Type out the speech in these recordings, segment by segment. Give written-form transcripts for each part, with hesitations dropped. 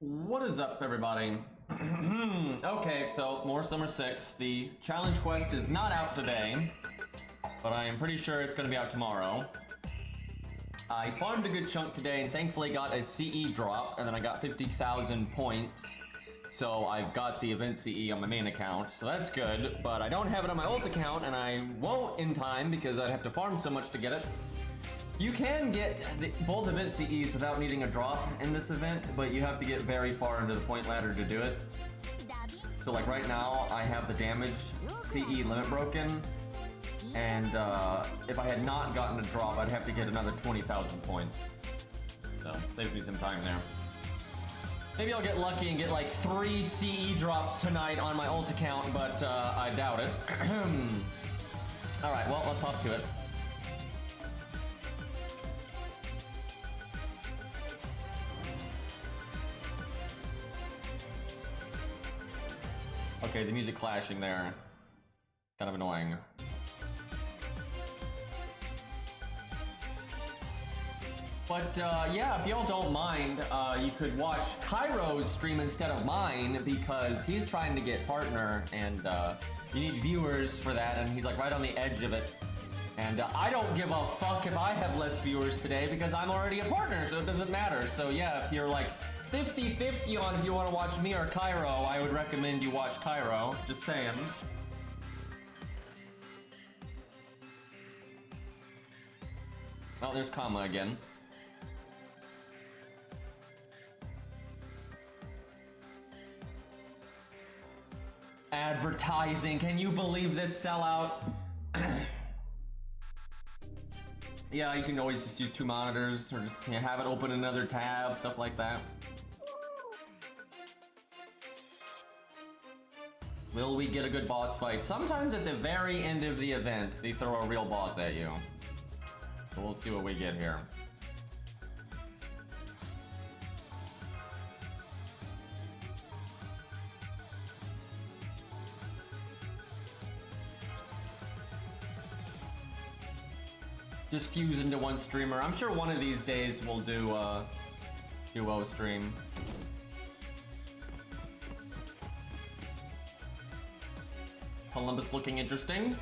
What is up, everybody? Okay, so more Summer 6. The challenge quest is not out today, but I am pretty sure it's going to be out tomorrow. I farmed a good chunk today and thankfully got a CE drop, and then I got 50,000 points. So I've got the event CE on my main account, so that's good, but I don't have it on my ult account, and I won't in time because I'd have to farm so much to get it. You can get both event CEs without needing a drop in this event, but you have to get very far into the point ladder to do it. So like right now, I have the damage CE limit broken, and if I had not gotten a drop, I'd have to get another 20,000 points. So, saves me some time there. Maybe I'll get lucky and get like 3 CE drops tonight on my ult account, but I doubt it. Alright, well, let's hop to it. Okay, the music clashing there. Kind of annoying. But yeah, if y'all don't mind, you could watch Cairo's stream instead of mine because he's trying to get partner and you need viewers for that, and he's like right on the edge of it. And I don't give a fuck if I have less viewers today because I'm already a partner, so it doesn't matter. So yeah, if you're like 50-50 on if you want to watch me or Cairo, I would recommend you watch Cairo. Just saying. Oh, there's Kama again. Advertising, can you believe this sellout? Yeah, you can always just use 2 monitors or just have it open another tab, stuff like that. Will we get a good boss fight? Sometimes at the very end of the event, they throw a real boss at you. So we'll see what we get here. Just fuse into one streamer. I'm sure one of these days we'll do a duo stream. Columbus looking interesting.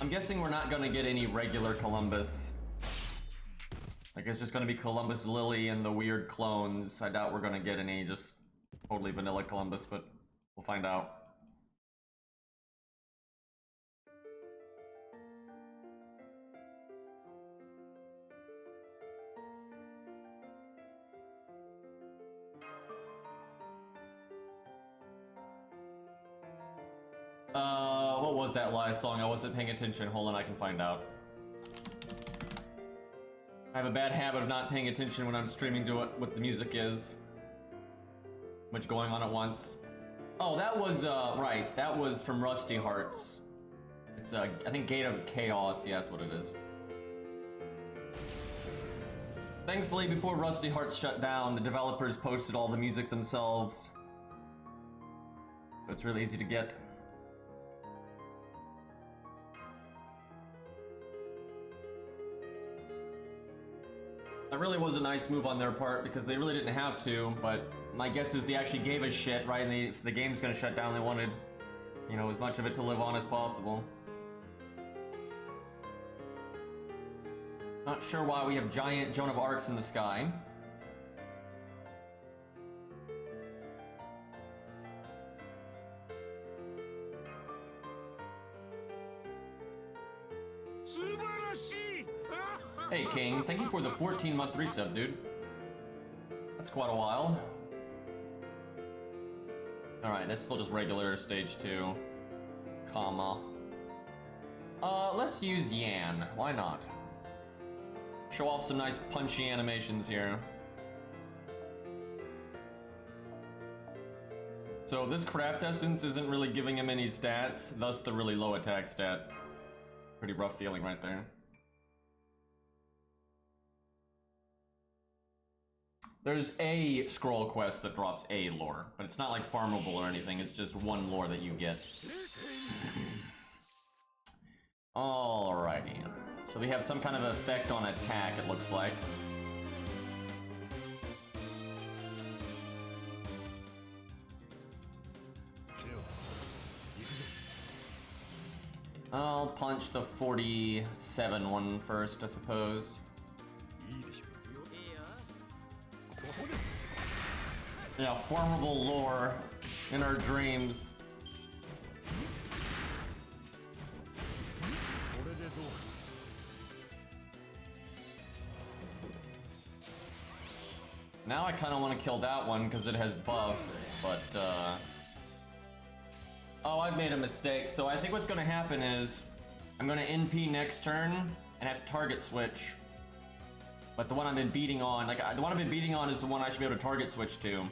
I'm guessing we're not gonna get any regular Columbus. Like it's just gonna be Columbus Lily and the weird clones. I doubt we're gonna get any just totally vanilla Columbus, but we'll find out. What was that last song? I wasn't paying attention. Hold on, I can find out. I have a bad habit of not paying attention when I'm streaming to what the music is. Much going on at once. Oh, that was, right. That was from Rusty Hearts. It's, I think Gate of Chaos. Yeah, that's what it is. Thankfully, before Rusty Hearts shut down, the developers posted all the music themselves. So it's really easy to get. That really was a nice move on their part because they really didn't have to, but my guess is they actually gave a shit, right? And if the game's gonna shut down, they wanted, you know, as much of it to live on as possible. Not sure why we have giant Joan of Arcs in the sky. Hey King, thank you for the 14-month resub, dude. That's quite a while. Alright, that's still just regular stage 2. Comma. Let's use Yan. Why not? Show off some nice punchy animations here. So this craft essence isn't really giving him any stats, thus the really low attack stat. Pretty rough feeling right there. There's a scroll quest that drops a lore, but it's not like farmable or anything, it's just one lore that you get. Alrighty. So we have some kind of effect on attack, it looks like. I'll punch the 47 one first, I suppose. Yeah, formidable lore in our dreams. Now I kind of want to kill that one because it has buffs, but oh, I've made a mistake. So I think what's going to happen is I'm going to NP next turn and have to target switch. But the one I've been beating on, like the one I've been beating on is the one I should be able to target switch to.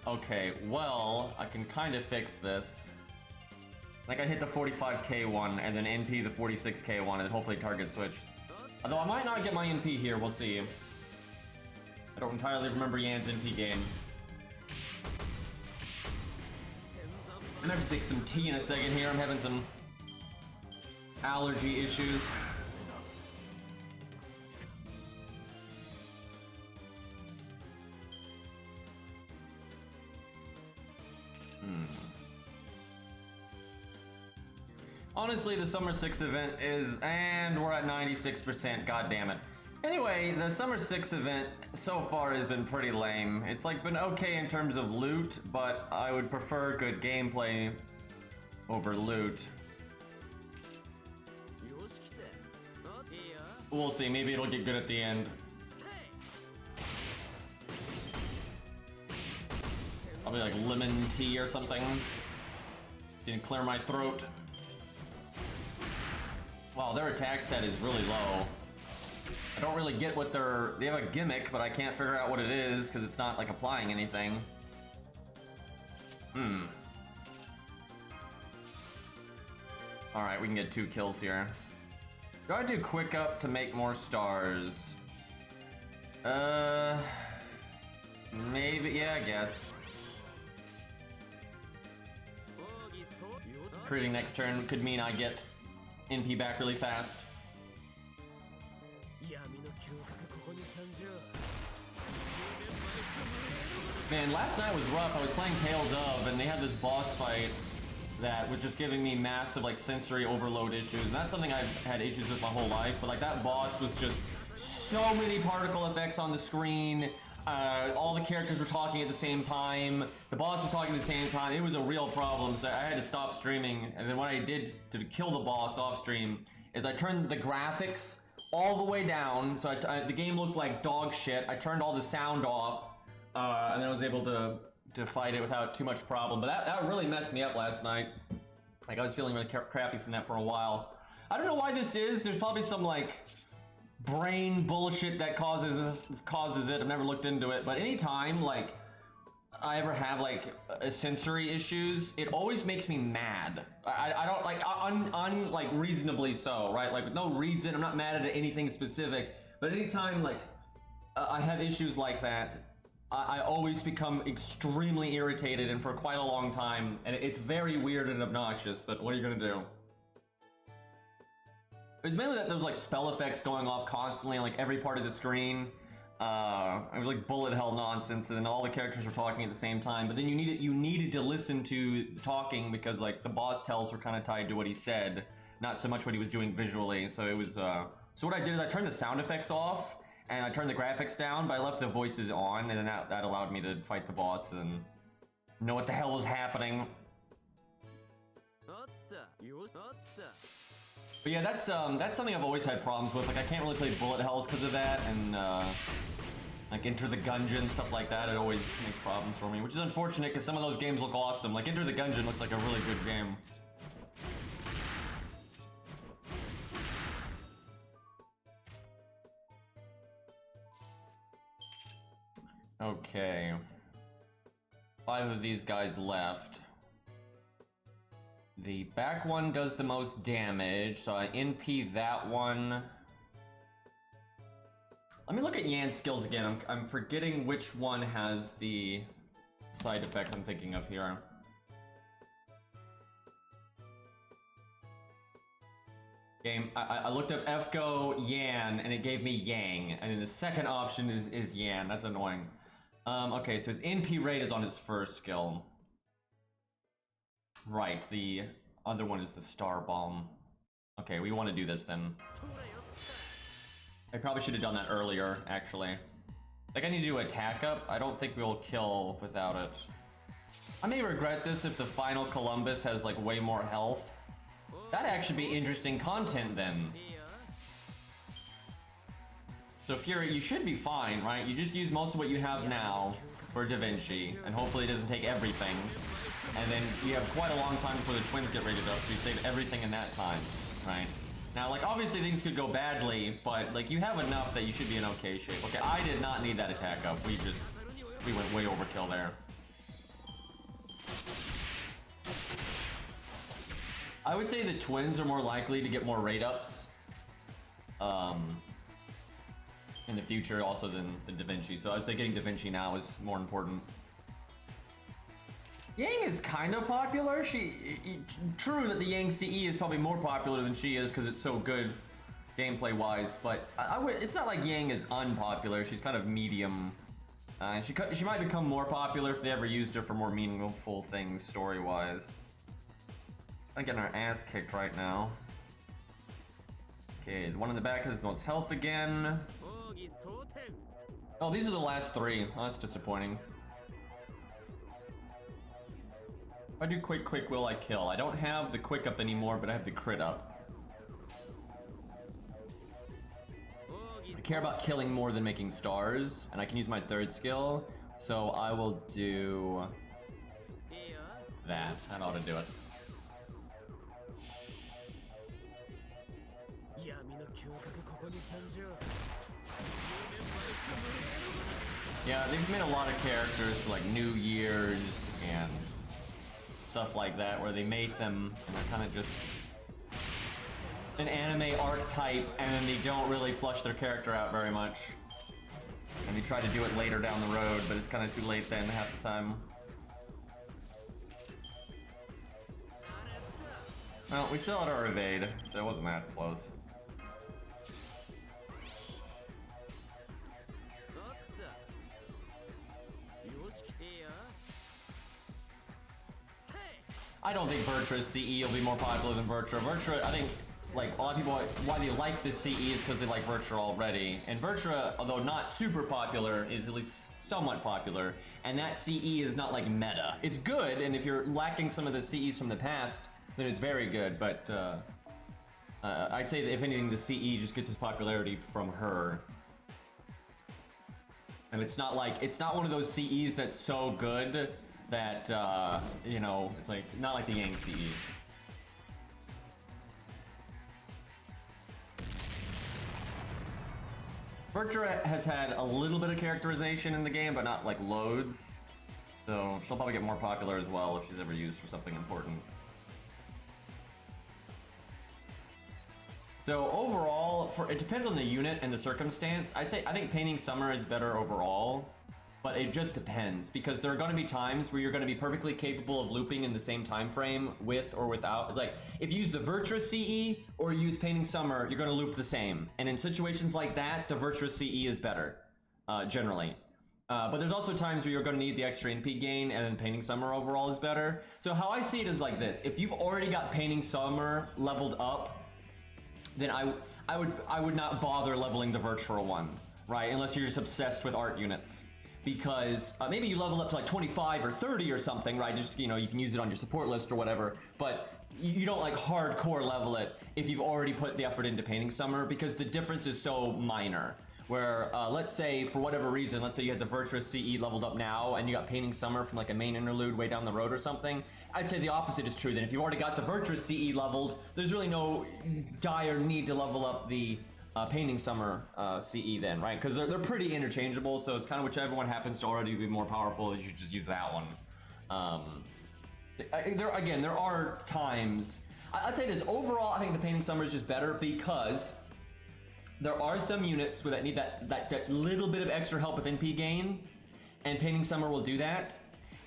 Okay, well, I can kind of fix this. Like I hit the 45k one and then NP the 46k one and hopefully target switch. Although I might not get my NP here, we'll see. I don't entirely remember Yan's NP game. I'm gonna have to take some tea in a second here. I'm having some allergy issues. Honestly, the Summer 6 event is, and we're at 96%, god damn it. Anyway, the Summer 6 event so far has been pretty lame. It's like been okay in terms of loot, but I would prefer good gameplay over loot. We'll see, maybe it'll get good at the end. Probably like lemon tea or something. Didn't clear my throat. Wow, their attack stat is really low. I don't really get what they have a gimmick, but I can't figure out what it is because it's not like applying anything. Alright, we can get 2 kills here. Do I do quick up to make more stars? Maybe, yeah, I guess. Creating next turn could mean I get NP back really fast. Man, last night was rough. I was playing Tales of, and they had this boss fight that was just giving me massive like sensory overload issues. And that's something I've had issues with my whole life, but like that boss was just so many particle effects on the screen. All the characters were talking at the same time. The boss was talking at the same time. It was a real problem, so I had to stop streaming. And then what I did to kill the boss off stream is I turned the graphics all the way down, so the game looked like dog shit. I turned all the sound off, and then I was able to fight it without too much problem. But that really messed me up last night. Like I was feeling really crappy from that for a while. I don't know why this is. There's probably some like brain bullshit that causes it. I've never looked into it, but anytime like I ever have like sensory issues, it always makes me mad. I don't like like reasonably so, right? Like with no reason. I'm not mad at anything specific, but anytime like I have issues like that, I always become extremely irritated and for quite a long time, and it's very weird and obnoxious, but what are you gonna do? It's mainly that there's like spell effects going off constantly on like every part of the screen. It was like bullet hell nonsense, and then all the characters were talking at the same time. But then you needed to listen to the talking because like the boss tells were kind of tied to what he said, not so much what he was doing visually. So it was so what I did is I turned the sound effects off and I turned the graphics down, but I left the voices on, and then that allowed me to fight the boss and know what the hell was happening. But yeah, that's something I've always had problems with. Like I can't really play bullet hells because of that, and like Enter the Gungeon, stuff like that. It always makes problems for me, which is unfortunate because some of those games look awesome. Like Enter the Gungeon looks like a really good game. Okay, 5 of these guys left. The back one does the most damage, so I NP that one. Let me look at Yan's skills again. I'm forgetting which one has the side effect I'm thinking of here. Game, I looked up FGO Yan, and it gave me Yang, and then the second option is Yan. That's annoying. Okay, so his NP rate is on his first skill. Right, the other one is the Star Bomb. Okay, we want to do this then. I probably should have done that earlier, actually. Like, I need to do attack up. I don't think we'll kill without it. I may regret this if the final Columbus has, like, way more health. That'd actually be interesting content then. So Fury, you should be fine, right? You just use most of what you have now for Da Vinci, and hopefully it doesn't take everything. And then you have quite a long time before the twins get rated up, so you save everything in that time, right? Now, like, obviously things could go badly, but, like, you have enough that you should be in okay shape. Okay, I did not need that attack up. We went way overkill there. I would say the twins are more likely to get more rate ups in the future also than Da Vinci. So I'd say getting Da Vinci now is more important. Yang is kind of popular. True that the Yang CE is probably more popular than she is because it's so good gameplay wise, but it's not like Yang is unpopular. She's kind of medium. She might become more popular if they ever used her for more meaningful things story wise. I'm getting our ass kicked right now. Okay, the one in the back has the most health again. Oh, these are the last three. Oh, that's disappointing. If I do quick, will I kill? I don't have the quick up anymore, but I have the crit up. I care about killing more than making stars, and I can use my third skill, so I will do that. That ought to do it. Yeah, they've made a lot of characters for like New Year's and stuff like that, where they make them and they're kind of just an anime archetype, and then they don't really flush their character out very much. And they try to do it later down the road, but it's kind of too late then half the time. Well, we still had our evade, so it wasn't that close. I don't think Virtua's CE will be more popular than Virtua. Virtua, I think, like, a lot of people, why they like the CE is because they like Virtua already. And Virtua, although not super popular, is at least somewhat popular. And that CE is not, like, meta. It's good, and if you're lacking some of the CEs from the past, then it's very good. But I'd say that, if anything, the CE just gets its popularity from her. And it's not one of those CEs that's so good that, you know, it's like, not like the Yang CE. Virtua has had a little bit of characterization in the game, but not like loads. So she'll probably get more popular as well if she's ever used for something important. So overall, it depends on the unit and the circumstance. I think Painting Summer is better overall. But it just depends, because there are going to be times where you're going to be perfectly capable of looping in the same time frame with or without. Like, if you use the Virtua CE or you use Painting Summer, you're going to loop the same. And in situations like that, the Virtua CE is better, generally. But there's also times where you're going to need the extra NP gain, and then Painting Summer overall is better. So how I see it is like this: if you've already got Painting Summer leveled up, then I would not bother leveling the Virtual one, right? Unless you're just obsessed with art units. Because maybe you level up to like 25 or 30 or something, right? Just, you know, you can use it on your support list or whatever, but you don't like hardcore level it if you've already put the effort into Painting Summer, because the difference is so minor. Where, let's say, for whatever reason, let's say you had the Virtua CE leveled up now and you got Painting Summer from like a main interlude way down the road or something, I'd say the opposite is true. Then if you've already got the Virtua CE leveled, there's really no dire need to level up the Painting Summer CE then, right? Because they're pretty interchangeable, so it's kind of whichever one happens to already be more powerful, you should just use that one. There are times, I'd say this, overall I think the Painting Summer is just better because there are some units that need that little bit of extra help with NP gain, and Painting Summer will do that,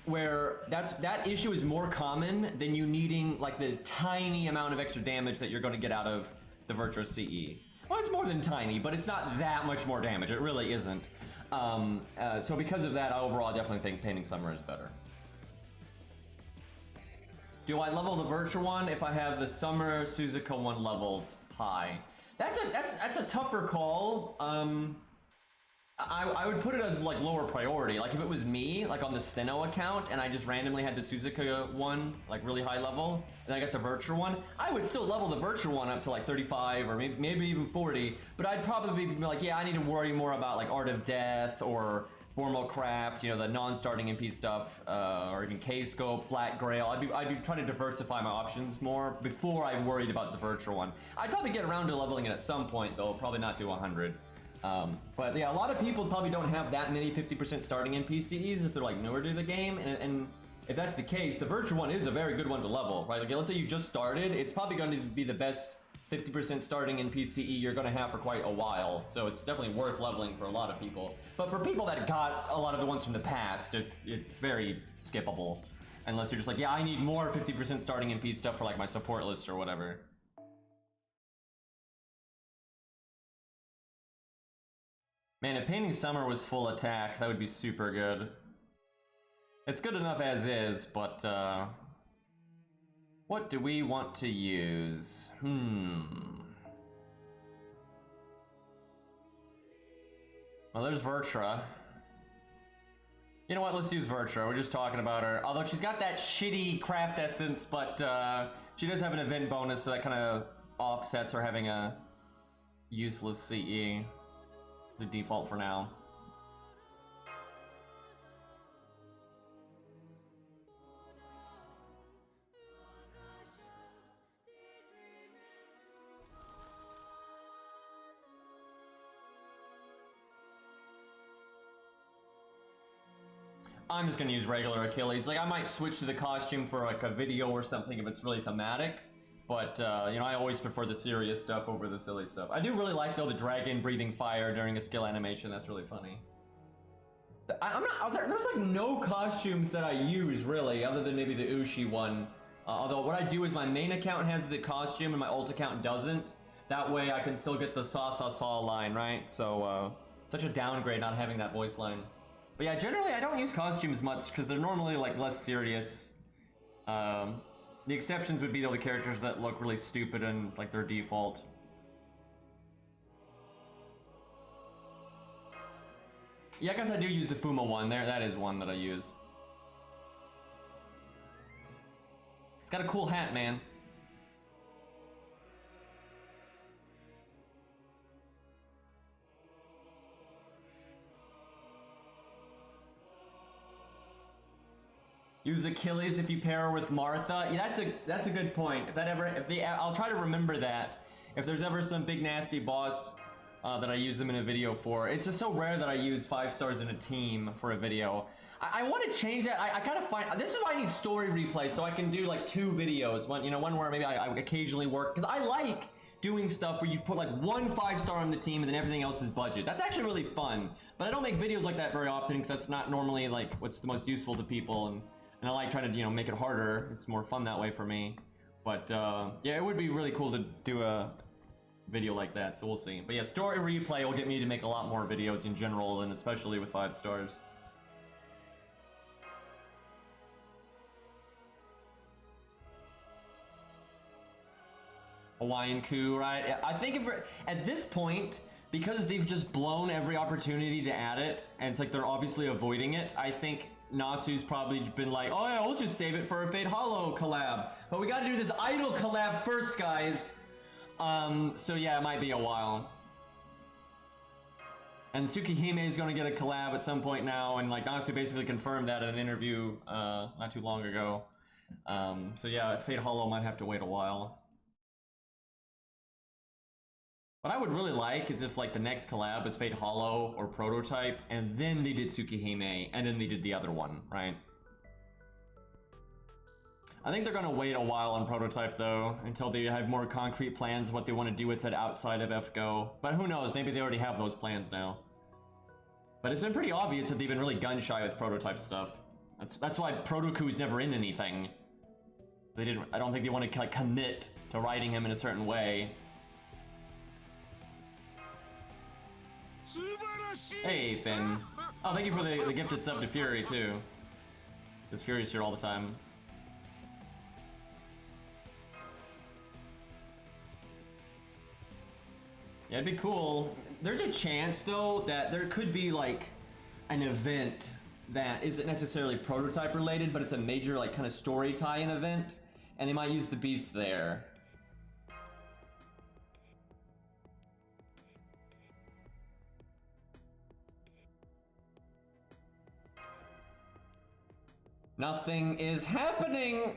where that issue is more common than you needing like the tiny amount of extra damage that you're going to get out of the Virtua CE. Well, it's more than tiny, but it's not that much more damage. It really isn't. So because of that, overall, I definitely think Painting Summer is better. Do I level the virtual one if I have the Summer Suzuka one leveled high? That's a tougher call. I would put it as like lower priority. Like if it was me, like on the Steno account, and I just randomly had the Suzuka one, like really high level, and I got the virtual one, I would still level the virtual one up to like 35 or maybe even 40. But I'd probably be like, yeah, I need to worry more about like Art of Death or Formal Craft, you know, the non-starting MP stuff, or even K-Scope, Black Grail. I'd be trying to diversify my options more before I worried about the virtual one. I'd probably get around to leveling it at some point though, probably not to 100. But yeah, a lot of people probably don't have that many 50% starting NPCs if they're like newer to the game, and if that's the case, the virtual one is a very good one to level, right? Like let's say you just started, it's probably going to be the best 50% starting in PCE you're going to have for quite a while, so it's definitely worth leveling for a lot of people. But for people that got a lot of the ones from the past, it's very skippable, unless you're just like, yeah, I need more 50% starting MP stuff for like my support list or whatever. Man, if Painting Summer was full attack, that would be super good. It's good enough as is, but what do we want to use? Well, there's Vertra. You know what, let's use Vertra. We're just talking about her. Although she's got that shitty craft essence, but she does have an event bonus, so that kind of offsets her having a useless CE. The default for now. I'm just gonna use regular Achilles. Like I might switch to the costume for like a video or something if it's really thematic. But, you know, I always prefer the serious stuff over the silly stuff. I do really like, though, the dragon breathing fire during a skill animation. That's really funny. There's like no costumes that I use, really, other than maybe the Ushi one. Although what I do is my main account has the costume and my ult account doesn't. That way I can still get the saw line, right? So, such a downgrade not having that voice line. But yeah, generally I don't use costumes much because they're normally, like, less serious. The exceptions would be, though, the characters that look really stupid and, like, their default. Yeah, I guess I do use the Fuma one there. That is one that I use. It's got a cool hat, man. Use Achilles if you pair her with Martha. Yeah, that's a good point. I'll try to remember that. If there's ever some big nasty boss that I use them in a video for. It's just so rare that I use 5 stars in a team for a video. I want to change that. I kind of find this is why I need story replay, so I can do like 2 videos. One where maybe I occasionally work, because I like doing stuff where you put like 1 5-star on the team and then everything else is budget. That's actually really fun. But I don't make videos like that very often because that's not normally like what's the most useful to people, and I like trying to make it harder. It's more fun that way for me. But yeah, it would be really cool to do a video like that, so we'll see. But yeah, story replay will get me to make a lot more videos in general, and especially with 5 stars. Hawaiian coup, right? I think if at this point, because they've just blown every opportunity to add it, and it's like they're obviously avoiding it, I think Nasu's probably been like, oh yeah, we'll just save it for a Fate Hollow collab. But we gotta do this Idol collab first, guys. So yeah, it might be a while. And Tsukihime is gonna get a collab at some point now, and like Nasu basically confirmed that in an interview not too long ago. So yeah, Fate Hollow might have to wait a while. What I would really like is if like the next collab is Fate Hollow or Prototype, and then they did Tsukihime, and then they did the other one, right? I think they're gonna wait a while on Prototype though, until they have more concrete plans of what they want to do with it outside of FGO. But who knows, maybe they already have those plans now. But it's been pretty obvious that they've been really gun shy with Prototype stuff. That's why Protoku's never in anything. I don't think they want to like commit to writing him in a certain way. Hey, Finn. Oh, thank you for the gifted sub to Fury, too. Because Fury's here all the time. Yeah, it'd be cool. There's a chance though that there could be like an event that isn't necessarily prototype related, but it's a major like kind of story tie-in event, and they might use the beast there. Nothing is happening!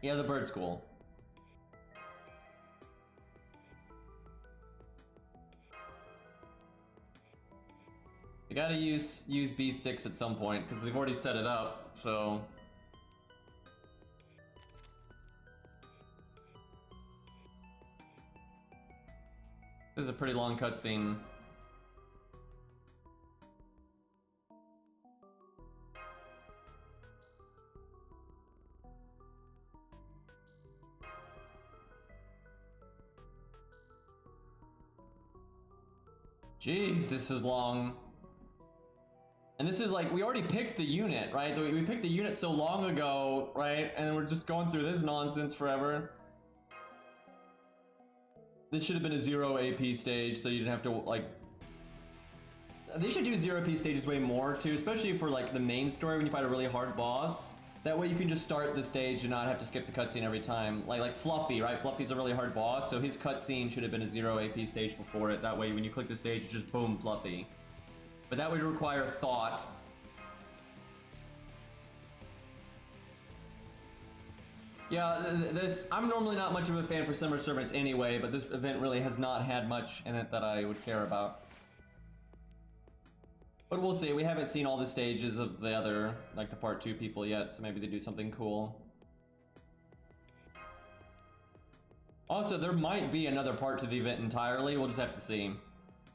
Yeah, the bird's cool. You gotta use B6 at some point, because they've already set it up, so... This is a pretty long cutscene. Jeez, this is long. And this is like, we already picked the unit, right? We picked the unit so long ago, right? And we're just going through this nonsense forever. This should have been a 0 AP stage, so you didn't have to, like... They should do 0 AP stages way more, too, especially for, like, the main story when you fight a really hard boss. That way you can just start the stage and not have to skip the cutscene every time. Like Fluffy, right? Fluffy's a really hard boss, so his cutscene should have been a 0 AP stage before it. That way when you click the stage, it's just boom, Fluffy. But that would require thought. Yeah, I'm normally not much of a fan for Summer Servants anyway, but this event really has not had much in it that I would care about. But we'll see, we haven't seen all the stages of the other, like the part 2 people yet, so maybe they do something cool. Also, there might be another part to the event entirely, we'll just have to see.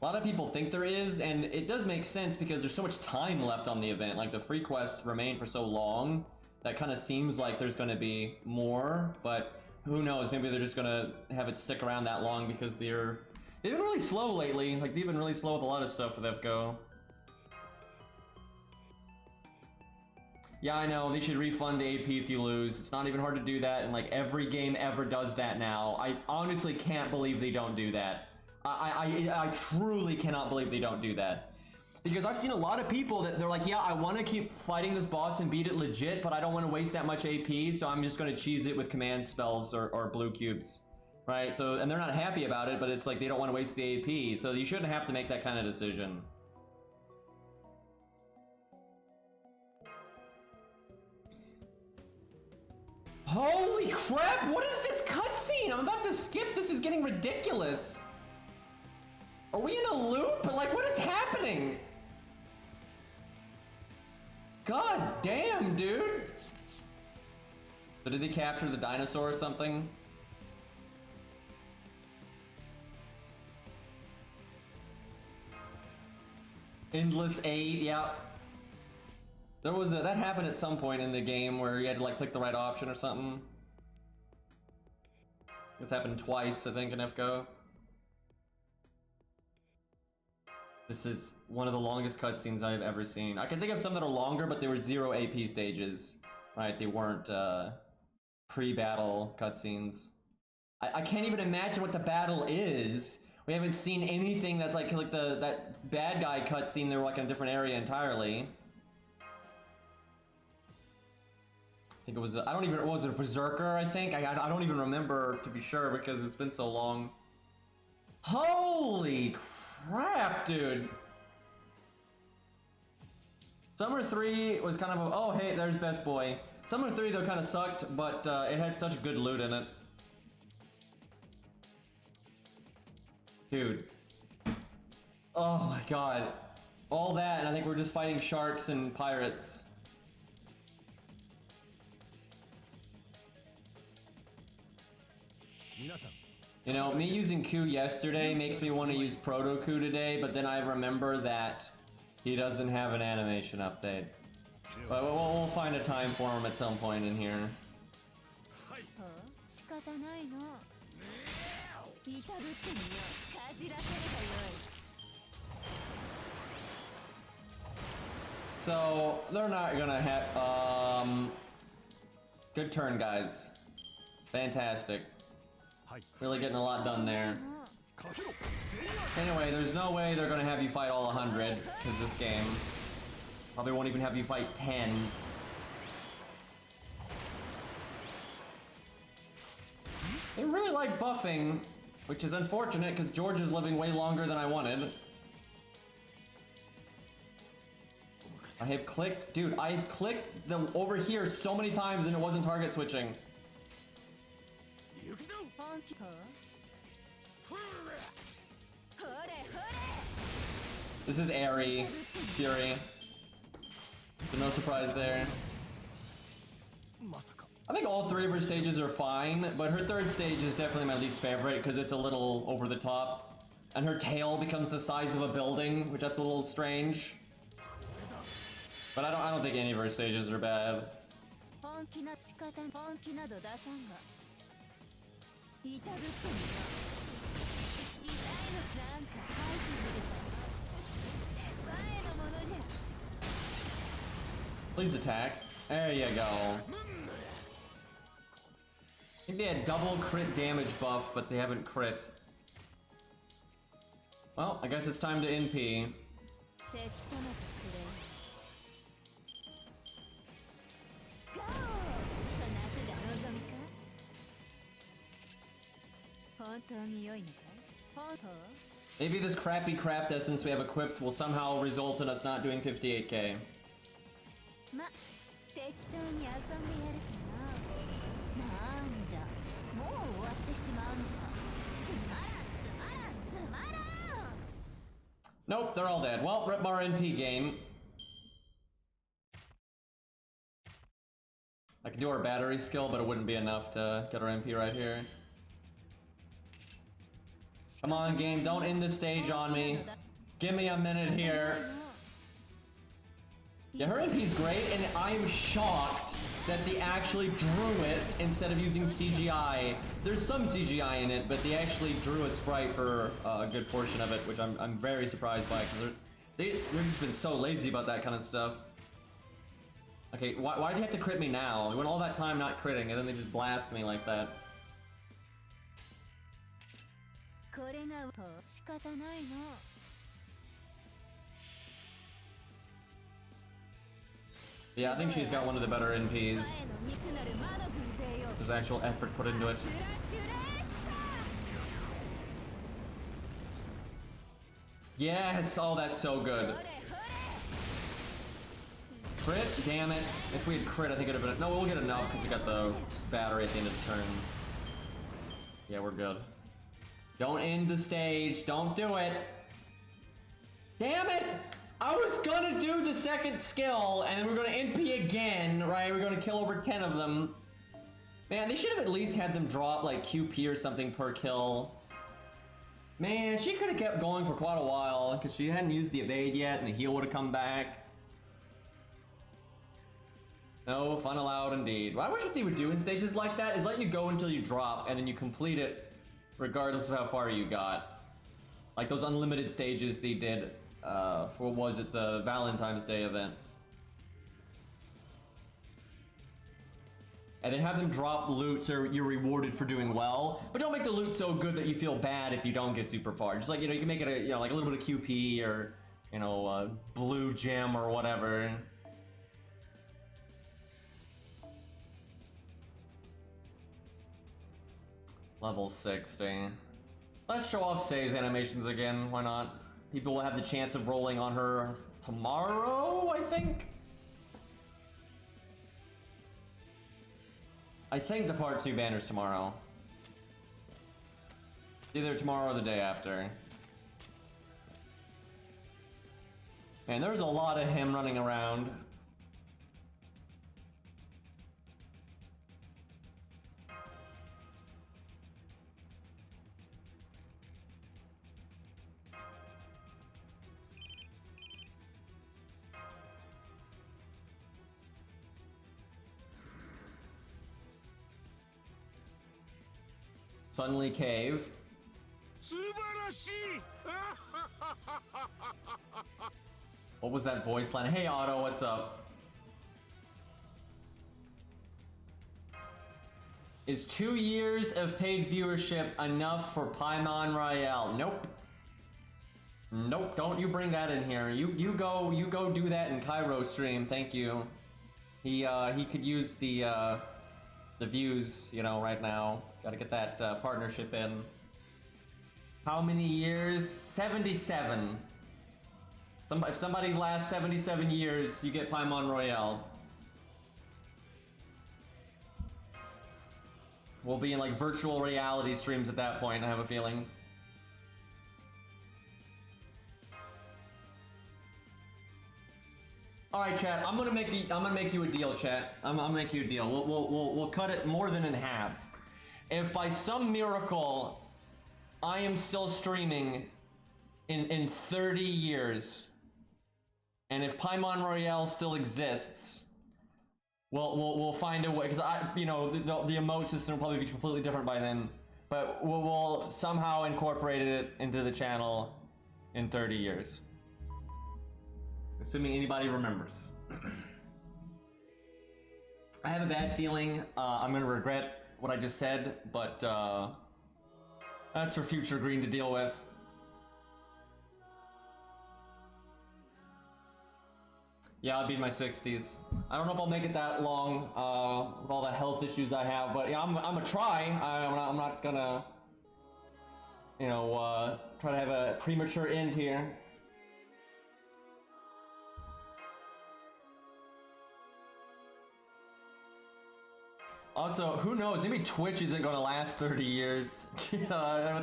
A lot of people think there is, and it does make sense because there's so much time left on the event. Like, the free quests remain for so long, that kind of seems like there's going to be more, but who knows, maybe they're just going to have it stick around that long because they've been really slow lately. Like, they've been really slow with a lot of stuff with FGO. Yeah, I know, they should refund the AP if you lose. It's not even hard to do that, and like every game ever does that now. I honestly can't believe they don't do that. I truly cannot believe they don't do that. Because I've seen a lot of people that they're like, yeah, I want to keep fighting this boss and beat it legit, but I don't want to waste that much AP, so I'm just going to cheese it with command spells or blue cubes. Right? So, and they're not happy about it, but it's like they don't want to waste the AP, so you shouldn't have to make that kind of decision. Holy crap, what is this cutscene? I'm about to skip, this is getting ridiculous. Are we in a loop? Like, what is happening? God damn, dude. So did they capture the dinosaur or something? Endless 8, yeah. There was that happened at some point in the game where you had to like click the right option or something. This happened twice, I think, in FGO. This is one of the longest cutscenes I've ever seen. I can think of some that are longer, but they were 0 AP stages, right? They weren't pre-battle cutscenes. I can't even imagine what the battle is. We haven't seen anything that's like that bad guy cutscene. They were like in a different area entirely. I think it was, was it a Berserker, I think? I don't even remember, to be sure, because it's been so long. Holy crap, dude. Summer 3 was kind of a, oh hey, there's Best Boy. Summer 3 though kind of sucked, but it had such good loot in it. Dude. Oh my god. All that, and I think we're just fighting sharks and pirates. You know, me using Q yesterday makes me want to use Proto Q today, but then I remember that he doesn't have an animation update. But we'll find a time for him at some point in here. So, they're not gonna have, good turn, guys. Fantastic. Really getting a lot done there. Anyway, there's no way they're gonna have you fight all 100, because this game probably won't even have you fight 10. They really like buffing, which is unfortunate because George is living way longer than I wanted. I have clicked, dude, I've clicked the over here so many times and it wasn't target switching. This is Airy, Fury. So no surprise there. I think all three of her stages are fine, but her third stage is definitely my least favorite because it's a little over the top. And her tail becomes the size of a building, which that's a little strange. But I don't think any of her stages are bad. Please attack. There you go. I think they had double crit damage buff, but they haven't crit. Well, I guess it's time to NP. Maybe this crappy craft essence we have equipped will somehow result in us not doing 58k. Nope, they're all dead. Well, rip our NP game. I could do our battery skill, but it wouldn't be enough to get our MP right here. Come on, game, don't end the stage on me. Give me a minute here. Yeah, her MP's great, and I'm shocked that they actually drew it instead of using CGI. There's some CGI in it, but they actually drew a sprite for a good portion of it, which I'm very surprised by, because they've just been so lazy about that kind of stuff. Okay, why do they have to crit me now? We went all that time not critting, and then they just blast me like that. Yeah, I think she's got one of the better NPs. There's actual effort put into it. Yes! Oh, that's so good. Crit? Damn it. If we had crit, I think it would have been... No, we'll get enough because we got the battery at the end of the turn. Yeah, we're good. Don't end the stage. Don't do it. Damn it! I was gonna do the second skill, and then we're gonna NP again, right? We're gonna kill over 10 of them. Man, they should have at least had them drop, like, QP or something per kill. Man, she could have kept going for quite a while, because she hadn't used the evade yet, and the heal would have come back. No, fun allowed indeed. Well, I wish what they would do in stages like that is let you go until you drop, and then you complete it regardless of how far you got. Like those unlimited stages they did, for what was it, the Valentine's Day event. And then have them drop loot so you're rewarded for doing well, but don't make the loot so good that you feel bad if you don't get super far. Just like, you know, you can make it a, you know, like a little bit of QP or, you know, blue gem or whatever. Level 60. Let's show off Say's animations again, why not? People will have the chance of rolling on her tomorrow, I think? I think the part 2 banner's tomorrow. Either tomorrow or the day after. Man, there's a lot of him running around. Suddenly cave. What was that voice line? Hey Otto, what's up? Is 2 years of paid viewership enough for Paimon Royale? Nope. Nope, don't you bring that in here. You go do that in Cairo stream, thank you. He could use the views, you know, right now. Gotta get that partnership in. How many years? 77. If somebody lasts 77 years, you get Paimon Royale. We'll be in like virtual reality streams at that point, I have a feeling. All right, chat. I'm gonna make you a deal, chat. I'm gonna make you a deal. We'll cut it more than in half. If by some miracle I am still streaming in 30 years, and if Paimon Royale still exists, we'll find a way. Because the emote system will probably be completely different by then. But we'll somehow incorporate it into the channel in 30 years. Assuming anybody remembers. I have a bad feeling I'm gonna regret what I just said, but that's for future Green to deal with. Yeah, I'll be in my 60s. I don't know if I'll make it that long with all the health issues I have, but yeah, I'm gonna try. I'm not gonna, try to have a premature end here. Also, who knows? Maybe Twitch isn't going to last 30 years. With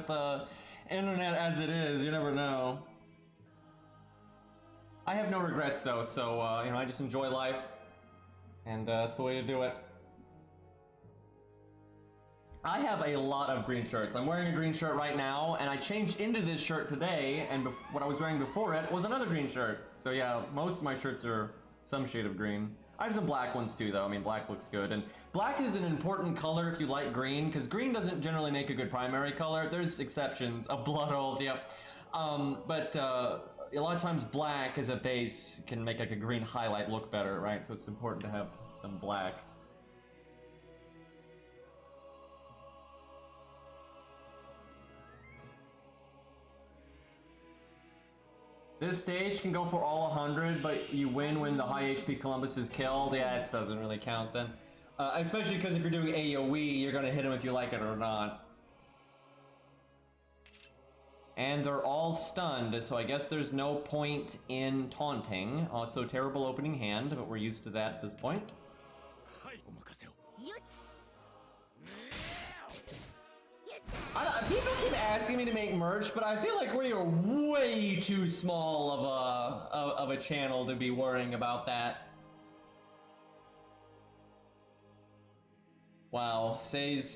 the internet as it is, you never know. I have no regrets though, so I just enjoy life, and that's the way to do it. I have a lot of green shirts. I'm wearing a green shirt right now, and I changed into this shirt today, and what I was wearing before it was another green shirt. So yeah, most of my shirts are some shade of green. I have some black ones too, though. I mean, black looks good, and black is an important color if you like green, because green doesn't generally make a good primary color. There's exceptions. A blood oath, yep. But a lot of times black as a base can make like a green highlight look better, right? So it's important to have some black. This stage can go for all 100, but you win when the high HP Columbus is killed. Yeah, it doesn't really count then. Especially because if you're doing AoE, you're gonna hit him if you like it or not. And they're all stunned, so I guess there's no point in taunting. Also, terrible opening hand, but we're used to that at this point. People keep asking me to make merch, but I feel like we are way too small of a channel to be worrying about that. Wow,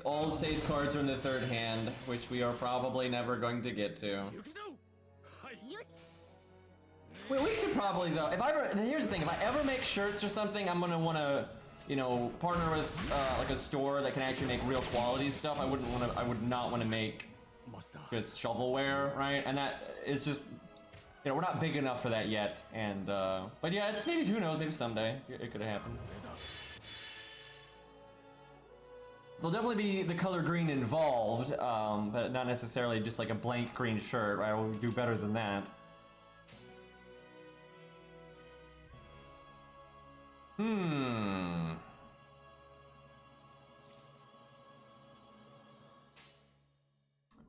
all Sei's cards are in the third hand, which we are probably never going to get to. Wait, we could probably though. Here's the thing: if I ever make shirts or something, I'm gonna want to, partner with like a store that can actually make real quality stuff. I would not want to make just shovelware, right? And that is just, we're not big enough for that yet. And but yeah, it's maybe, who knows, maybe someday it could have happened. There'll definitely be the color green involved, but not necessarily just like a blank green shirt, right? We'll do better than that.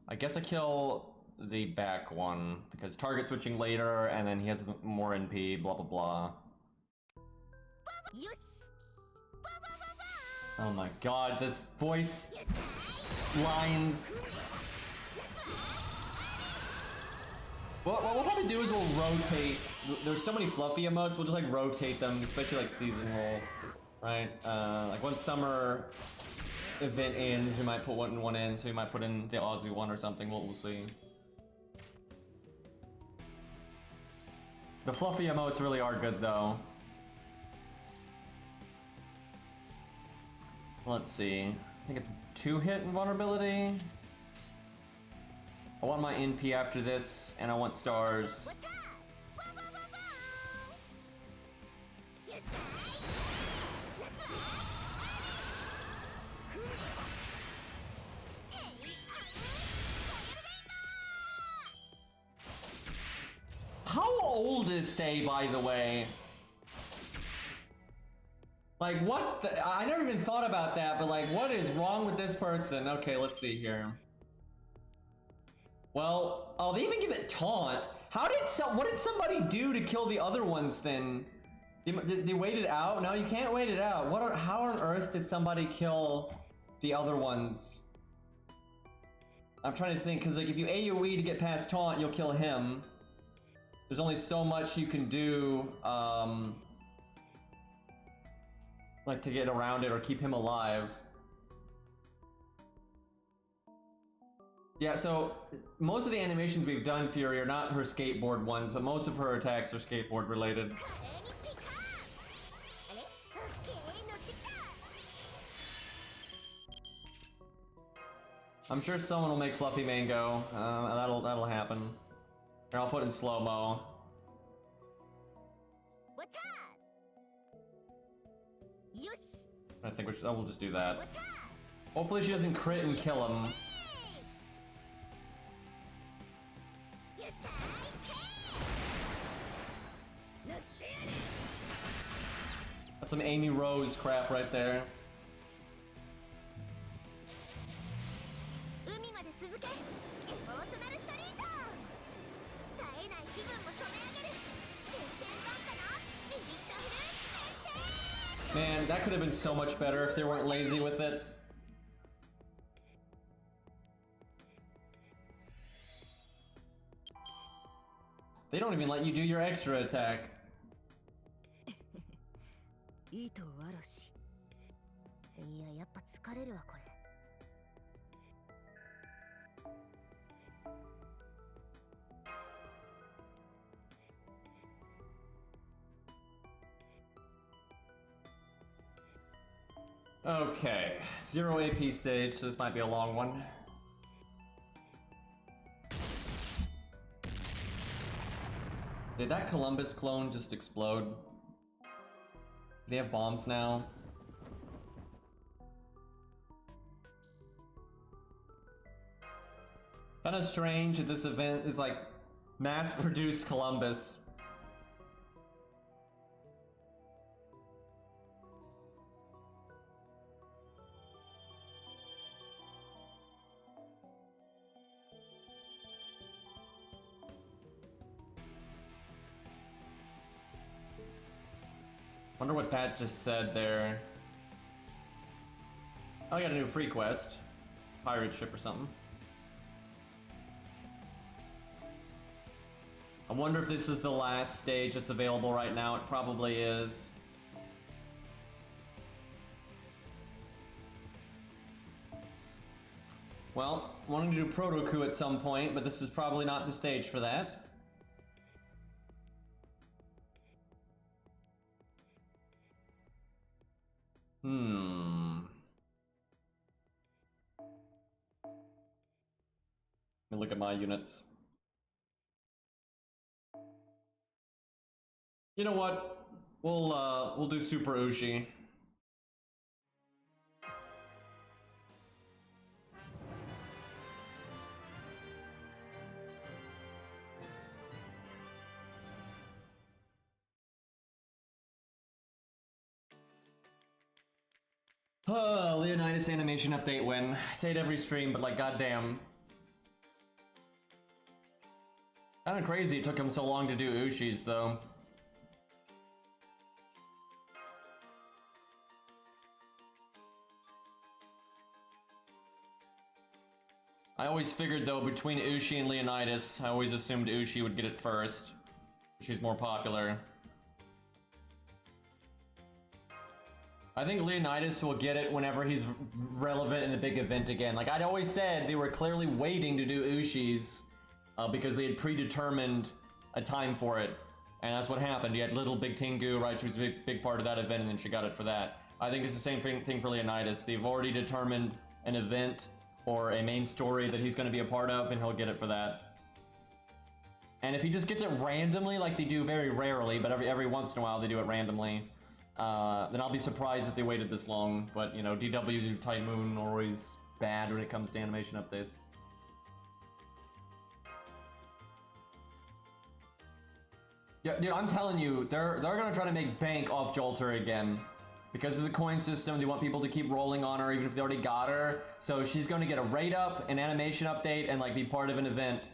I guess I kill the back one, because target switching later, and then he has more NP, blah blah blah. Oh my god, this voice lines. What we'll probably do is we'll rotate. There's so many fluffy emotes, we'll just like rotate them, especially like seasonal, right? Like once summer event ends, we might put one in, so we might put in the Aussie one or something. We'll see. The fluffy emotes really are good though. Let's see. I think it's 2-hit invulnerability. I want my NP after this, and I want stars. this say, by the way? Like, what the, I never even thought about that, but like, what is wrong with this person? Okay, let's see here. Well, oh, they even give it taunt. What did somebody do to kill the other ones then? Did they wait it out? No, you can't wait it out. How on earth did somebody kill the other ones? I'm trying to think, because like if you AoE to get past taunt, you'll kill him. There's only so much you can do, like to get around it or keep him alive. Yeah, so most of the animations we've done, Fury, are not her skateboard ones, but most of her attacks are skateboard related. I'm sure someone will make Fluffy Mango. That'll happen. Here, I'll put in slow-mo. I think we'll just do that. Hopefully she doesn't crit and kill him. That's some Amy Rose crap right there. Man, that could have been so much better if they weren't lazy with it. They don't even let you do your extra attack. Okay, 0 AP stage, so this might be a long one. Did that Columbus clone just explode? They have bombs now. Kinda strange that this event is like mass-produced Columbus. Wonder what Pat just said there. Oh, I got a new free quest. Pirate ship or something. I wonder if this is the last stage that's available right now. It probably is. Well, wanting to do Proto Coup at some point, but this is probably not the stage for that. Let me look at my units. You know what? We'll do Super Ushi. Leonidas animation update win. I say it every stream, but like goddamn. Kinda crazy it took him so long to do Ushi's though. I always figured though, between Ushi and Leonidas, I always assumed Ushi would get it first. She's more popular. I think Leonidas will get it whenever he's relevant in the big event again. Like I'd always said, they were clearly waiting to do Ushi's because they had predetermined a time for it. And that's what happened. You had Little Big Tengu, right? She was a big part of that event and then she got it for that. I think it's the same thing for Leonidas. They've already determined an event or a main story that he's going to be a part of and he'll get it for that. And if he just gets it randomly, like they do very rarely, but every once in a while they do it randomly, then I'll be surprised if they waited this long. But, you know, DW Type Moon are always bad when it comes to animation updates. Yeah, dude, I'm telling you, they're gonna try to make bank off Jolter again. Because of the coin system, they want people to keep rolling on her even if they already got her. So she's going to get a rate up, an animation update, and like be part of an event.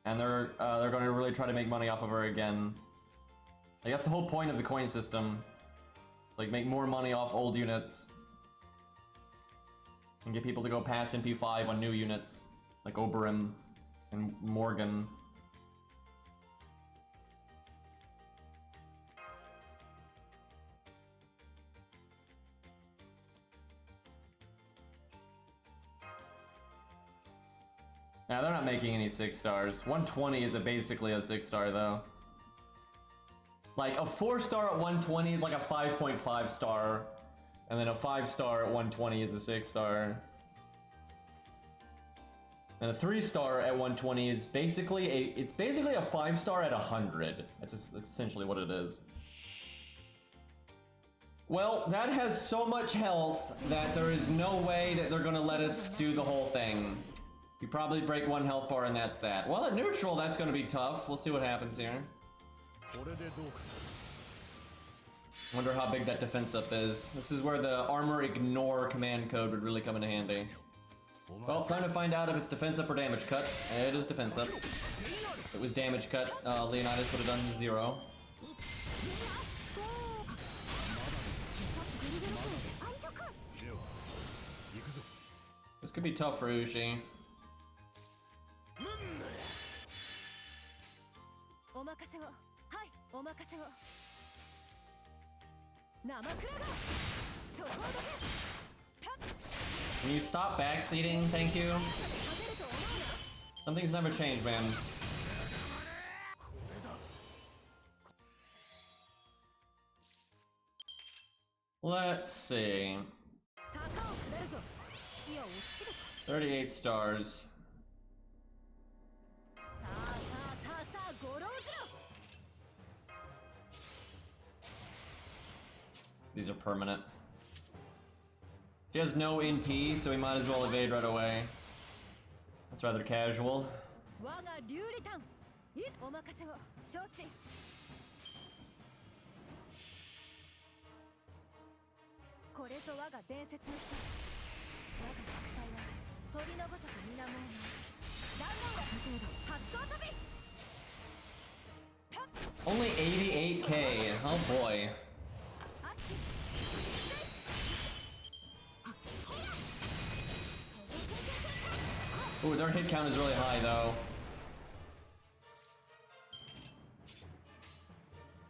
And they're going to really try to make money off of her again. Like that's the whole point of the coin system. Like make more money off old units. And get people to go past MP5 on new units. Like Oberon and Morgan. Nah, they're not making any 6 stars. 120 is basically a 6 star though. Like a 4 star at 120 is like a 5.5 star. And then a 5 star at 120 is a 6 star. And a 3 star at 120 is basically a 5 star at 100. That's essentially what it is. Well, that has so much health that there is no way that they're gonna let us do the whole thing. You probably break 1 health bar and that's that. Well, at neutral, that's gonna be tough. We'll see what happens here. Wonder how big that defense up is. This is where the armor ignore command code would really come into handy. Well, time to find out if it's defense up or damage cut. It is defense up. If it was damage cut, Leonidas would have done 0. This could be tough for Ushi. Can you stop backseating? Thank you. Something's never changed, man. Let's see. 38 stars. These are permanent. She has no NP, so we might as well evade right away. That's rather casual. Only 88k. Oh boy. Ooh, their hit count is really high though.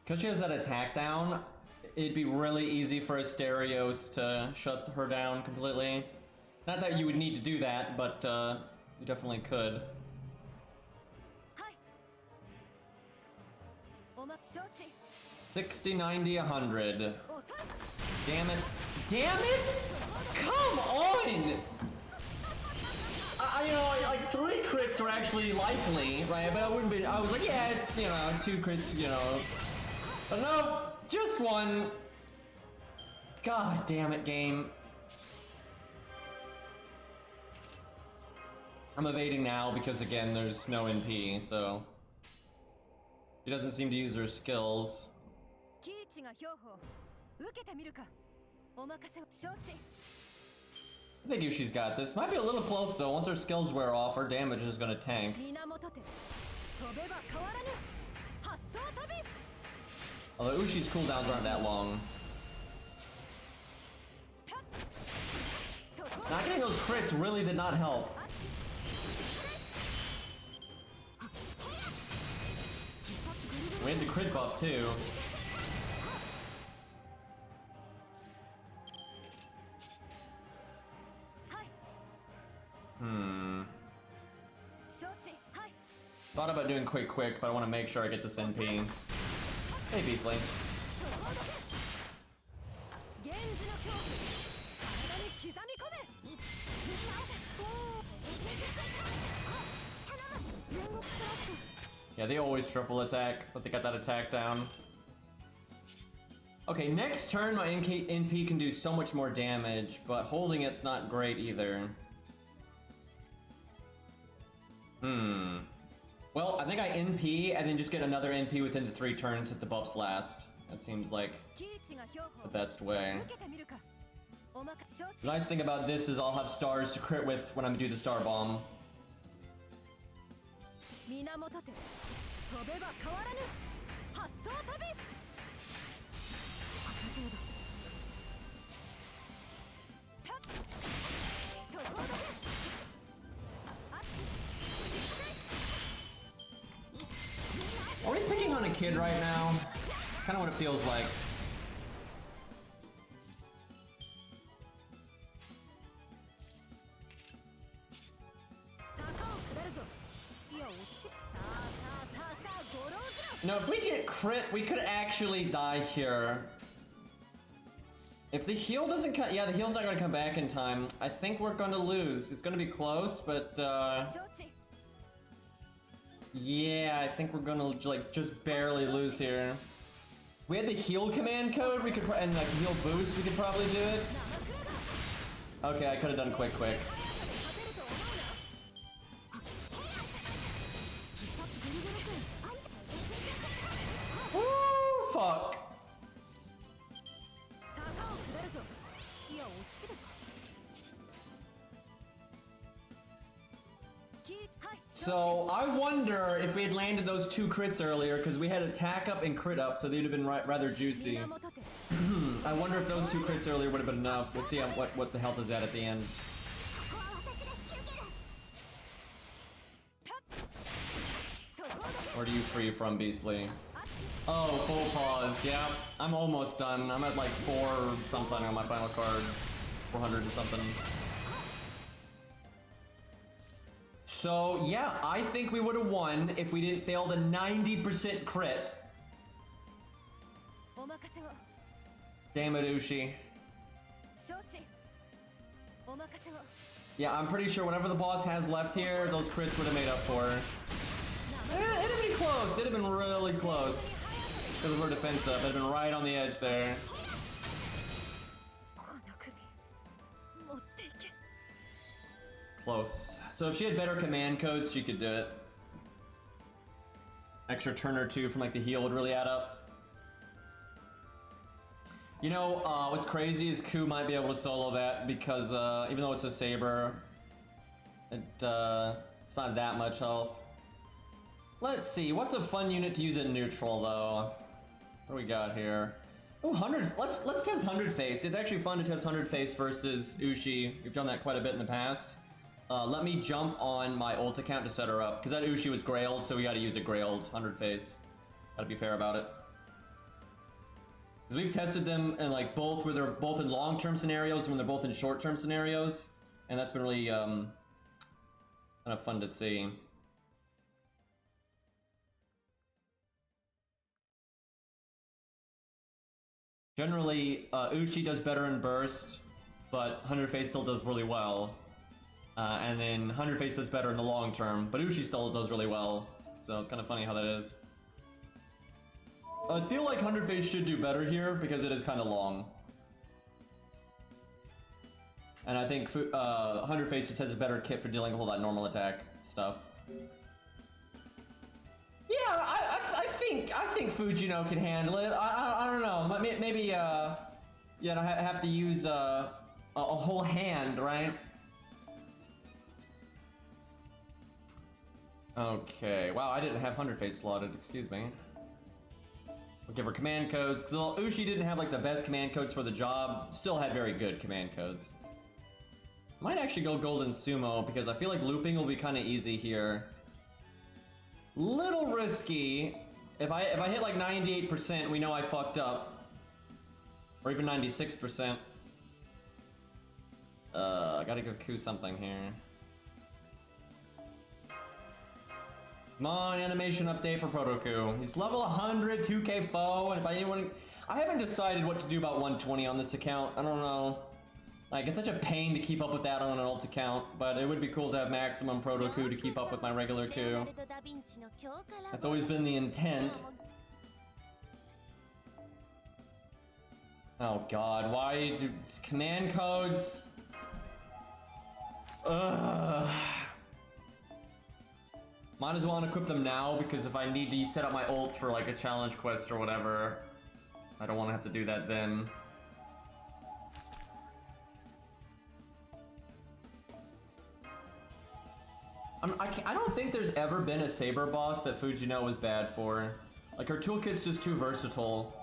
Because she has that attack down, it'd be really easy for Asterios to shut her down completely. Not that you would need to do that, but you definitely could. 60, 90, 100. Damn it. Damn it! Come on! You know, like 3 crits are actually likely, right? But I wouldn't be. I was like, yeah, it's, you know, 2 crits, you know. But no, just 1. God damn it, game. I'm evading now because, again, there's no NP, so. She doesn't seem to use her skills. I think Ushi's got this. Might be a little close though. Once her skills wear off, her damage is gonna tank. Although Ushi's cooldowns aren't that long. Not getting those crits really did not help. We had the crit buff too. Thought about doing quick, but I want to make sure I get this NP. Hey, Beastly. Yeah, they always triple attack, but they got that attack down. Okay, next turn my NP can do so much more damage, but holding it's not great either. Well, I think I NP and then just get another NP within the 3 turns if the buffs last. That seems like the best way. The nice thing about this is I'll have stars to crit with when I'm do the star bomb. Are we picking on a kid right now? It's kind of what it feels like. No, if we get crit, we could actually die here. If the heal doesn't come, yeah, the heal's not gonna come back in time. I think we're gonna lose. It's gonna be close, but yeah, I think we're gonna like just barely lose here. We had the heal command code. We could and like heal boost. We could probably do it. Okay, I could have done quick. Woo! Fuck. So I wonder if we had landed those 2 crits earlier, because we had attack up and crit up, so they'd have been rather juicy. I wonder if those 2 crits earlier would have been enough. We'll see what the health is at the end. Where do you free from, Beastly? Oh, full pause. Yeah, I'm almost done. I'm at like 4 something on my final card. 400 and something. So, yeah, I think we would have won if we didn't fail the 90% crit. Damn it, Ushi. Yeah, I'm pretty sure whatever the boss has left here, those crits would have made up for. It'd have been close. It'd have been really close. Because of her defense up. It'd have been right on the edge there. Close. So if she had better command codes, she could do it. Extra turn or 2 from like the heal would really add up. You know, what's crazy is Ku might be able to solo that because even though it's a saber, it's not that much health. Let's see, what's a fun unit to use in neutral though? What do we got here? Oh, 100. Let's test 100 face. It's actually fun to test 100 face versus Ushi. We've done that quite a bit in the past. Let me jump on my ult account to set her up, because that Ushi was grailed, so we gotta use a grailed 100 face. Gotta be fair about it. Because we've tested them in like both where they're both in long-term scenarios and when they're both in short-term scenarios, and that's been really kind of fun to see. Generally, Uchi does better in burst, but 100 face still does really well. And then 100 face does better in the long term, but Uchi still does really well. So it's kind of funny how that is. I feel like 100 face should do better here because it is kind of long. And I think 100 face just has a better kit for dealing with all that normal attack stuff. Yeah, I think Fujino can handle it. I don't know. Maybe yeah, I have to use a whole hand, right? Okay. Wow, I didn't have 100 face slotted. Excuse me. We'll give her command codes. Because Ushi didn't have like the best command codes for the job. Still had very good command codes. Might actually go Golden Sumo because I feel like looping will be kind of easy here. Little risky. If I hit like 98%, we know I fucked up. Or even 96%. I gotta give Ku something here. Come on, animation update for Proto-Ku. He's level 100, 2k foe, and if I haven't decided what to do about 120 on this account. I don't know. Like, it's such a pain to keep up with that on an ult account, but it would be cool to have maximum Proto-Ku to keep up with my regular Ku. That's always been the intent. Oh god, why do command codes? Come Might as well unequip them now, because if I need to set up my ult for like a challenge quest or whatever, I don't want to have to do that then. I don't think there's ever been a Saber boss that Fujino was bad for. Like, her toolkit's just too versatile.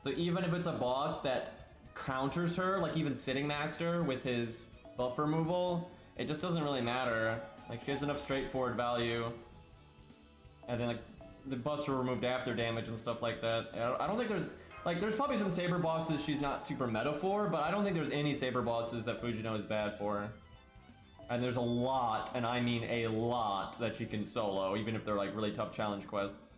So even if it's a boss that counters her, like even Sitting Master with his buff removal, it just doesn't really matter. Like, she has enough straightforward value. And then, like, the buffs are removed after damage and stuff like that. I don't think there's... Like, there's probably some Saber bosses she's not super meta for, but I don't think there's any Saber bosses that Fujino is bad for. And there's a lot, and I mean a lot, that she can solo, even if they're like really tough challenge quests.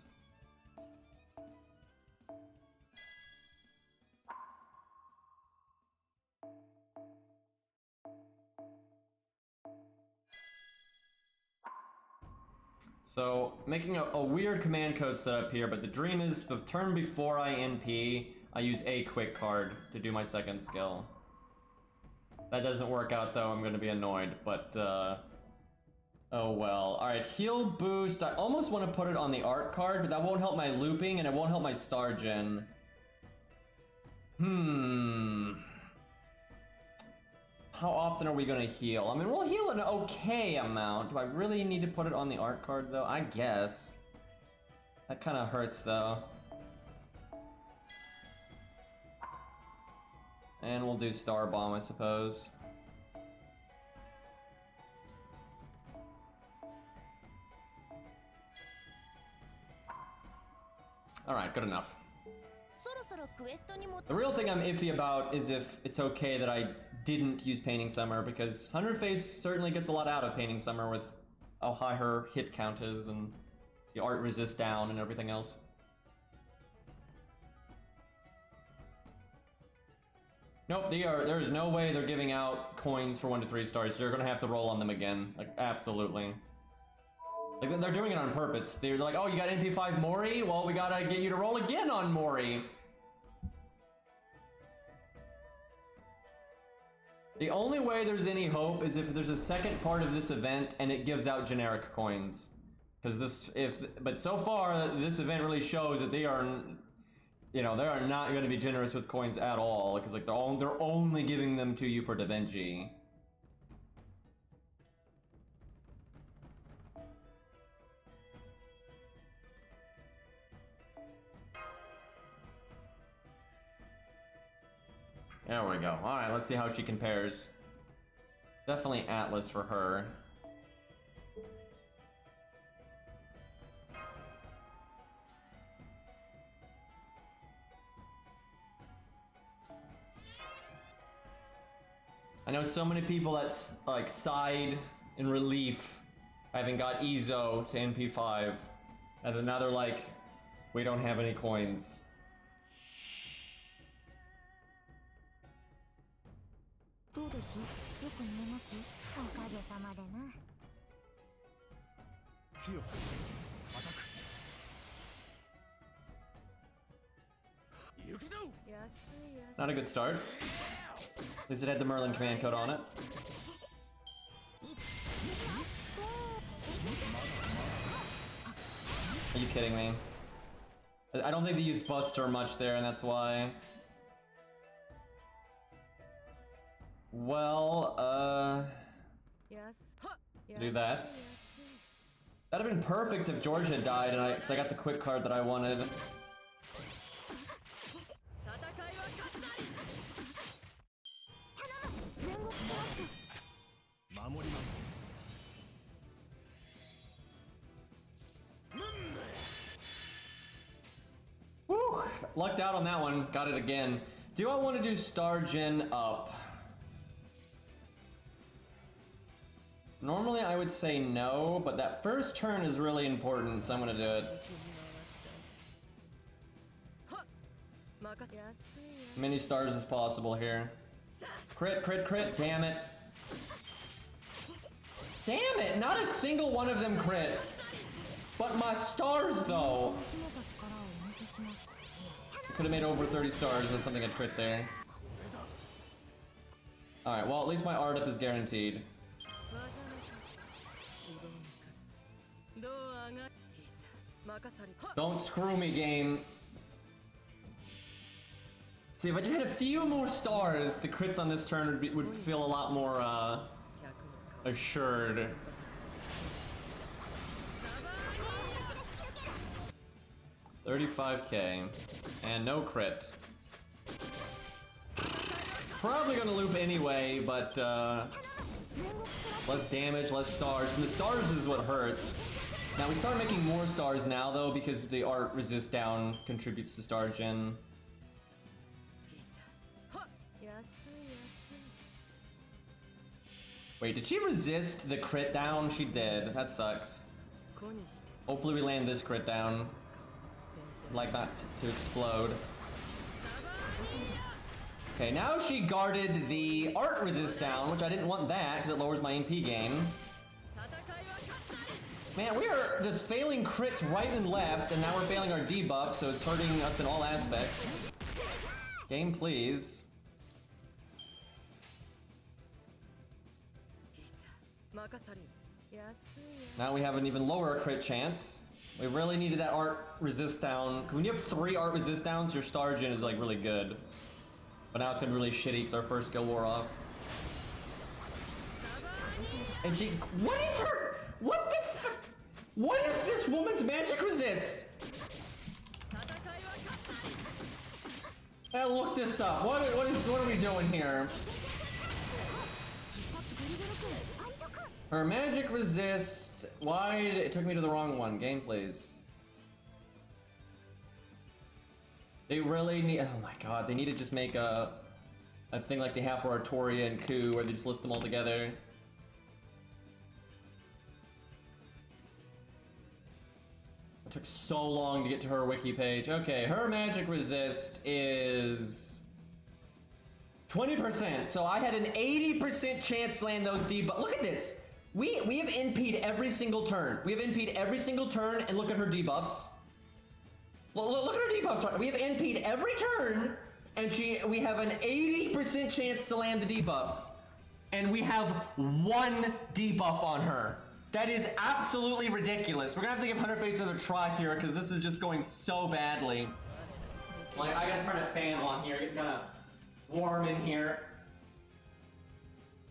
So, making a weird command code setup here, but the dream is the turn before I NP, I use a quick card to do my second skill. That doesn't work out though, I'm gonna be annoyed, but oh well. Alright, heal boost. I almost want to put it on the art card, but that won't help my looping and it won't help my star gen. How often are we gonna heal? I mean, we'll heal an okay amount. Do I really need to put it on the art card though? I guess. That kind of hurts though. And we'll do Star Bomb, I suppose. Alright, good enough. The real thing I'm iffy about is if it's okay that I didn't use Painting Summer, because 100 Face certainly gets a lot out of Painting Summer with how high her hit count is and the art resist down and everything else. Nope, there is no way they're giving out coins for 1 to 3 stars. You're gonna have to roll on them again. Like, absolutely. Like, they're doing it on purpose. They're like, oh, you got NP5 Mori? Well, we gotta get you to roll again on Mori. The only way there's any hope is if there's a second part of this event and it gives out generic coins. Because but so far, this event really shows that they are... You know, they are not going to be generous with coins at all, because like they're only giving them to you for Da Vinci. There we go. All right, let's see how she compares. Definitely Atlas for her. I know so many people that like sighed in relief having got Ezo to NP5, and then now they're like, we don't have any coins. Not a good start. At least it had the Merlin command code on it. Are you kidding me? I don't think they use Buster much there, and that's why. Well, do that. That'd have been perfect if George had died, and cause I got the quick card that I wanted. Woo! Lucked out on that one. Got it again. Do I want to do Star Gen up? Normally I would say no, but that first turn is really important, so I'm gonna do it. Many stars as possible here. Crit, crit, crit, damn it. Damn it, not a single one of them crit. But my stars though. Could have made over 30 stars if something had crit there. Alright, well at least my art up is guaranteed. Don't screw me, game. See, if I just had a few more stars, the crits on this turn would feel a lot more assured. $35K and no crit. Probably gonna loop anyway, but less damage, less stars. And the stars is what hurts. Now we start making more stars now though, because the art resist down contributes to star gen. Wait, did she resist the crit down? She did. That sucks. Hopefully we land this crit down. Like not to explode. Okay, now she guarded the art resist down, which I didn't want that because it lowers my MP gain. Man, we are just failing crits right and left, and now we're failing our debuff, so it's hurting us in all aspects. Game, please. Now we have an even lower crit chance. We really needed that art resist down. When you have 3 art resist downs, your star gen is like really good. But now it's gonna be really shitty because our first skill wore off. And she, what is her? What the fuck? What is this woman's magic resist? Look this up. What are we doing here? Her magic resist. Why did it took me to the wrong one? Game, please. They really need. Oh my god! They need to just make a thing like they have for Artoria and Ku, where they just list them all together. It took so long to get to her wiki page. Okay, her magic resist is 20%. So I had an 80% chance to land those debuffs. Look at this. We have NP'd every single turn. We have NP'd every single turn, and look at her debuffs. Look at her debuffs. We have NP'd every turn, and we have an 80% chance to land the debuffs. And we have 1 debuff on her. That is absolutely ridiculous. We're gonna have to give Hunterface another try here, because this is just going so badly. Like, I gotta turn a fan on here. It's kinda warm in here.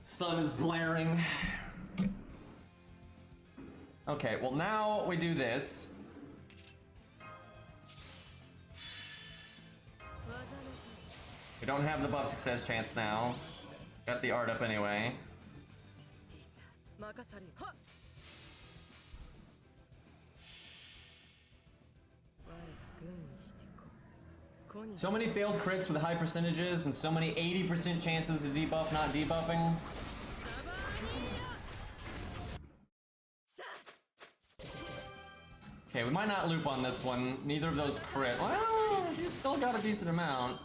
Sun is blaring. Okay, well now we do this. We don't have the buff success chance now. Got the art up anyway. So many failed crits with high percentages and so many 80% chances to debuff not debuffing. Okay, we might not loop on this one. Neither of those crit. Well, she's still got a decent amount.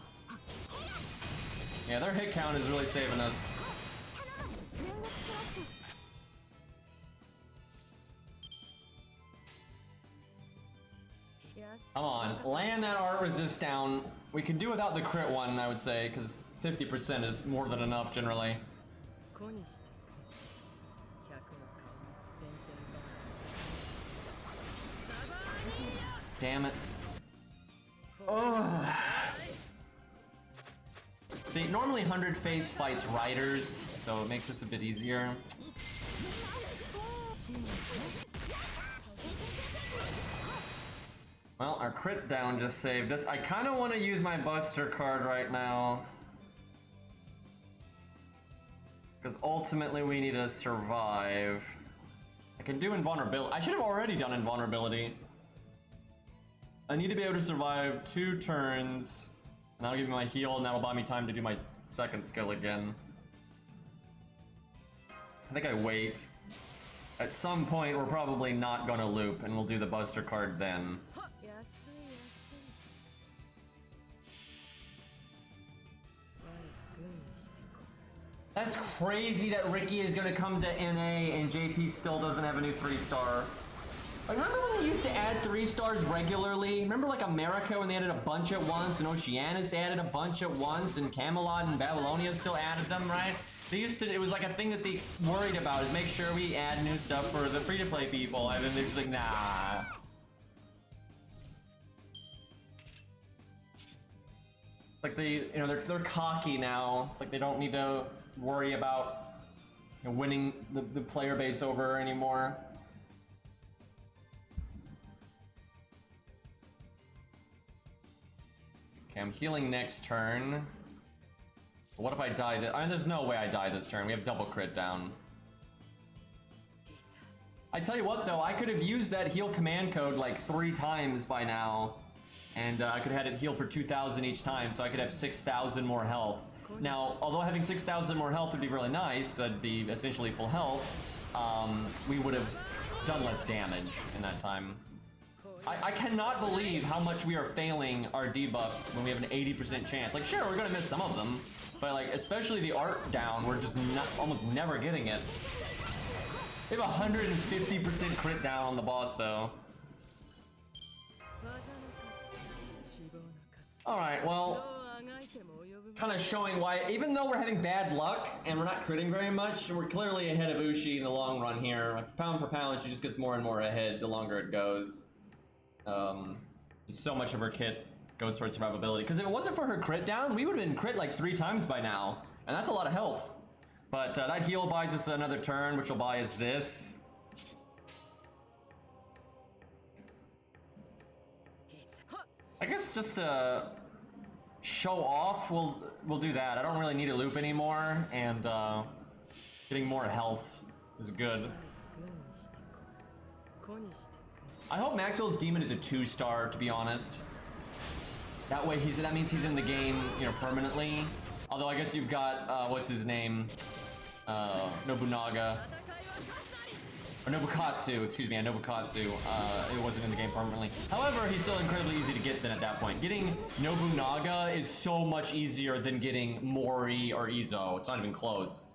Yeah, their hit count is really saving us. Come on, land that art resist down. We can do without the crit one, I would say, because 50% is more than enough generally. Damn it. Ugh. See, normally 100 face fights riders, so it makes this a bit easier. Well, our crit down just saved us. I kind of want to use my Buster card right now. Because ultimately we need to survive. I can do invulnerability. I should have already done invulnerability. I need to be able to survive 2 turns. And that'll give me my heal, and that'll buy me time to do my second skill again. I think I wait. At some point, we're probably not gonna loop, and we'll do the Buster card then. That's crazy that Ricky is gonna come to NA and JP still doesn't have a new 3-star. Like, remember when they used to add 3 stars regularly? Remember like America when they added a bunch at once, and Oceanus added a bunch at once, and Camelot and Babylonia still added them, right? They used to, it was like a thing that they worried about, is make sure we add new stuff for the free-to-play people, and then they're just like, nah. Like they're cocky now. It's like they don't need to worry about winning the player base over anymore. Okay, I'm healing next turn. What if I die? I mean, there's no way I die this turn. We have double crit down. I tell you what, though, I could have used that heal command code like 3 times by now. And I could have had it heal for 2,000 each time, so I could have 6,000 more health. Now, although having 6,000 more health would be really nice, because I'd be essentially full health, we would have done less damage in that time. I cannot believe how much we are failing our debuffs when we have an 80% chance. Like, sure, we're gonna miss some of them, but like, especially the art down, we're just almost never getting it. We have 150% crit down on the boss, though. Alright, well, kind of showing why, even though we're having bad luck and we're not critting very much, we're clearly ahead of Ushi in the long run here. Like, pound for pound, she just gets more and more ahead the longer it goes. So much of her kit goes towards survivability. Because if it wasn't for her crit down, we would have been crit like 3 times by now. And that's a lot of health. But that heal buys us another turn, which will buy us this. I guess just to show off, we'll do that. I don't really need a loop anymore, and getting more health is good. I hope Maxwell's Demon is a 2-star, to be honest. That way that means he's in the game, you know, permanently. Although I guess you've got what's his name? Nobunaga. Or Nobukatsu, excuse me, Nobukatsu. It wasn't in the game permanently. However, he's still incredibly easy to get then at that point. Getting Nobunaga is so much easier than getting Mori or Izo. It's not even close.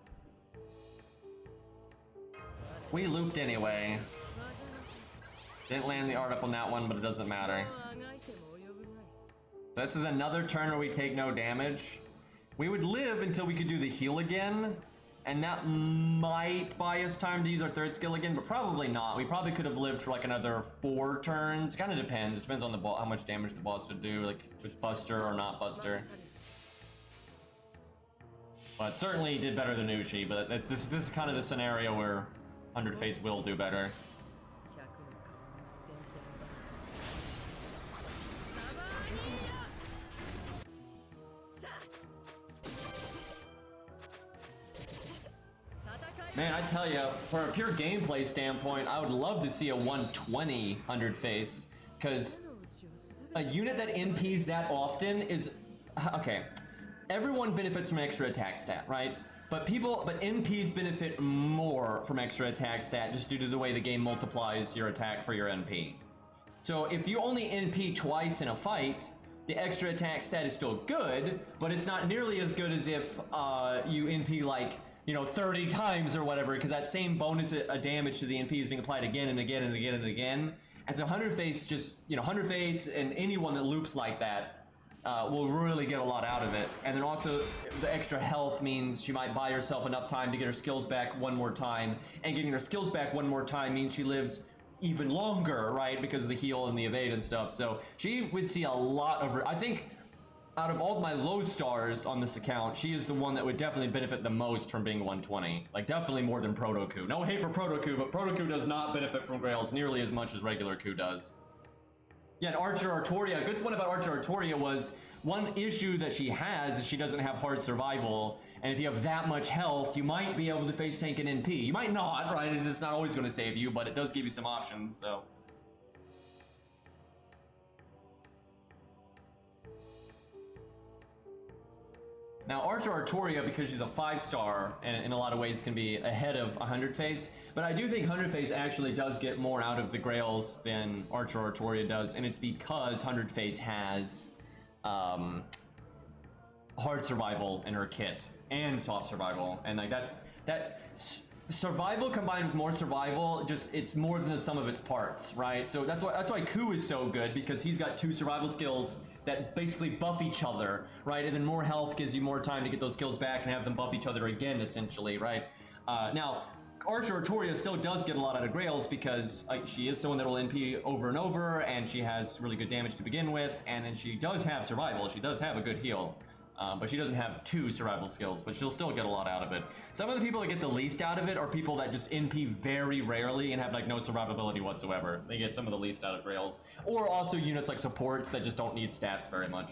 We looped anyway. Didn't land the art up on that one, but it doesn't matter. This is another turn where we take no damage. We would live until we could do the heal again, and that might buy us time to use our 3rd skill again, but probably not. We probably could have lived for like another 4 turns. It kind of depends. It depends on the how much damage the boss would do, like with Buster or not Buster. But certainly did better than Uchi, but this is kind of the scenario where 100 Face will do better. Man, I tell you, for a pure gameplay standpoint, I would love to see a 120 100 Face, because a unit that MPs that often is... Okay, everyone benefits from extra attack stat, right? But MPs benefit more from extra attack stat just due to the way the game multiplies your attack for your NP. So if you only NP twice in a fight, the extra attack stat is still good, but it's not nearly as good as if you NP like, you know, 30 times or whatever, because that same bonus damage to the NP is being applied again and again and again and again. And so 100 Face just, you know, 100 Face and anyone that loops like that will really get a lot out of it. And then also the extra health means she might buy herself enough time to get her skills back one more time. And getting her skills back one more time means she lives even longer, right? Because of the heal and the evade and stuff. So she would see a lot of her. I think out of all my low stars on this account, she is the one that would definitely benefit the most from being 120. Like, definitely more than Proto-Ku. No hate for Proto-Ku, but Proto-Ku does not benefit from Grails nearly as much as regular Ku does. Yeah, and Archer Artoria, a good one about Archer Artoria was, one issue that she has is she doesn't have hard survival, and if you have that much health, you might be able to face tank an NP. You might not, right? It's not always going to save you, but it does give you some options, so... Now, Archer Artoria, because she's a 5-star, and in a lot of ways can be ahead of 100 Face, but I do think 100 Face actually does get more out of the Grails than Archer Artoria does, and it's because 100 Face has hard survival in her kit, and soft survival, and like that survival combined with more survival, just, it's more than the sum of its parts, right? So that's why Ku is so good, because he's got 2 survival skills that basically buff each other, right? And then more health gives you more time to get those skills back and have them buff each other again, essentially, right? Now, Archer Artoria still does get a lot out of Grails because she is someone that will NP over and over, and she has really good damage to begin with, and then she does have survival. She does have a good heal, but she doesn't have 2 survival skills, but she'll still get a lot out of it. Some of the people that get the least out of it are people that just NP very rarely and have like no survivability whatsoever. They get some of the least out of Grails. Or also units like supports that just don't need stats very much.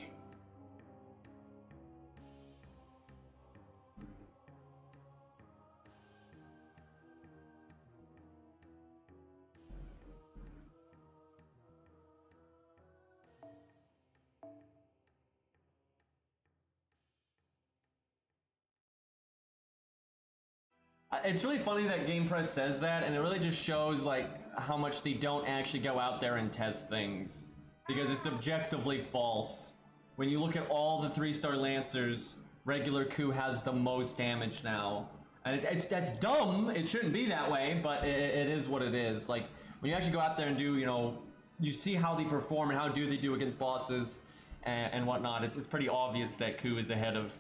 It's really funny that Game Press says that, and it really just shows like how much they don't actually go out there and test things, because it's objectively false. When you look at all the 3-star Lancers, regular Coup has the most damage now, and that's dumb. It shouldn't be that way, but it is what it is. Like when you actually go out there and do, you know, you see how they perform and how do they do against bosses and whatnot. It's pretty obvious that Coup is ahead of.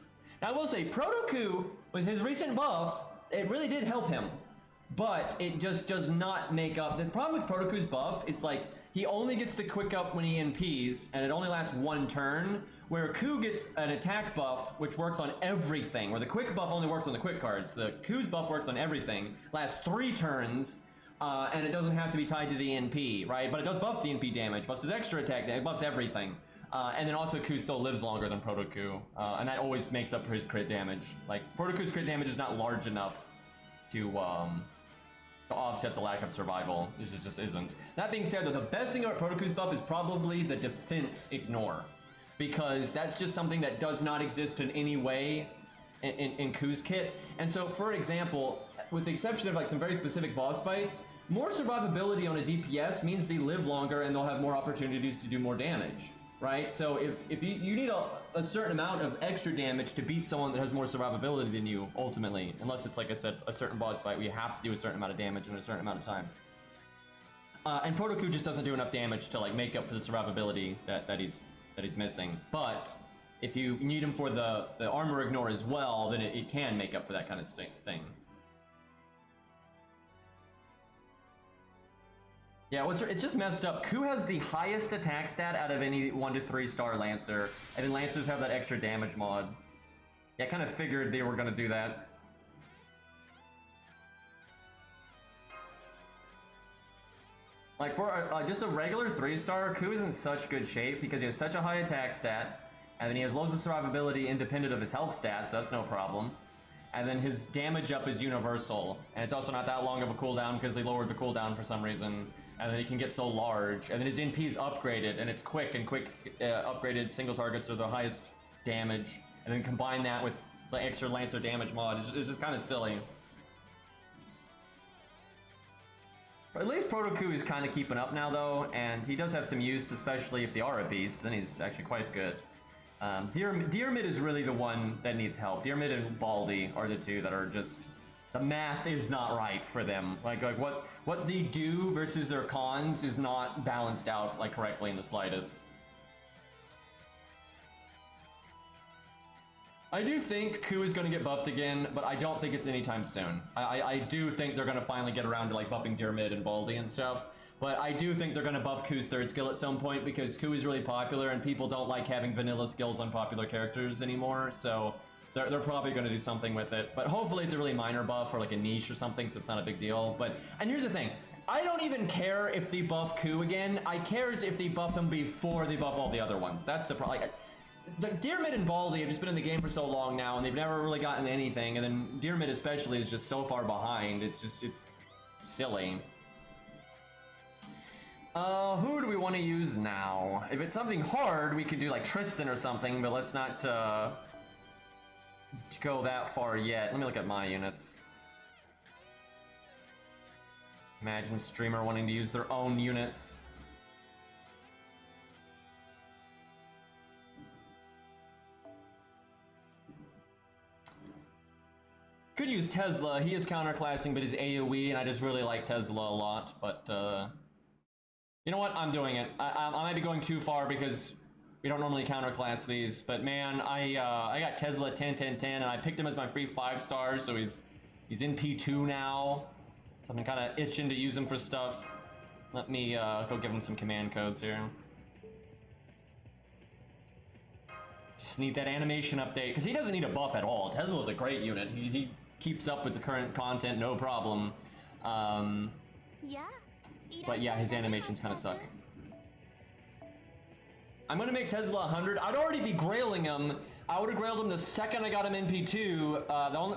Now I will say, Proto Coup with his recent buff, it really did help him, but it just does not make up. The problem with Proto Coup's buff, it's like he only gets the quick up when he NPs, and it only lasts 1 turn, where Coup gets an attack buff, which works on everything, where the quick buff only works on the quick cards. The Coup's buff works on everything, lasts 3 turns, and it doesn't have to be tied to the NP, right? But it does buff the NP damage, buffs his extra attack, it buffs everything. And then also Coup still lives longer than Proto Coup, and that always makes up for his crit damage. Like, Proto Coup's crit damage is not large enough to offset the lack of survival. It just isn't. That being said, though, the best thing about Proto Coup's buff is probably the defense ignore, because that's just something that does not exist in any way in Cou's kit. And so, for example, with the exception of like some very specific boss fights, more survivability on a DPS means they live longer and they'll have more opportunities to do more damage. Right? So if you need a certain amount of extra damage to beat someone that has more survivability than you, ultimately, unless it's, like I said, a certain boss fight where you have to do a certain amount of damage in a certain amount of time. And Proto Coup just doesn't do enough damage to like make up for the survivability that he's missing. But if you need him for the armor ignore as well, then it can make up for that kind of thing. Yeah, it's just messed up. Coup has the highest attack stat out of any 1 to 3 star Lancer, and then Lancers have that extra damage mod. Yeah, I kind of figured they were going to do that. Like for just a regular 3-star, Coup is in such good shape because he has such a high attack stat, and then he has loads of survivability independent of his health stats, so that's no problem. And then his damage up is universal, and it's also not that long of a cooldown because they lowered the cooldown for some reason. And then he can get so large, and then his NP is upgraded, and it's quick, and upgraded single targets are the highest damage, and then combine that with the extra Lancer damage mod. It's just kind of silly. But at least Proto Coup is kind of keeping up now, though, and he does have some use, especially if they are a beast. Then he's actually quite good. Diarmid is really the one that needs help. Diarmid and Baldy are the two that are just... The math is not right for them. Like what they do versus their cons is not balanced out like correctly in the slightest. I do think Coup is going to get buffed again, but I don't think it's anytime soon. I do think they're going to finally get around to like buffing Diarmid and Baldy and stuff, but I do think they're going to buff Cou's 3rd skill at some point because Coup is really popular and people don't like having vanilla skills on popular characters anymore, so they're probably going to do something with it. But hopefully it's a really minor buff or like a niche or something, so it's not a big deal. And here's the thing, I don't even care if they buff Coup again. I care if they buff him before they buff all the other ones. That's the problem. Like, Diarmid and Baldy have just been in the game for so long now, and they've never really gotten anything. And then Diarmid especially is just so far behind. It's silly. Who do we want to use now? If it's something hard, we could do like Tristan or something, but let's not go that far yet. Let me look at my units. Imagine streamer wanting to use their own units. Could use Tesla. He is counterclassing, but he's AoE, and I just really like Tesla a lot. But you know what? I'm doing it. I might be going too far because We don't normally counterclass these, but man, I got Tesla 10, 10, 10, and I picked him as my free 5 stars, so he's in P2 now. So I'm kind of itching to use him for stuff. Let me go give him some command codes here. Just need that animation update, because he doesn't need a buff at all. Tesla's a great unit. He keeps up with the current content, no problem. But yeah, his animations kind of suck. I'm gonna make Tesla 100. I'd already be grailing him. I would have grailed him the second I got him in P2.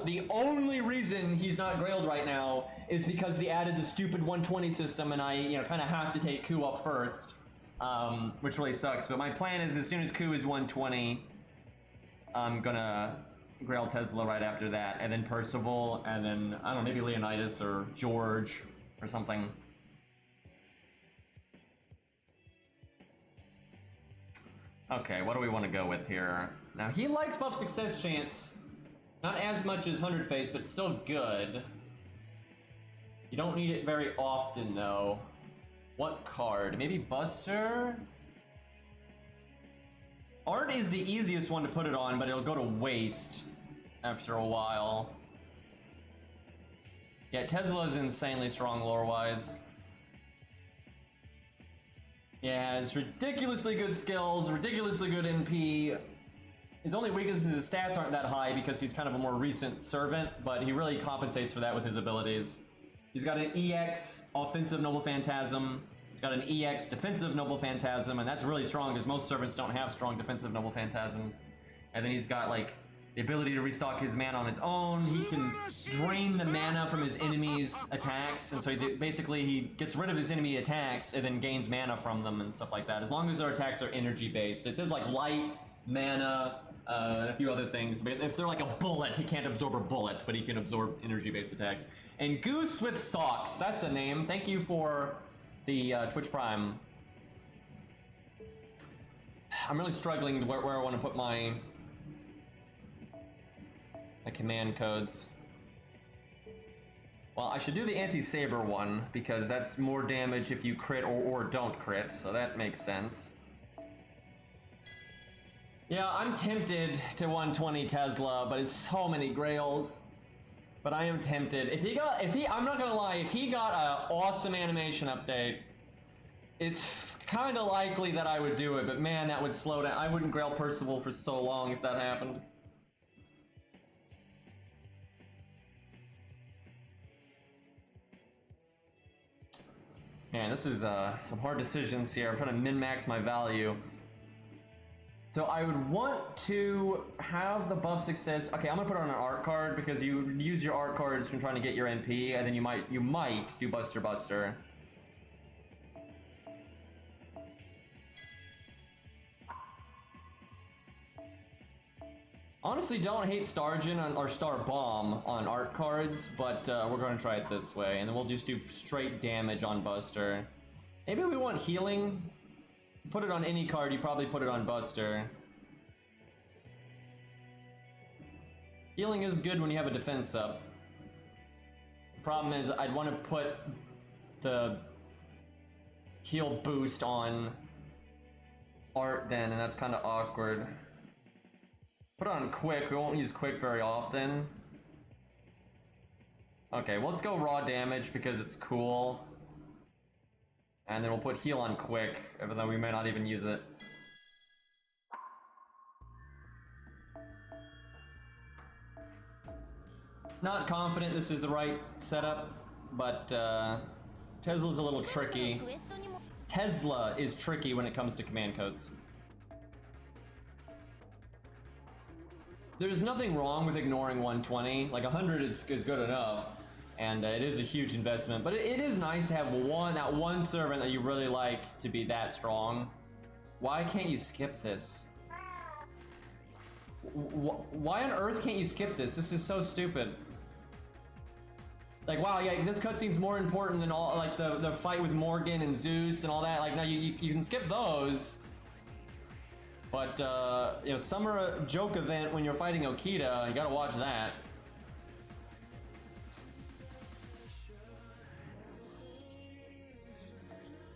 The only reason he's not grailed right now is because they added the stupid 120 system, and I, kind of have to take Ku up first, which really sucks. But my plan is, as soon as Ku is 120, I'm gonna grail Tesla right after that, and then Percival, and then I don't know, maybe Leonidas or George or something. Okay, what do we want to go with here? Now, he likes buff success chance. Not as much as 100 face, but still good. You don't need it very often, though. What card? Maybe Buster? Art is the easiest one to put it on, but it'll go to waste after a while. Yeah, Tesla is insanely strong lore-wise. Yeah, has ridiculously good skills, ridiculously good NP. His only weakness is his stats aren't that high because he's kind of a more recent servant, but he really compensates for that with his abilities. He's got an EX offensive Noble Phantasm. He's got an EX defensive Noble Phantasm, and that's really strong because most servants don't have strong defensive Noble Phantasms. And then he's got like the ability to restock his mana on his own. He can drain the mana from his enemy's attacks, and so basically he gets rid of his enemy attacks and then gains mana from them and stuff like that, as long as their attacks are energy based. It says like light, mana, and a few other things, but if they're like a bullet, he can't absorb a bullet, but he can absorb energy based attacks. And Goose with Socks, that's a name. Thank you for the Twitch Prime. I'm really struggling where I want to put my command codes. Well, I should do the anti-saber one, because that's more damage if you crit or don't crit, so that makes sense. Yeah, I'm tempted to 120 Tesla, but it's so many grails. But I am tempted. I'm not gonna lie, if he got an awesome animation update, it's kind of likely that I would do it, but man, that would slow down. I wouldn't grail Percival for so long if that happened. Man, this is some hard decisions here. I'm trying to min-max my value. So I would want to have the buff success. Okay, I'm gonna put it on an art card because you use your art cards when trying to get your MP, and then you might do Buster. Honestly, don't hate Stargen or Star Bomb on art cards, but we're going to try it this way, and then we'll just do straight damage on Buster. Maybe we want healing. Put it on any card, you probably put it on Buster. Healing is good when you have a defense up. The problem is I'd want to put the heal boost on art then, and that's kind of awkward. Put it on quick, we won't use quick very often. Okay, well, let's go raw damage because it's cool. And then we'll put heal on quick, even though we may not even use it. Not confident this is the right setup, but Tesla's a little tricky. Tesla is tricky when it comes to command codes. There's nothing wrong with ignoring 120. Like 100 is good enough, and it is a huge investment. But it is nice to have that one servant that you really like to be that strong. Why can't you skip this? Why on earth can't you skip this? This is so stupid. Like, wow, yeah, this cutscene's more important than all, like the fight with Morgan and Zeus and all that. Like, no, you can skip those. But, summer joke event when you're fighting Okita, you gotta watch that.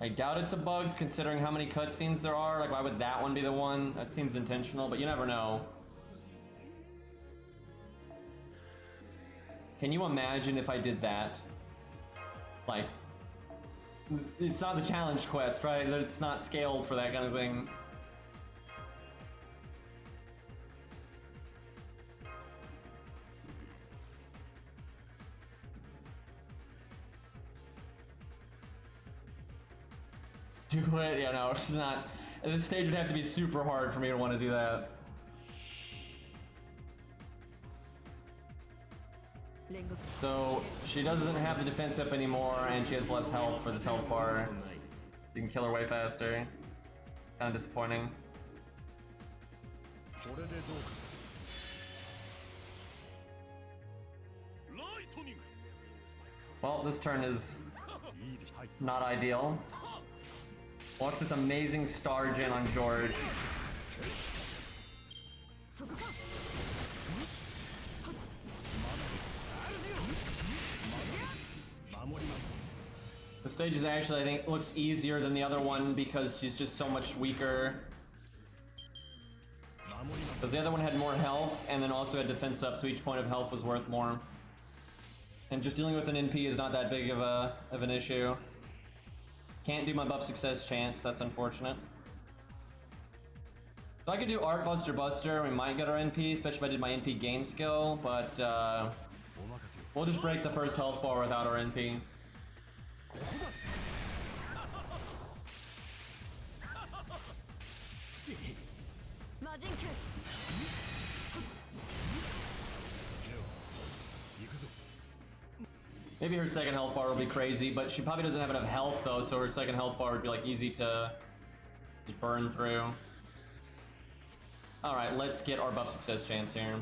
I doubt it's a bug considering how many cutscenes there are. Like, why would that one be the one? That seems intentional, but you never know. Can you imagine if I did that? Like, it's not the challenge quest, right? It's not scaled for that kind of thing. Do it? Yeah, no, it's not. This stage would have to be super hard for me to want to do that. So, she doesn't have the defense up anymore, and she has less health for this health bar. You can kill her way faster. Kind of disappointing. Well, this turn is not ideal. Watch this amazing star gen on George. The stage is actually, I think, looks easier than the other one because she's just so much weaker. Because the other one had more health and then also had defense up, so each point of health was worth more. And just dealing with an NP is not that big of an issue. Can't do my buff success chance, that's unfortunate. So I could do Art Buster Buster, we might get our NP, especially if I did my NP gain skill, but we'll just break the first health bar without our NP. Maybe her second health bar will be crazy, but she probably doesn't have enough health though, so her second health bar would be like easy to just burn through. Alright, let's get our buff success chance here.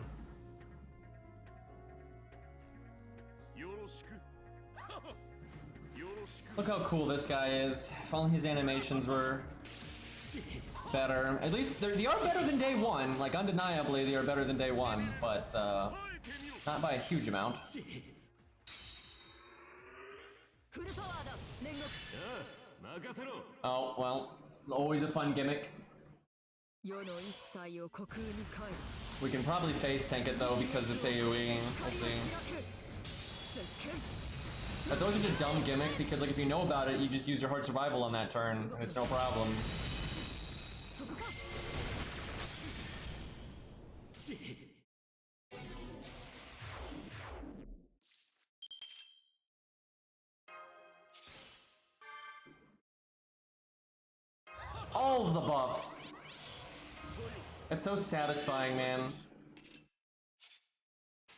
Look how cool this guy is. If only his animations were better. At least they are better than day one. Like, undeniably they are better than day one, but not by a huge amount. Oh, well, always a fun gimmick. We can probably face tank it though because it's AoE. We'll see. That's always such a dumb gimmick because, like, if you know about it, you just use your hard survival on that turn and it's no problem. All of the buffs. It's so satisfying, man.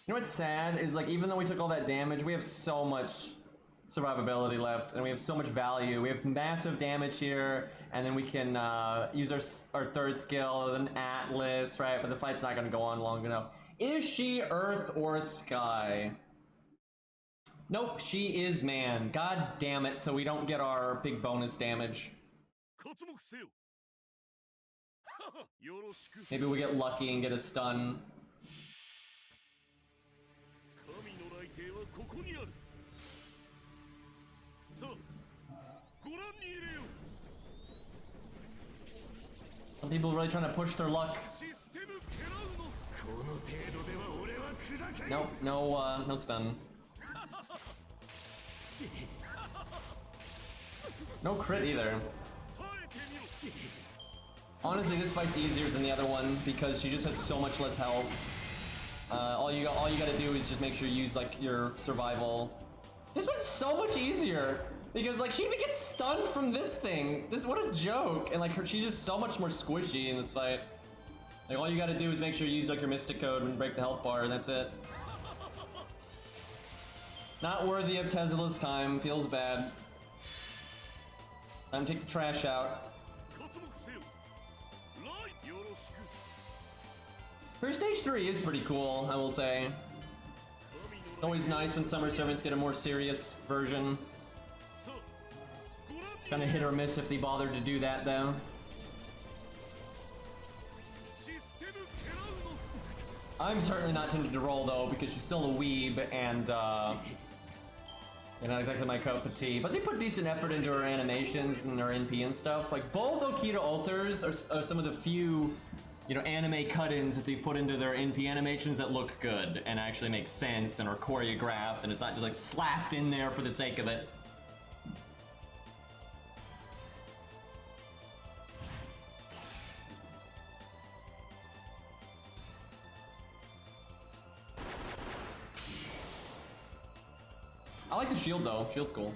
You know what's sad is, like, even though we took all that damage, we have so much survivability left, and we have so much value. We have massive damage here, and then we can use our third skill, an Atlas, right? But the fight's not going to go on long enough. Is she Earth or Sky? Nope, she is Man. God damn it, so we don't get our big bonus damage. Maybe we get lucky and get a stun. Some people really trying to push their luck. Nope, no stun. No crit either. Honestly, this fight's easier than the other one because she just has so much less health. All you gotta do is just make sure you use, like, your survival. This one's so much easier because, like, she even gets stunned from this thing. What a joke! And, like, she's just so much more squishy in this fight. Like, all you gotta do is make sure you use, like, your Mystic Code and break the health bar, and that's it. Not worthy of Tesla's time. Feels bad. Time to take the trash out. Her stage 3 is pretty cool, I will say. It's always nice when Summer Servants get a more serious version. Kinda hit or miss if they bothered to do that, though. I'm certainly not tempted to roll, though, because she's still a weeb, and You're not exactly my cup of tea, but they put decent effort into her animations and their NP and stuff. Like, both Okita alters are some of the few, you know, anime cut-ins that they put into their NP animations that look good and actually make sense and are choreographed, and it's not just like slapped in there for the sake of it. I like the shield though. Shield's cool.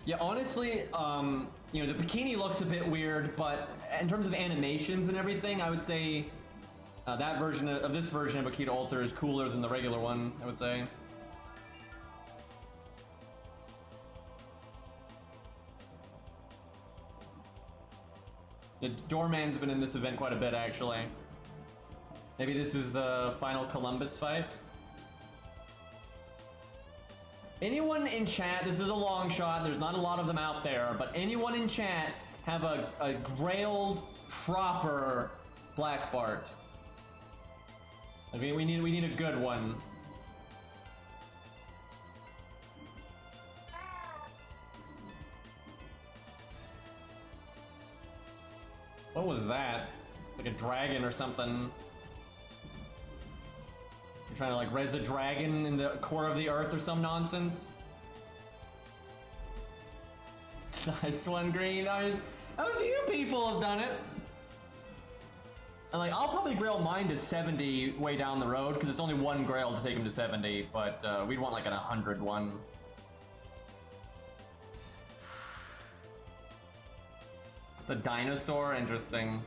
Yeah, honestly, you know, the bikini looks a bit weird, but in terms of animations and everything, I would say that version of this version of Akita Alter is cooler than the regular one, I would say. The Doorman's been in this event quite a bit, actually. Maybe this is the final Columbus fight. Anyone in chat, this is a long shot, there's not a lot of them out there, but anyone in chat have a grailed, proper Black Bart? I mean, we need a good one. What was that? Like a dragon or something. You're trying to like res a dragon in the core of the earth or some nonsense? Nice one, Green. I mean, a few people have done it. And like, I'll probably grail mine to 70 way down the road, because it's only one grail to take him to 70, but we'd want like an 100 one. It's a dinosaur? Interesting.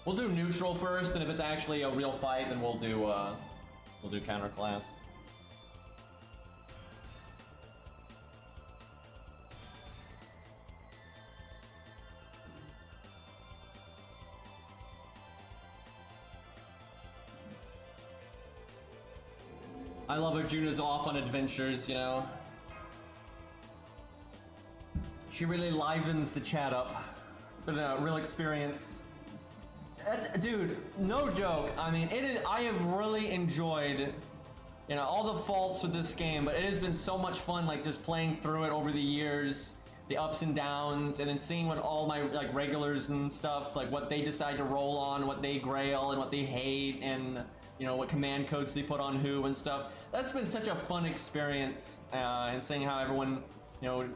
We'll do neutral first, and if it's actually a real fight, then we'll do counter class. I love Arjuna's off on adventures, you know. She really livens the chat up. It's been a real experience. Dude, no joke. I mean, it is. I have really enjoyed, you know, all the faults with this game, but it has been so much fun, like just playing through it over the years, the ups and downs, and then seeing what all my like regulars and stuff, like what they decide to roll on, what they grail, and what they hate, and you know what command codes they put on who and stuff. That's been such a fun experience, and seeing how everyone, you know,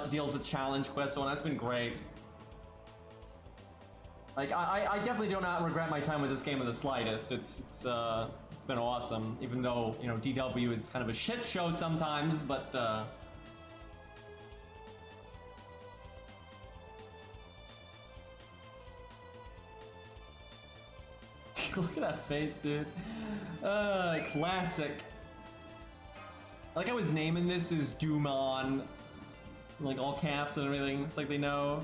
deals with challenge quests, so that's been great. Like, I definitely do not regret my time with this game in the slightest. It's been awesome, even though, you know, DW is kind of a shit show sometimes, but look at that face, dude. Classic. Like I was naming this as Doomon, like all caps and everything. It's like they know.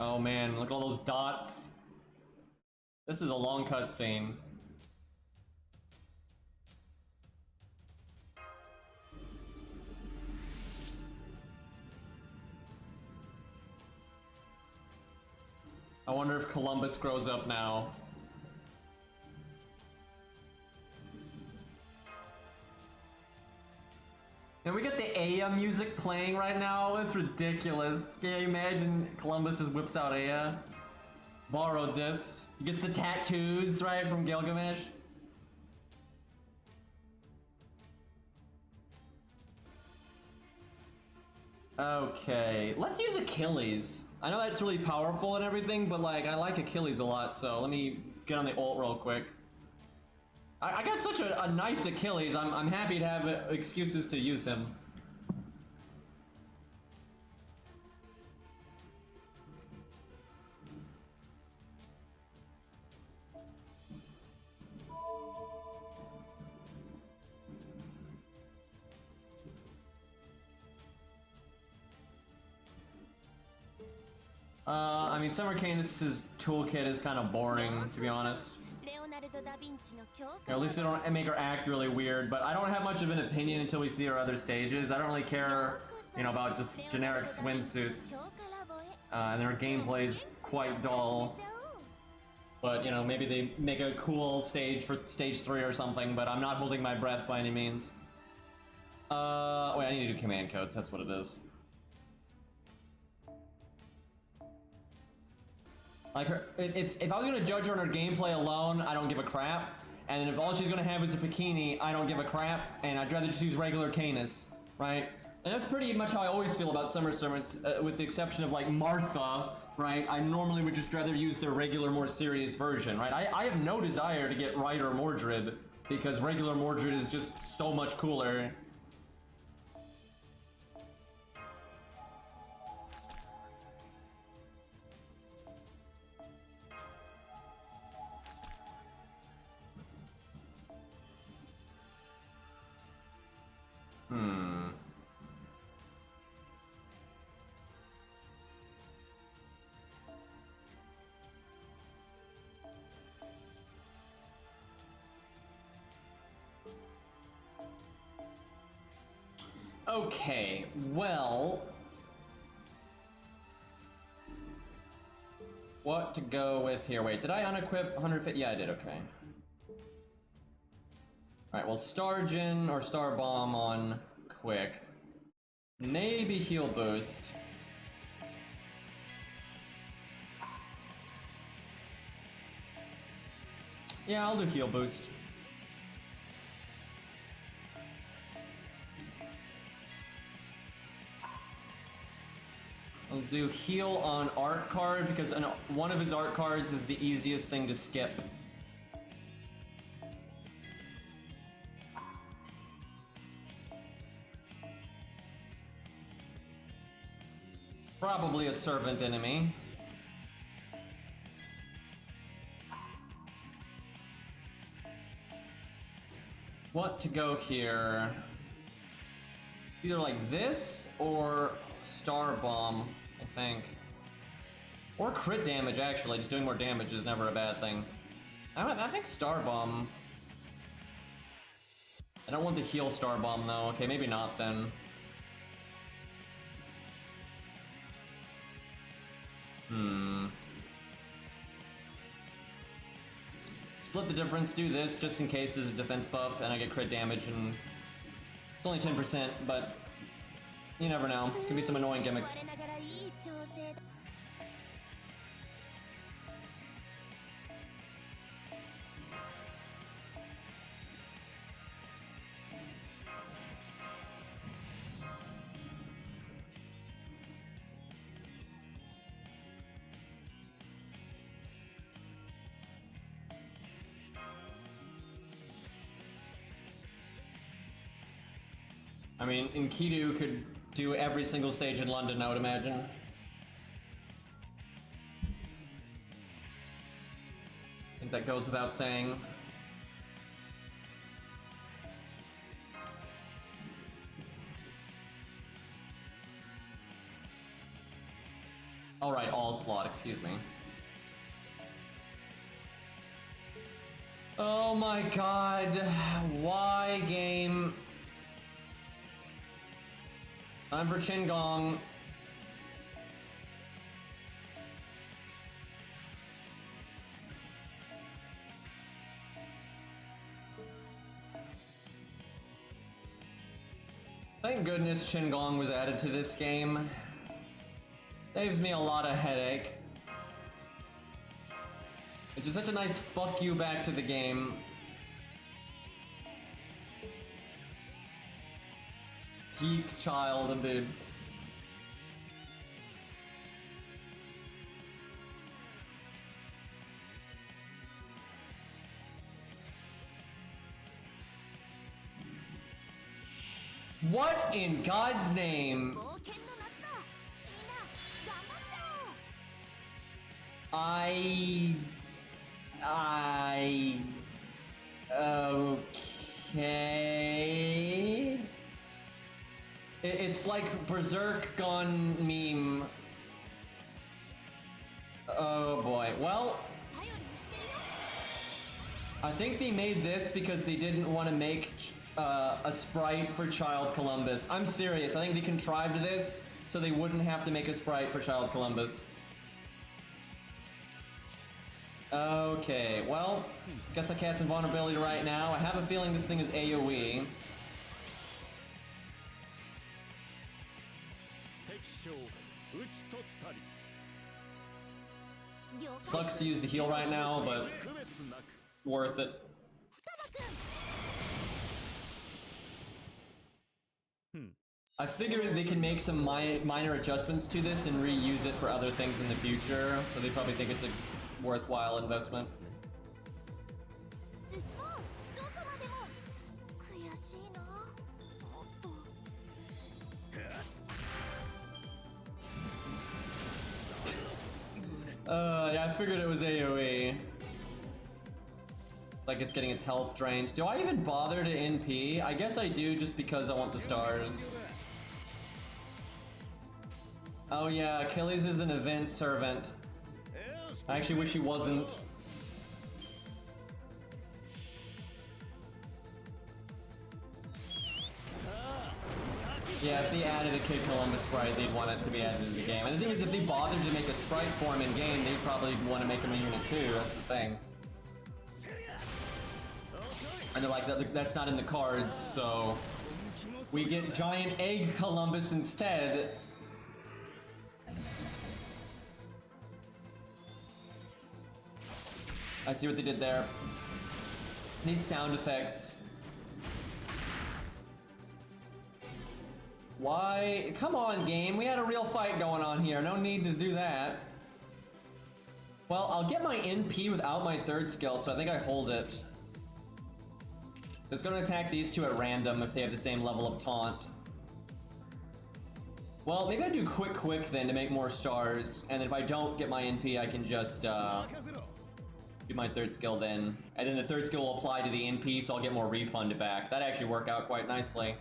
Oh man, look at all those dots. This is a long cutscene. I wonder if Columbus grows up now. And we got the Aya music playing right now. It's ridiculous. Can you imagine Columbus just whips out Aya? Borrowed this. He gets the tattoos, right, from Gilgamesh. Okay, let's use Achilles. I know that's really powerful and everything, but like, I like Achilles a lot, so let me get on the ult real quick. I got such a nice Achilles, I'm happy to have excuses to use him. I mean, Summer Canis' toolkit is kind of boring, to be honest. Or at least they don't make her act really weird, but I don't have much of an opinion until we see her other stages. I don't really care, you know, about just generic swimsuits. And their gameplay is quite dull. But, you know, maybe they make a cool stage for stage 3 or something, but I'm not holding my breath by any means. Wait, I need to do command codes, that's what it is. Like, if I was gonna judge her on her gameplay alone, I don't give a crap. And then if all she's gonna have is a bikini, I don't give a crap, and I'd rather just use regular Canis, right? And that's pretty much how I always feel about Summer Servants, with the exception of, like, Martha, right? I normally would just rather use their regular, more serious version, right? I have no desire to get Ryder Mordred, because regular Mordred is just so much cooler. Okay, well... what to go with here? Wait, did I unequip 150? Yeah, I did, okay. Alright, well, Stargen or Star Bomb on quick. Maybe heal boost. Yeah, I'll do heal boost. I'll do heal on art card because one of his art cards is the easiest thing to skip. Probably a servant enemy. What to go here? Either like this or Star Bomb, I think. Or crit damage, actually. Just doing more damage is never a bad thing. I think Star Bomb. I don't want the heal Star Bomb though. Okay, maybe not then. Split the difference, do this just in case there's a defense buff and I get crit damage, and it's only 10%, but you never know. Could be some annoying gimmicks. I mean, Enkidu could do every single stage in London, I would imagine. I think that goes without saying. Alright, all slot, excuse me. Oh my god, why game? I'm for Qingong. Thank goodness Qingong was added to this game. Saves me a lot of headache. It's just such a nice fuck you back to the game. Teeth child, indeed. What in God's name? Okay. It's like Berserk gone meme. Oh boy. Well, I think they made this because they didn't want to make a sprite for Child Columbus. I'm serious. I think they contrived this so they wouldn't have to make a sprite for Child Columbus. Okay, well, guess I cast Invulnerability right now. I have a feeling this thing is AoE. Sucks to use the heal right now, but worth it. I figure they can make some minor adjustments to this and reuse it for other things in the future, so they probably think it's a worthwhile investment. Yeah, I figured it was AoE. Like it's getting its health drained. Do I even bother to NP? I guess I do just because I want the stars. Oh yeah, Achilles is an event servant. I actually wish he wasn't. Yeah, if they added a Kid Columbus sprite, they'd want it to be added in the game. And the thing is, if they bothered to make a sprite form in game, they'd probably want to make him a unit too. That's the thing. And they're like, that's not in the cards, so we get Giant Egg Columbus instead. I see what they did there. These sound effects. Why? Come on, game. We had a real fight going on here. No need to do that. Well, I'll get my NP without my third skill, so I think I hold it. It's going to attack these two at random if they have the same level of taunt. Well, maybe I do quick then to make more stars, and then if I don't get my NP, I can just do my third skill then. And then the third skill will apply to the NP, so I'll get more refund back. That'd actually work out quite nicely.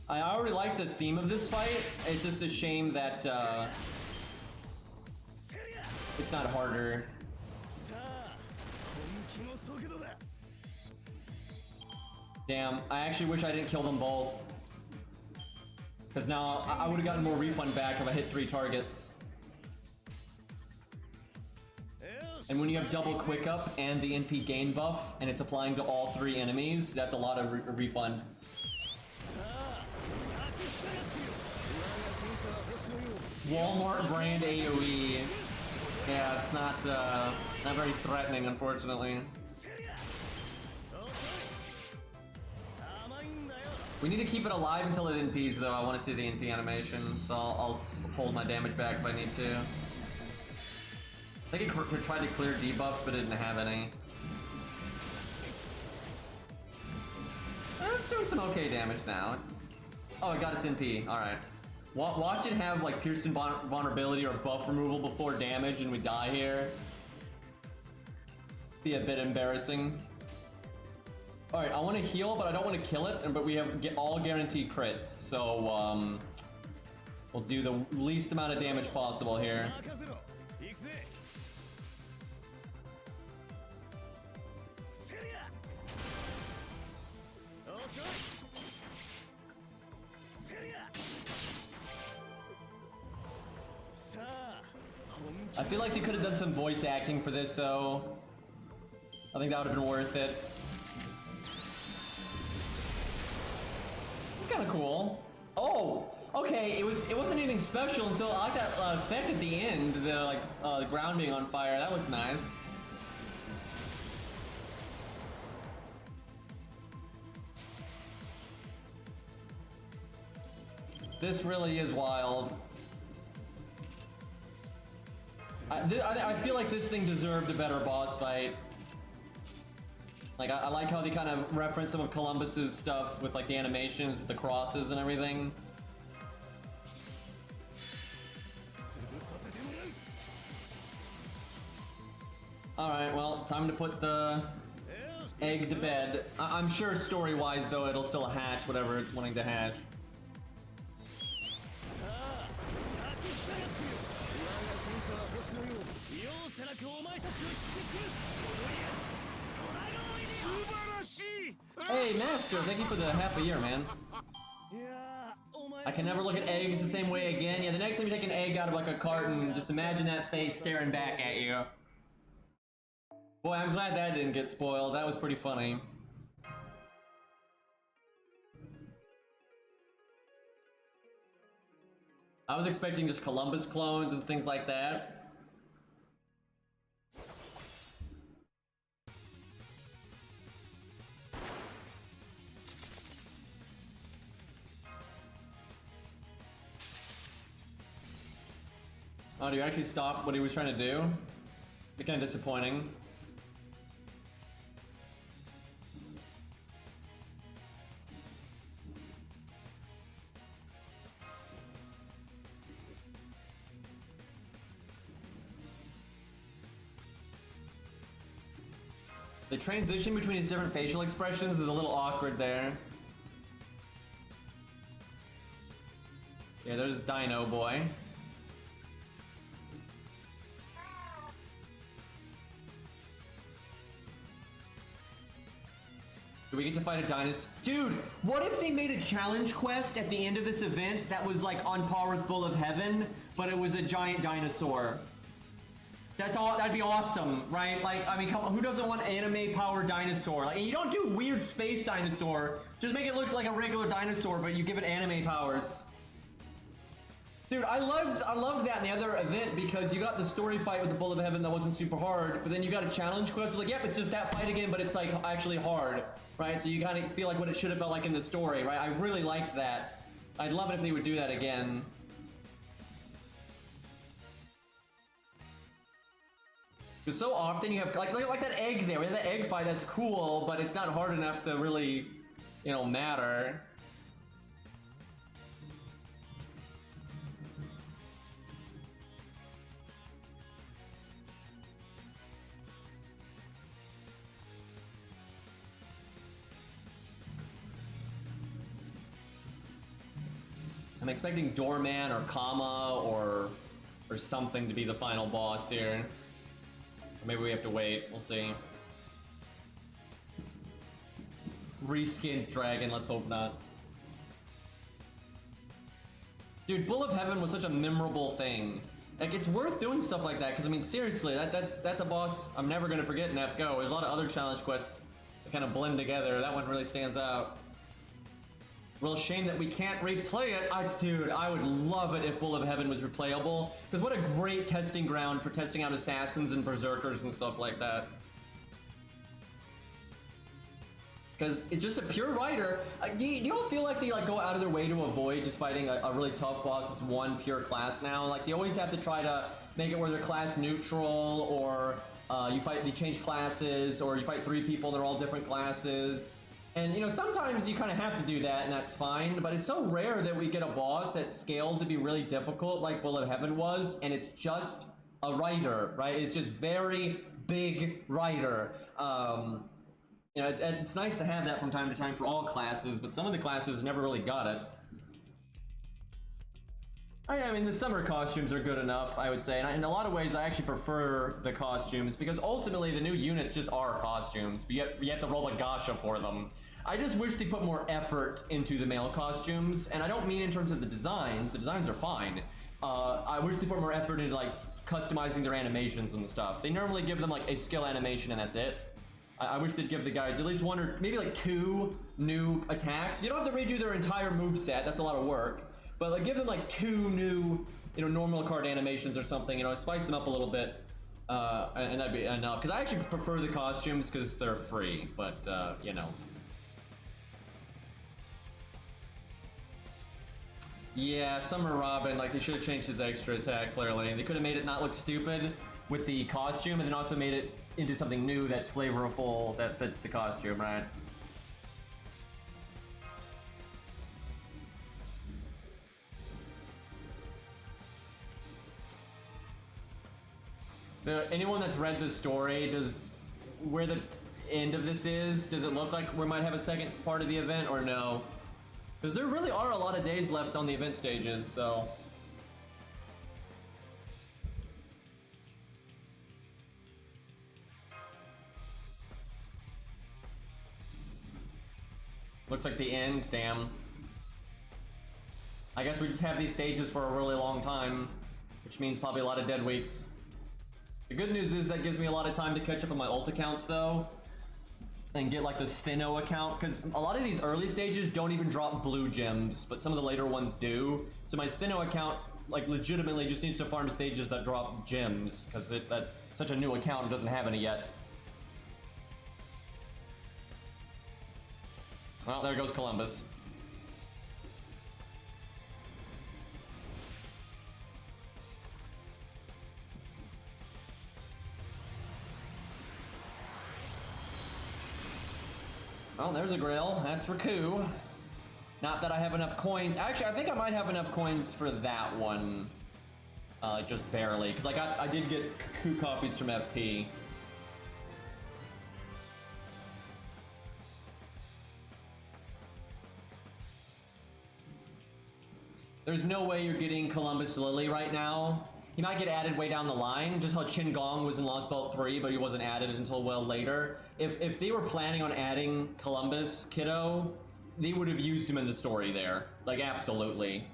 I already like the theme of this fight. It's just a shame that it's not harder. Damn, I actually wish I didn't kill them both. Because now I would have gotten more refund back if I hit 3 targets. And when you have double quick up and the NP gain buff, and it's applying to all 3 enemies, that's a lot of refund. Walmart brand AoE. Yeah, it's not very threatening, unfortunately. We need to keep it alive until it NPs, though. I want to see the NP animation, so I'll hold my damage back if I need to. I think it tried to clear debuffs, but it didn't have any. It's doing some okay damage now. Oh, it got its NP. Alright. Watch it have, like, Piercing Vulnerability or buff removal before damage and we die here. Be a bit embarrassing. Alright, I want to heal, but I don't want to kill it, but we have all guaranteed crits, so, we'll do the least amount of damage possible here. I feel like they could have done some voice acting for this, though. I think that would have been worth it. It's kind of cool. Oh, okay. It wasn't anything special until I got that effect at the end. The ground being on fire. That was nice. This really is wild. I feel like this thing deserved a better boss fight. Like, I like how they kind of reference some of Columbus's stuff with, like, the animations, with the crosses and everything. Alright, well, time to put the egg to bed. I'm sure story-wise, though, it'll still hatch whatever it's wanting to hatch. Hey, Master, thank you for the half a year, man. I can never look at eggs the same way again. Yeah, the next time you take an egg out of like a carton, just imagine that face staring back at you. Boy, I'm glad that didn't get spoiled. That was pretty funny. I was expecting just Columbus clones and things like that. Oh, do you actually stop what he was trying to do? It's kind of disappointing. The transition between his different facial expressions is a little awkward there. Yeah, there's Dino Boy. Do we get to fight a dinosaur? Dude, what if they made a challenge quest at the end of this event that was like on par with Bull of Heaven, but it was a giant dinosaur? That's all. That'd be awesome, right? Like, I mean, come on, who doesn't want anime-powered dinosaur? Like, and you don't do weird space dinosaur. Just make it look like a regular dinosaur, but you give it anime powers. Dude, I loved that in the other event because you got the story fight with the Bull of Heaven that wasn't super hard, but then you got a challenge quest. It was like, yep, it's just that fight again, but it's like actually hard, right? So you kind of feel like what it should have felt like in the story, right? I really liked that. I'd love it if they would do that again. Because so often you have like that egg there. We have that egg fight that's cool, but it's not hard enough to really, you know, matter. I'm expecting Doorman or Kama or something to be the final boss here. Or maybe we have to wait. We'll see. Reskinned dragon. Let's hope not. Dude, Bull of Heaven was such a memorable thing. Like, it's worth doing stuff like that because I mean, seriously, that's a boss I'm never gonna forget in FGO. There's a lot of other challenge quests that kind of blend together. That one really stands out. Real shame that we can't replay it. Dude, I would love it if Bull of Heaven was replayable. Because what a great testing ground for testing out assassins and berserkers and stuff like that. Because it's just a pure rider. You don't feel like they like go out of their way to avoid just fighting a really tough boss that's one pure class now? Like they always have to try to make it where they're class neutral, or you change classes, or you fight 3 people, they're all different classes. And, you know, sometimes you kind of have to do that, and that's fine, but it's so rare that we get a boss that's scaled to be really difficult, like Bull of Heaven was, and it's just a rider, right? It's just very big rider. You know, it's nice to have that from time to time for all classes, but some of the classes never really got it. I mean, the summer costumes are good enough, I would say, and in a lot of ways, I actually prefer the costumes, because ultimately, the new units just are costumes, but you have to roll a gacha for them. I just wish they put more effort into the male costumes, and I don't mean in terms of the designs are fine. I wish they put more effort into, like, customizing their animations and stuff. They normally give them, like, a skill animation and that's it. I wish they'd give the guys at least 1 or maybe, like, 2 new attacks. You don't have to redo their entire moveset, that's a lot of work. But, like, give them, like, 2 new, you know, normal card animations or something, you know, spice them up a little bit. And that'd be enough. Because I actually prefer the costumes because they're free, but, you know. Yeah, Summer Robin, like, they should have changed his extra attack, clearly. They could have made it not look stupid with the costume, and then also made it into something new that's flavorful, that fits the costume, right? So, anyone that's read the story, where the end of this is, does it look like we might have a second part of the event, or no? Because there really are a lot of days left on the event stages, so... Looks like the end, damn. I guess we just have these stages for a really long time, which means probably a lot of dead weeks. The good news is that gives me a lot of time to catch up on my ult accounts though, and get like the Steno account, because a lot of these early stages don't even drop blue gems, but some of the later ones do. So my Steno account like legitimately just needs to farm stages that drop gems, because that's such a new account and doesn't have any yet. Well, there goes Columbus. Well, there's a Grail. That's for Coup. Not that I have enough coins. Actually, I think I might have enough coins for that one. Just barely. Because I did get Coup copies from FP. There's no way you're getting Columbus Lily right now. He might get added way down the line, just how Qin Gong was in Lost Belt 3, but he wasn't added until well later. If they were planning on adding Columbus Kiddo, they would have used him in the story there. Like, absolutely.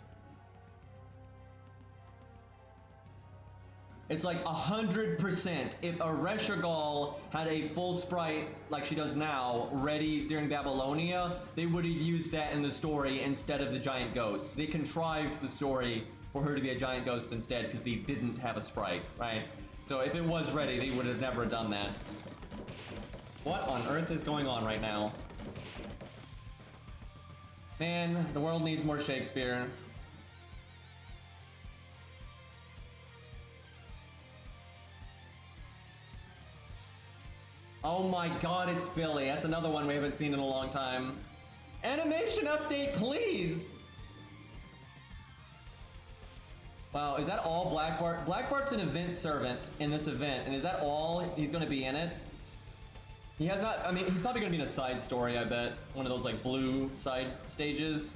It's like 100%. If a Reshigal had a full sprite like she does now, ready during Babylonia, they would have used that in the story instead of the giant ghost. They contrived the story for her to be a giant ghost instead because they didn't have a sprite, right? So if it was ready, they would have never done that. What on earth is going on right now? Man, the world needs more Shakespeare. Oh my god, it's Billy. That's another one we haven't seen in a long time. Animation update, please! Wow, is that all Black Bart? Black Bart's an event servant in this event, and is that all he's gonna be in it? He has not, I mean, he's probably gonna be in a side story, I bet. One of those like blue side stages.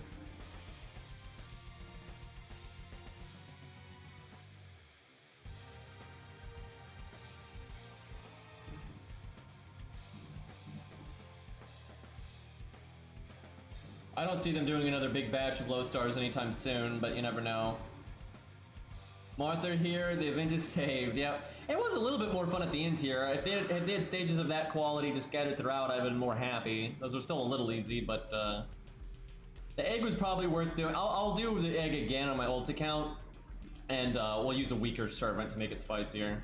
I don't see them doing another big batch of low stars anytime soon, but you never know. Martha here, the event is saved. Yep. It was a little bit more fun at the end here. If they had stages of that quality just scattered throughout, I'd been more happy. Those were still a little easy, but the egg was probably worth doing. I'll do the egg again on my ult account, and we'll use a weaker servant to make it spicier.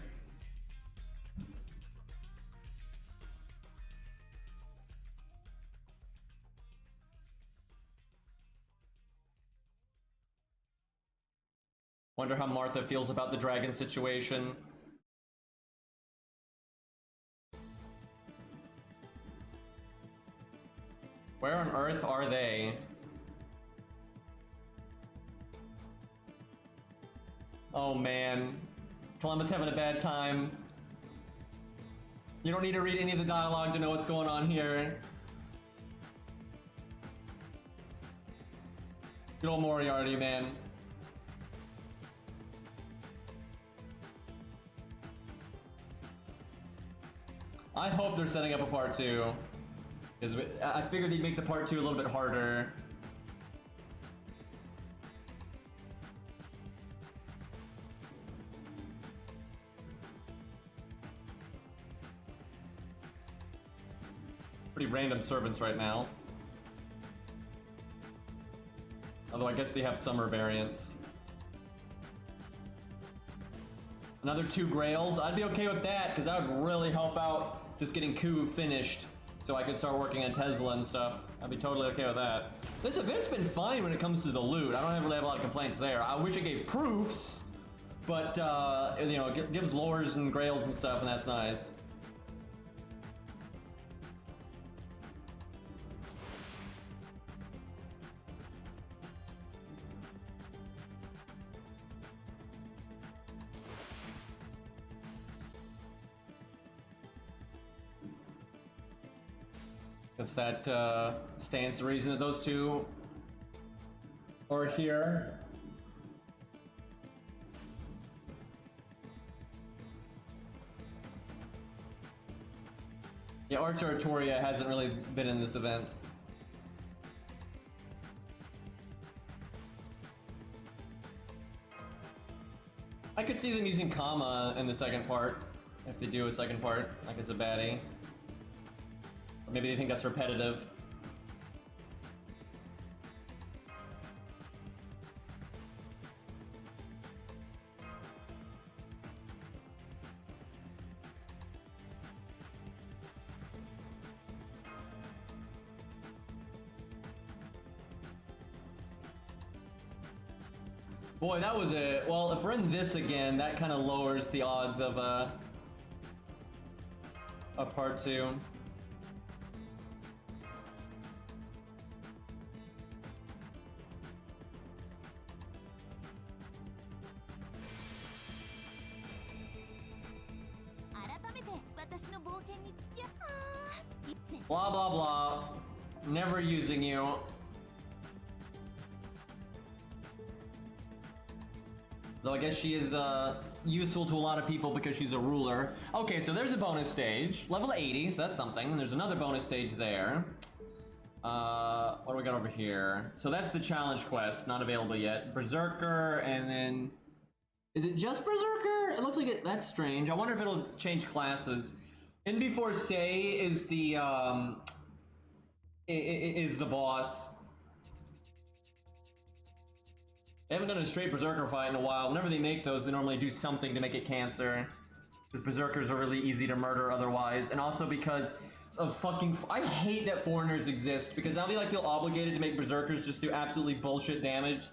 Wonder how Martha feels about the dragon situation. Where on earth are they? Oh man. Columbus having a bad time. You don't need to read any of the dialogue to know what's going on here. Good old Moriarty, man. I hope they're setting up a part 2. Because I figured they'd make the part 2 a little bit harder. Pretty random servants right now. Although I guess they have summer variants. Another 2 Grails. I'd be okay with that, because that would really help out just getting Coup finished so I could start working on Tesla and stuff. I'd be totally okay with that. This event's been fine when it comes to the loot. I don't really have a lot of complaints there. I wish it gave proofs, but you know, it gives lores and Grails and stuff, and that's nice. Because that stands to reason that those 2 are here. Yeah, Archer Artoria hasn't really been in this event. I could see them using comma in the second part, if they do a second part, like it's a baddie. Or maybe they think that's repetitive. Boy, that was it. Well, if we're in this again, that kind of lowers the odds of a part 2. Blah blah blah. Never using you. Though I guess she is useful to a lot of people because she's a ruler. Okay, so there's a bonus stage. Level 80, so that's something. And there's another bonus stage there. What do we got over here? So that's the challenge quest, not available yet. Berserker, and then... Is it just Berserker? It looks like it... That's strange. I wonder if it'll change classes. In Before Say is the, is the boss. They haven't done a straight Berserker fight in a while. Whenever they make those, they normally do something to make it cancer. Because Berserkers are really easy to murder otherwise. And also because of fucking... I hate that foreigners exist, because now they like feel obligated to make Berserkers just do absolutely bullshit damage.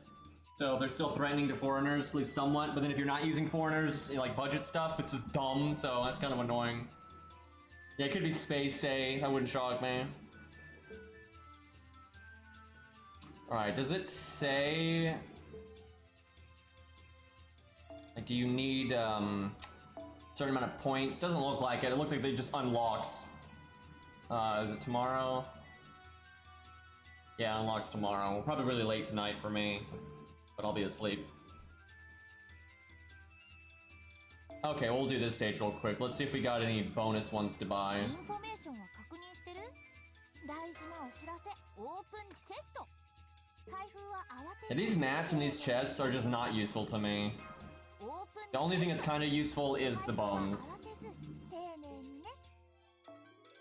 So they're still threatening to foreigners, at least somewhat. But then if you're not using foreigners, you know, like budget stuff, it's just dumb. So that's kind of annoying. Yeah, it could be Space Say. That wouldn't shock me. Alright, does it say... Like, do you need a certain amount of points? Doesn't look like it. It looks like they just unlocks. Is it tomorrow? Yeah, unlocks tomorrow. We're probably really late tonight for me, but I'll be asleep. Okay, we'll do this stage real quick. Let's see if we got any bonus ones to buy. Yeah, these mats and these chests are just not useful to me. The only thing that's kind of useful is the bones.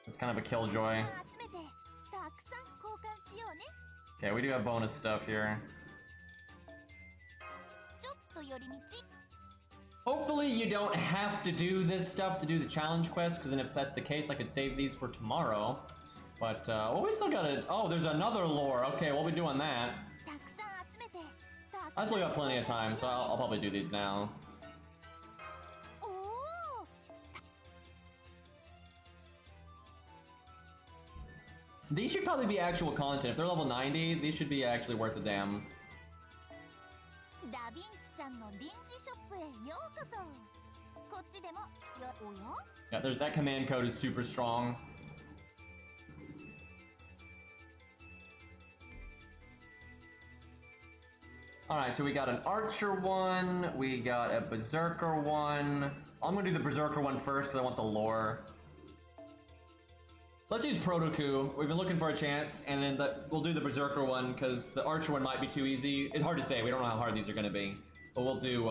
It's kind of a killjoy. Okay, we do have bonus stuff here. Hopefully you don't have to do this stuff to do the challenge quest, because then if that's the case, I could save these for tomorrow. But, well, we still gotta... Oh, there's another lore. Okay, we'll be doing that. I still got plenty of time, so I'll probably do these now. These should probably be actual content. If they're level 90, these should be actually worth a damn. Yeah, there's that command code is super strong. Alright, so we got an Archer one, we got a Berserker one. I'm gonna do the Berserker one first because I want the lore. Let's use Protoku. We've been looking for a chance, and then we'll do the Berserker one because the Archer one might be too easy. It's hard to say. We don't know how hard these are gonna be. But we'll do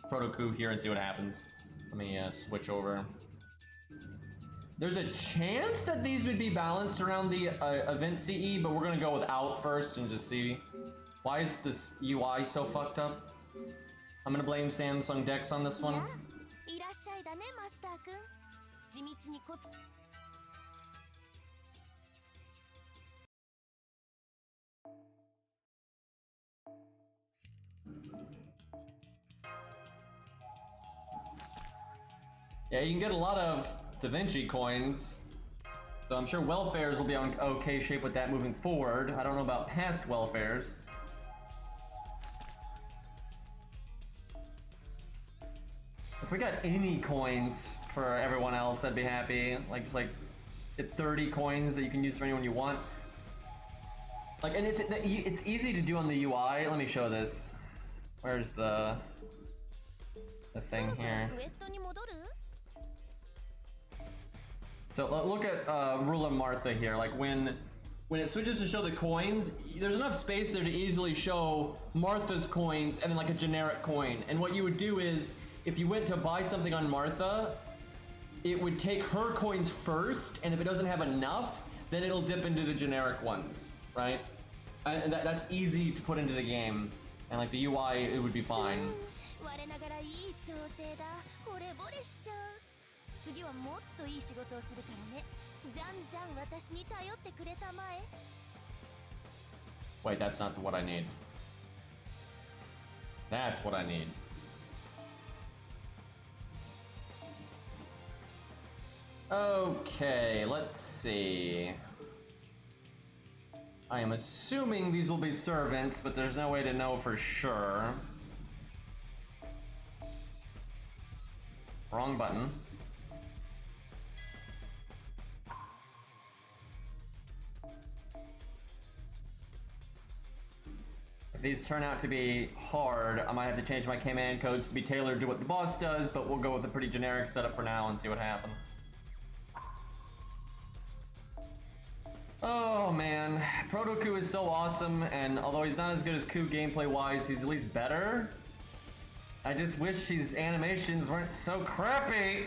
Protoku here and see what happens. Let me switch over. There's a chance that these would be balanced around the event CE, but we're gonna go without first and just see. Why is this UI so fucked up? I'm gonna blame Samsung Dex on this one. Yeah, you can get a lot of Da Vinci coins, so I'm sure welfares will be on okay shape with that moving forward. I don't know about past welfares. If we got any coins for everyone else, that'd be happy. Like, just like, get 30 coins that you can use for anyone you want. Like, and it's easy to do on the UI. Let me show this. Where's the thing here? So look at Ruler Martha here. Like, when when it switches to show the coins, there's enough space there to easily show Martha's coins and then like a generic coin. And what you would do is, if you went to buy something on Martha, it would take her coins first, and if it doesn't have enough, then it'll dip into the generic ones, right? And that's easy to put into the game, and like the UI, it would be fine. Wait, that's not what I need. That's what I need. Okay, let's see. I am assuming these will be servants, but there's no way to know for sure. Wrong button. If these turn out to be hard, I might have to change my command codes to be tailored to what the boss does, but we'll go with a pretty generic setup for now and see what happens. Oh man, Proto-Ku is so awesome, and although he's not as good as Ku gameplay-wise, he's at least better. I just wish his animations weren't so crappy.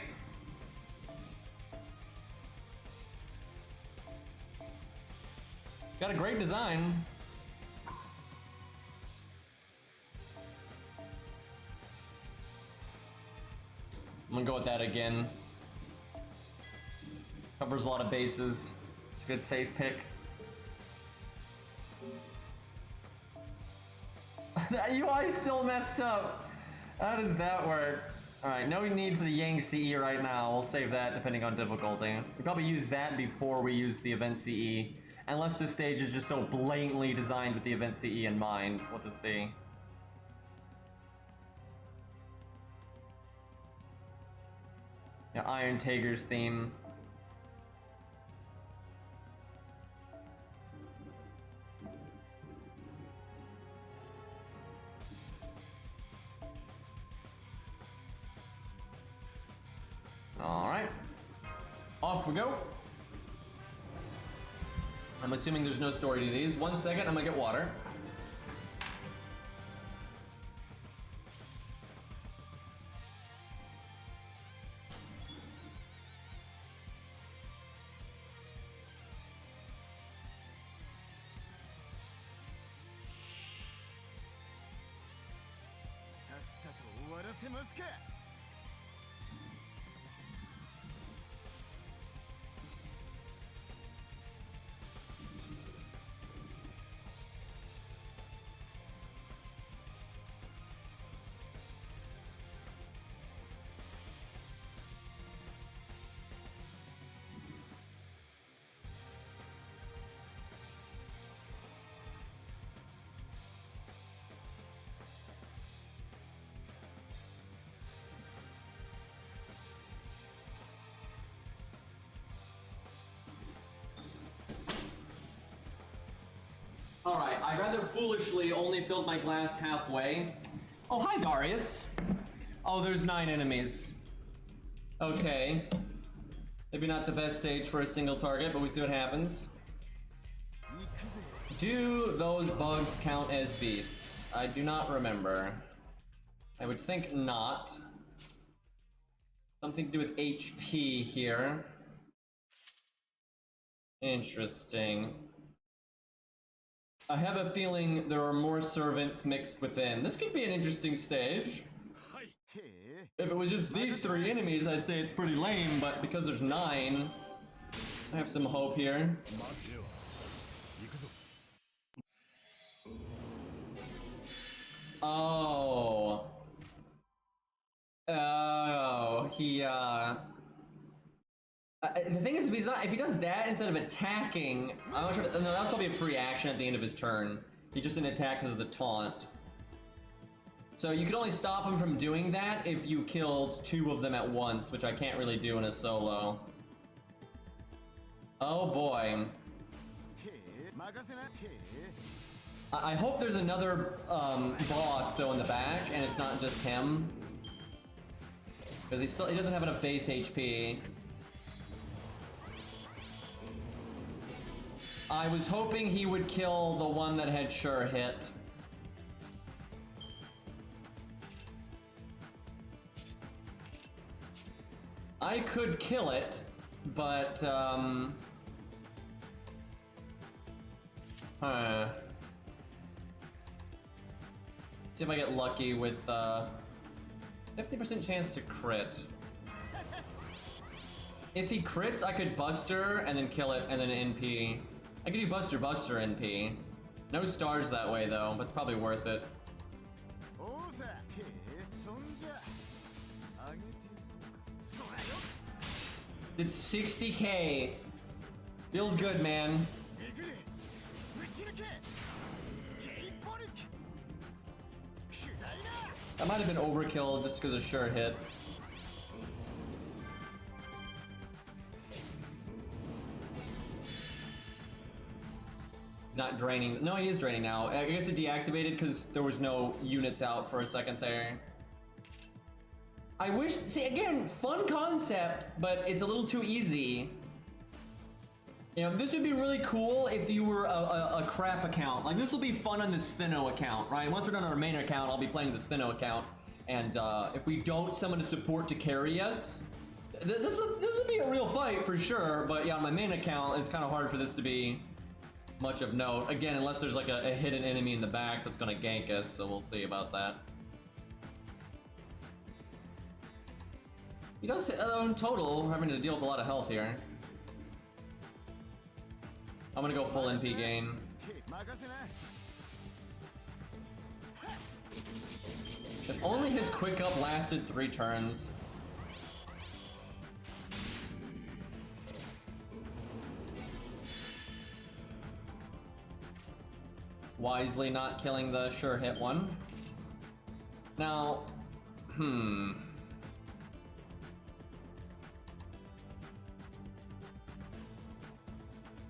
He's got a great design. I'm gonna go with that again. Covers a lot of bases. It's a good safe pick. That UI is still messed up. How does that work? Alright, no need for the Yang CE right now. We'll save that depending on difficulty. We probably use that before we use the event CE. Unless the stage is just so blatantly designed with the event CE in mind. We'll just see. Yeah, Iron Tiger's theme. Alright. Off we go. I'm assuming there's no story to these. 1 second, I'm gonna get water. Alright, I rather foolishly only filled my glass halfway. Oh, hi, Darius. Oh, there's 9 enemies. Okay. Maybe not the best stage for a single target, but we see what happens. Do those bugs count as beasts? I do not remember. I would think not. Something to do with HP here. Interesting. I have a feeling there are more servants mixed within. This could be an interesting stage. If it was just these 3 enemies, I'd say it's pretty lame, but because there's 9, I have some hope here. Oh. Oh, the thing is, if he does that instead of attacking, I'm not sure. No, that was probably a free action at the end of his turn. He just didn't attack because of the taunt. So you could only stop him from doing that if you killed 2 of them at once, which I can't really do in a solo. Oh boy. I hope there's another boss though in the back, and it's not just him, because he doesn't have enough base HP. I was hoping he would kill the one that had sure hit. I could kill it, but, see if I get lucky with, 50% chance to crit. If he crits, I could Buster and then kill it and then NP. I could do Buster NP. No stars that way though, but it's probably worth it. Did 60k. Feels good, man. That might have been overkill just because of sure hit. Not draining. No, he is draining now. I guess it deactivated because there was no units out for a second there. I wish, see, again, fun concept, but it's a little too easy. You know, this would be really cool if you were a crap account. Like, this will be fun on the Stheno account, right? Once we're done on our main account, I'll be playing the Stheno account. And if we don't summon a support to carry us, this will be a real fight for sure. But yeah, on my main account, it's kind of hard for this to be much of note. Again, unless there's like a hidden enemy in the back that's going to gank us, so we'll see about that. He does, in total, having to deal with a lot of health here. I'm gonna go full NP gain. If only his quick up lasted 3 turns. Wisely not killing the sure hit one. Now,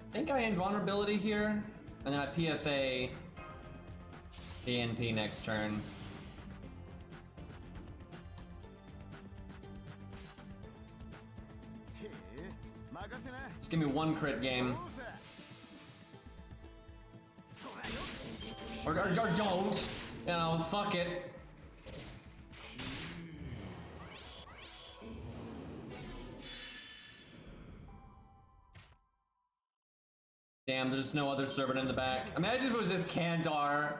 I think I invulnerability here, and then I PFA DNP next turn. Just give me 1 crit game. Or don't. You know, fuck it. Damn, there's no other servant in the back. Imagine if it was this Kandar.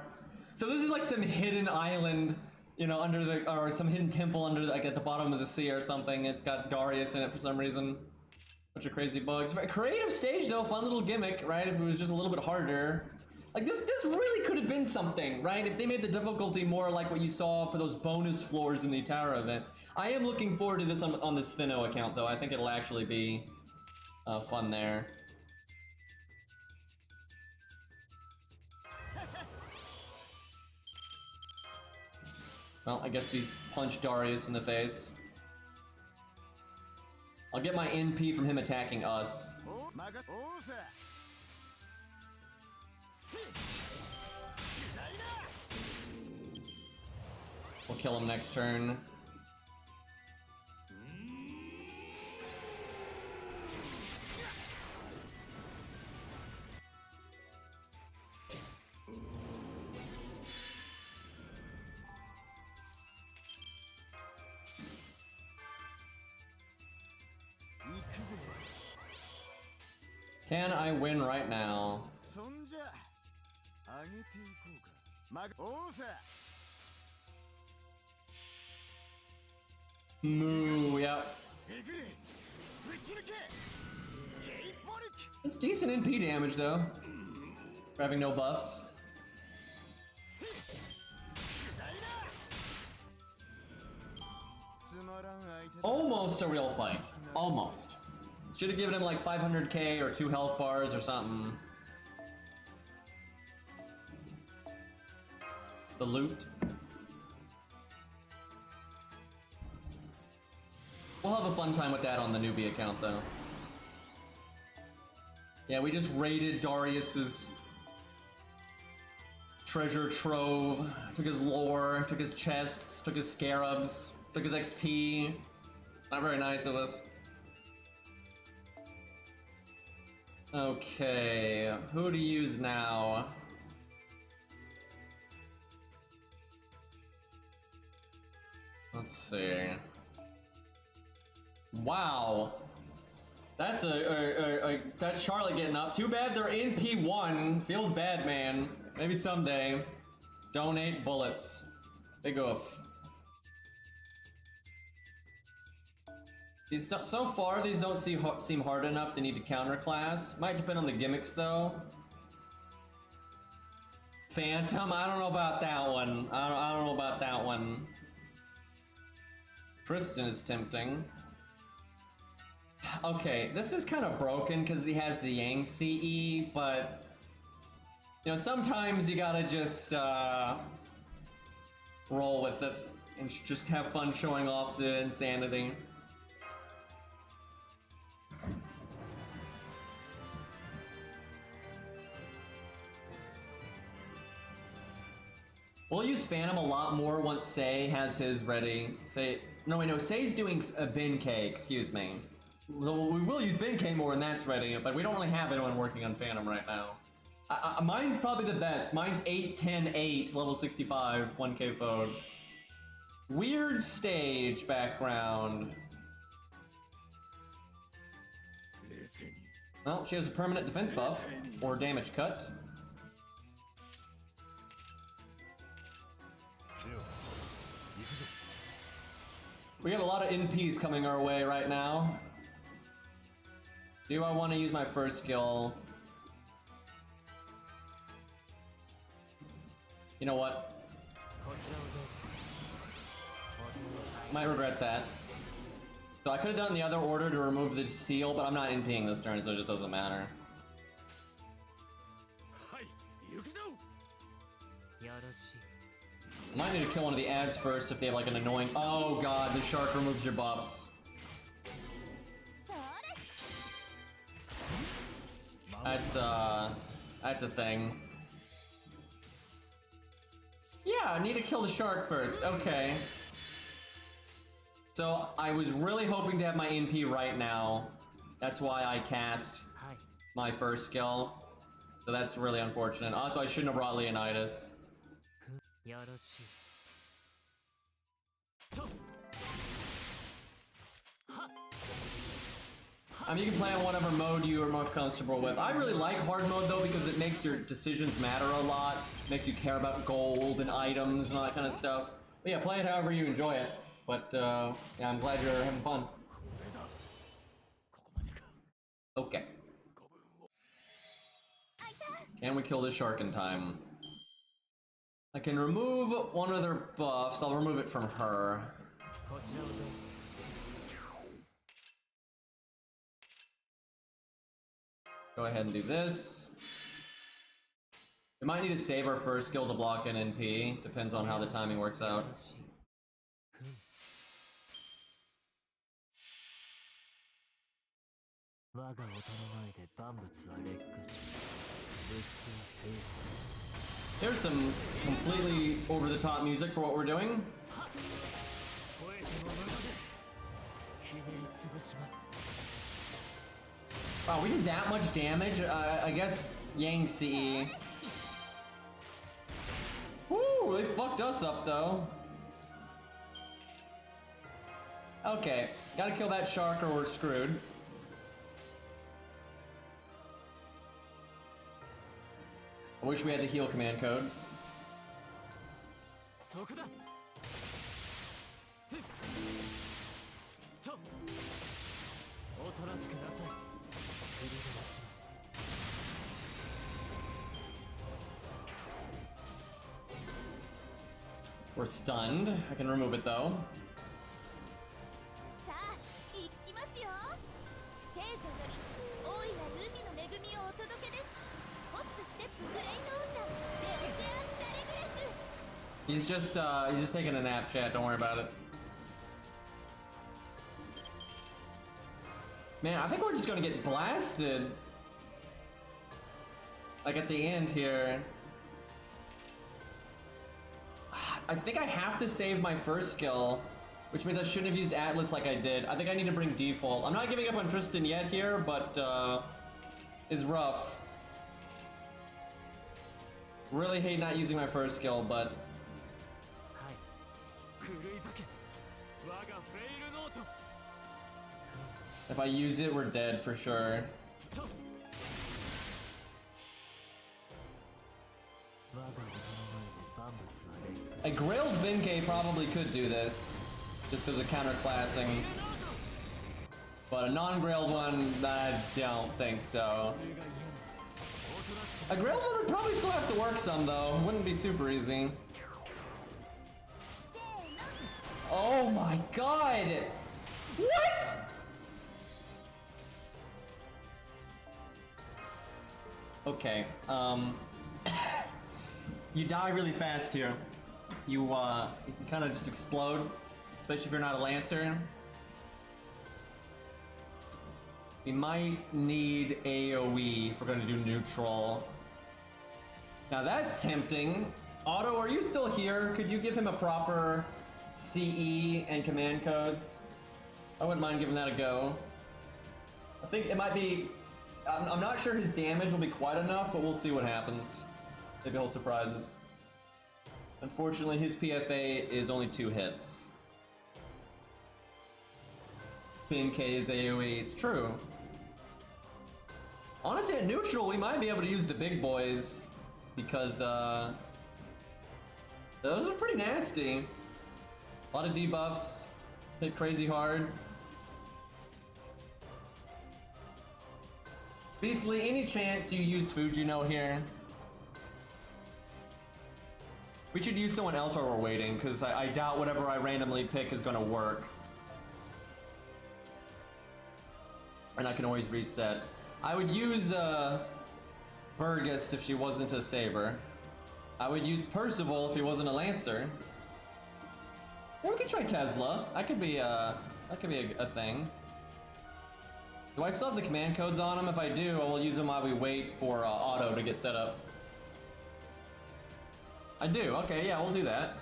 So this is like some hidden island, you know, under the, or some hidden temple under, like at the bottom of the sea or something. It's got Darius in it for some reason. Bunch of crazy bugs. Creative stage though, fun little gimmick, right? If it was just a little bit harder. Like this really could have been something, right? If they made the difficulty more like what you saw for those bonus floors in the Tara event. I am looking forward to this on the Stheno account though. I think it'll actually be fun there. Well, I guess we punch Darius in the face. I'll get my NP from him attacking us. We'll kill him next turn. Can I win right now? Moo, yep. It's decent NP damage though, for having no buffs. Almost a real fight. Almost. Should have given him like 500k or 2 health bars or something. The loot. We'll have a fun time with that on the newbie account though. Yeah, we just raided Darius's treasure trove, took his lore, took his chests, took his scarabs, took his XP. Not very nice of us. Okay, who to use now? Let's see. Wow. That's that's Charlotte getting up. Too bad they're in P1. Feels bad, man. Maybe someday. Donate bullets. Big oof. These so far these don't seem hard enough to need to counter class. Might depend on the gimmicks though. Phantom, I don't know about that one. I don't know about that one. Tristan is tempting. Okay, this is kind of broken because he has the Yang CE, but you know, sometimes you gotta just roll with it and just have fun showing off the insanity. We'll use Phantom a lot more once Sei has his ready. No, Sei's doing a Bin K, excuse me. Well, we will use Bin K more when that's ready, but we don't really have anyone working on Phantom right now. Mine's probably the best. Mine's 8, 10, 8, level 65, 1k phone. Weird stage background. Well, she has a permanent defense buff, or damage cut. We got a lot of NPs coming our way right now. Do I want to use my first skill? You know what? Might regret that. So I could have done the other order to remove the seal, but I'm not NPing this turn, so it just doesn't matter. I might need to kill one of the ads first if they have like an annoying— oh god, the shark removes your buffs. That's a thing. Yeah, I need to kill the shark first, okay. So, I was really hoping to have my NP right now. That's why I cast my first skill. So that's really unfortunate. Also, I shouldn't have brought Leonidas. I mean, you can play on whatever mode you are most comfortable with. I really like hard mode though because it makes your decisions matter a lot. Makes you care about gold and items and all that kind of stuff. But yeah, play it however you enjoy it. But yeah, I'm glad you're having fun. Okay. Can we kill this shark in time? I can remove one of their buffs. I'll remove it from her. Go ahead and do this. We might need to save our first skill to block an NP. Depends on how the timing works out. Here's some completely over-the-top music for what we're doing. Wow, we did that much damage? I guess Yang CE. Woo, they fucked us up though. Okay, gotta kill that shark or we're screwed. I wish we had the heal command code. We're stunned. I can remove it though. He's just taking a nap, chat. Don't worry about it. Man, I think we're just gonna get blasted. Like at the end here. I think I have to save my first skill, which means I shouldn't have used Atlas like I did. I think I need to bring default. I'm not giving up on Tristan yet here, but is rough. Really hate not using my first skill, but if I use it, we're dead for sure. A grilled Benkei probably could do this, just because of counterclassing. But a non-grilled one, I don't think so. A grilled one would probably still have to work some though. Wouldn't be super easy. Oh my god! What?! Okay, you die really fast here. You can kind of just explode, especially if you're not a Lancer. We might need AoE if we're gonna do neutral. Now that's tempting. Otto, are you still here? Could you give him a proper CE and command codes? I wouldn't mind giving that a go. I think it might be... I'm not sure his damage will be quite enough, but we'll see what happens. Maybe he'll surprise us. Unfortunately, his PFA is only 2 hits. Benkei's AoE, it's true. Honestly, at neutral, we might be able to use the big boys because those are pretty nasty. A lot of debuffs, hit crazy hard. Beastly, any chance you used Fujino here? We should use someone else while we're waiting, because I doubt whatever I randomly pick is going to work. And I can always reset. I would use Burgess if she wasn't a Saber. I would use Percival if he wasn't a Lancer. Yeah, we could try Tesla. That could be a thing. Do I still have the command codes on him? If I do, I will use them while we wait for Otto to get set up. I do. Okay, yeah, we'll do that.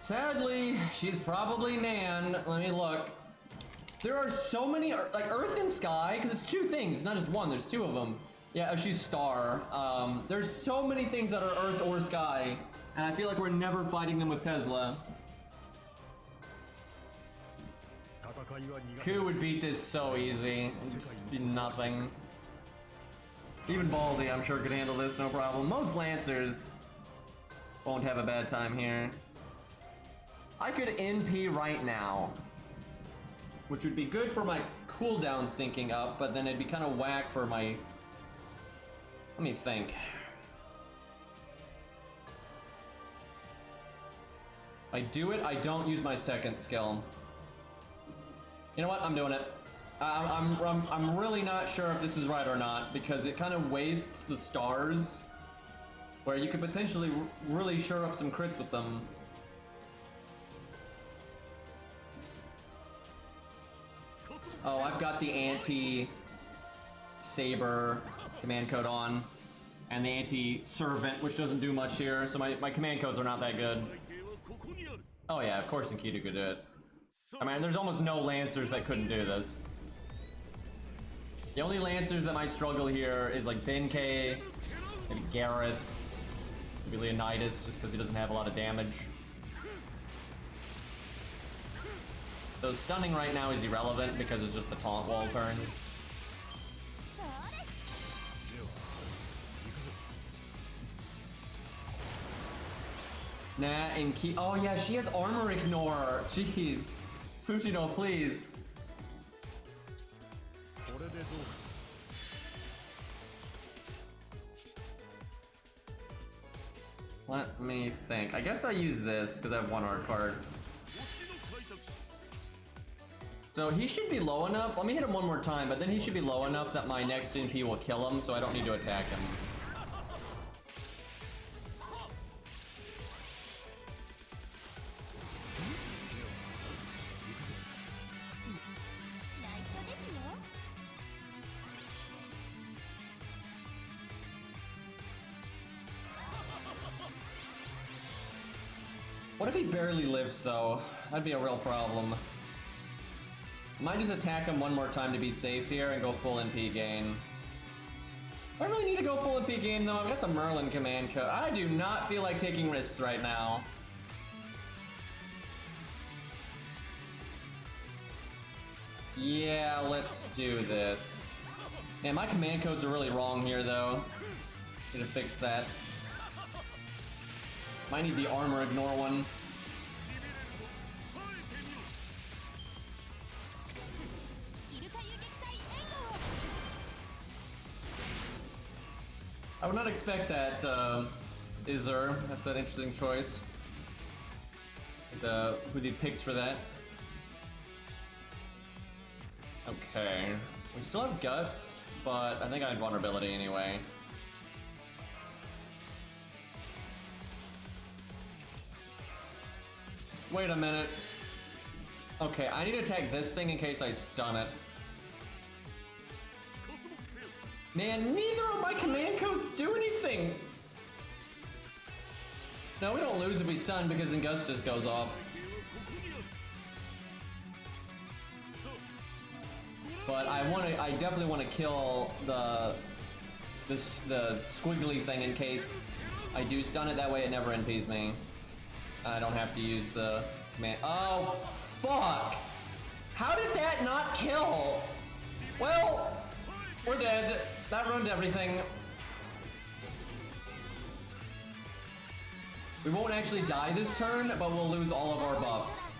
Sadly, she's probably Nan. Let me look. There are so many, like Earth and Sky, because it's 2 things, not just one, there's 2 of them. Yeah, she's Star. There's so many things that are Earth or Sky, and I feel like we're never fighting them with Tesla. Ku would beat this so easy. It'd just be nothing. Even Baldy, I'm sure, could handle this, no problem. Most Lancers won't have a bad time here. I could NP right now, which would be good for my cooldown syncing up, but then it'd be kind of whack for my... Let me think. I do it, I don't use my second skill. You know what? I'm doing it. I'm really not sure if this is right or not, because it kind of wastes the stars, where you could potentially really sure up some crits with them. Oh, I've got the anti-Saber command code on, and the anti-Servant, which doesn't do much here, so my command codes are not that good. Oh yeah, of course Enkidu could do it. I mean, there's almost no Lancers that couldn't do this. The only Lancers that might struggle here is like Benkei, maybe Gareth, maybe Leonidas, just because he doesn't have a lot of damage. So stunning right now is irrelevant because it's just the taunt wall turns. Nah, and oh yeah, she has armor ignore. Jeez. Fujino, please. Let me think. I guess I use this because I have 1 art card. So he should be low enough. Let me hit him 1 more time, but then he should be low enough that my next NP will kill him, so I don't need to attack him. What if he barely lives, though? That'd be a real problem. Might just attack him one more time to be safe here and go full NP gain. I really need to go full NP gain though. I've got the Merlin command code. I do not feel like taking risks right now. Yeah, let's do this. Man, my command codes are really wrong here though. Need to fix that. Might need the armor ignore one. I would not expect that, Izzer. That's an interesting choice. Who they picked for that. Okay. We still have guts, but I think I had vulnerability anyway. Wait a minute. Okay, I need to attack this thing in case I stun it. Man, neither of my command codes do anything! No, we don't lose if we stun because Ingustus goes off. But I definitely want to kill the squiggly thing in case I do stun it, that way it never NPs me. I don't have to use the command. Oh, fuck! How did that not kill? Well, we're dead. That ruined everything. We won't actually die this turn, but we'll lose all of our buffs.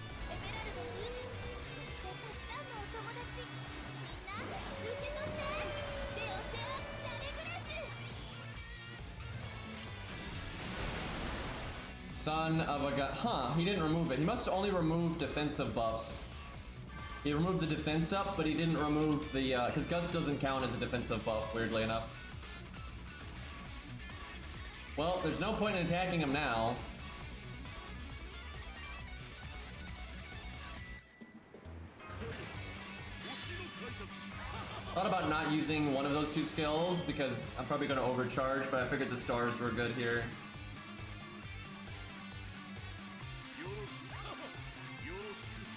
Son of a gun. Huh, he didn't remove it. He must only remove defensive buffs. He removed the defense up, but he didn't remove the, because Guts doesn't count as a defensive buff, weirdly enough. Well, there's no point in attacking him now. Thought about not using one of those two skills, because I'm probably going to overcharge, but I figured the stars were good here.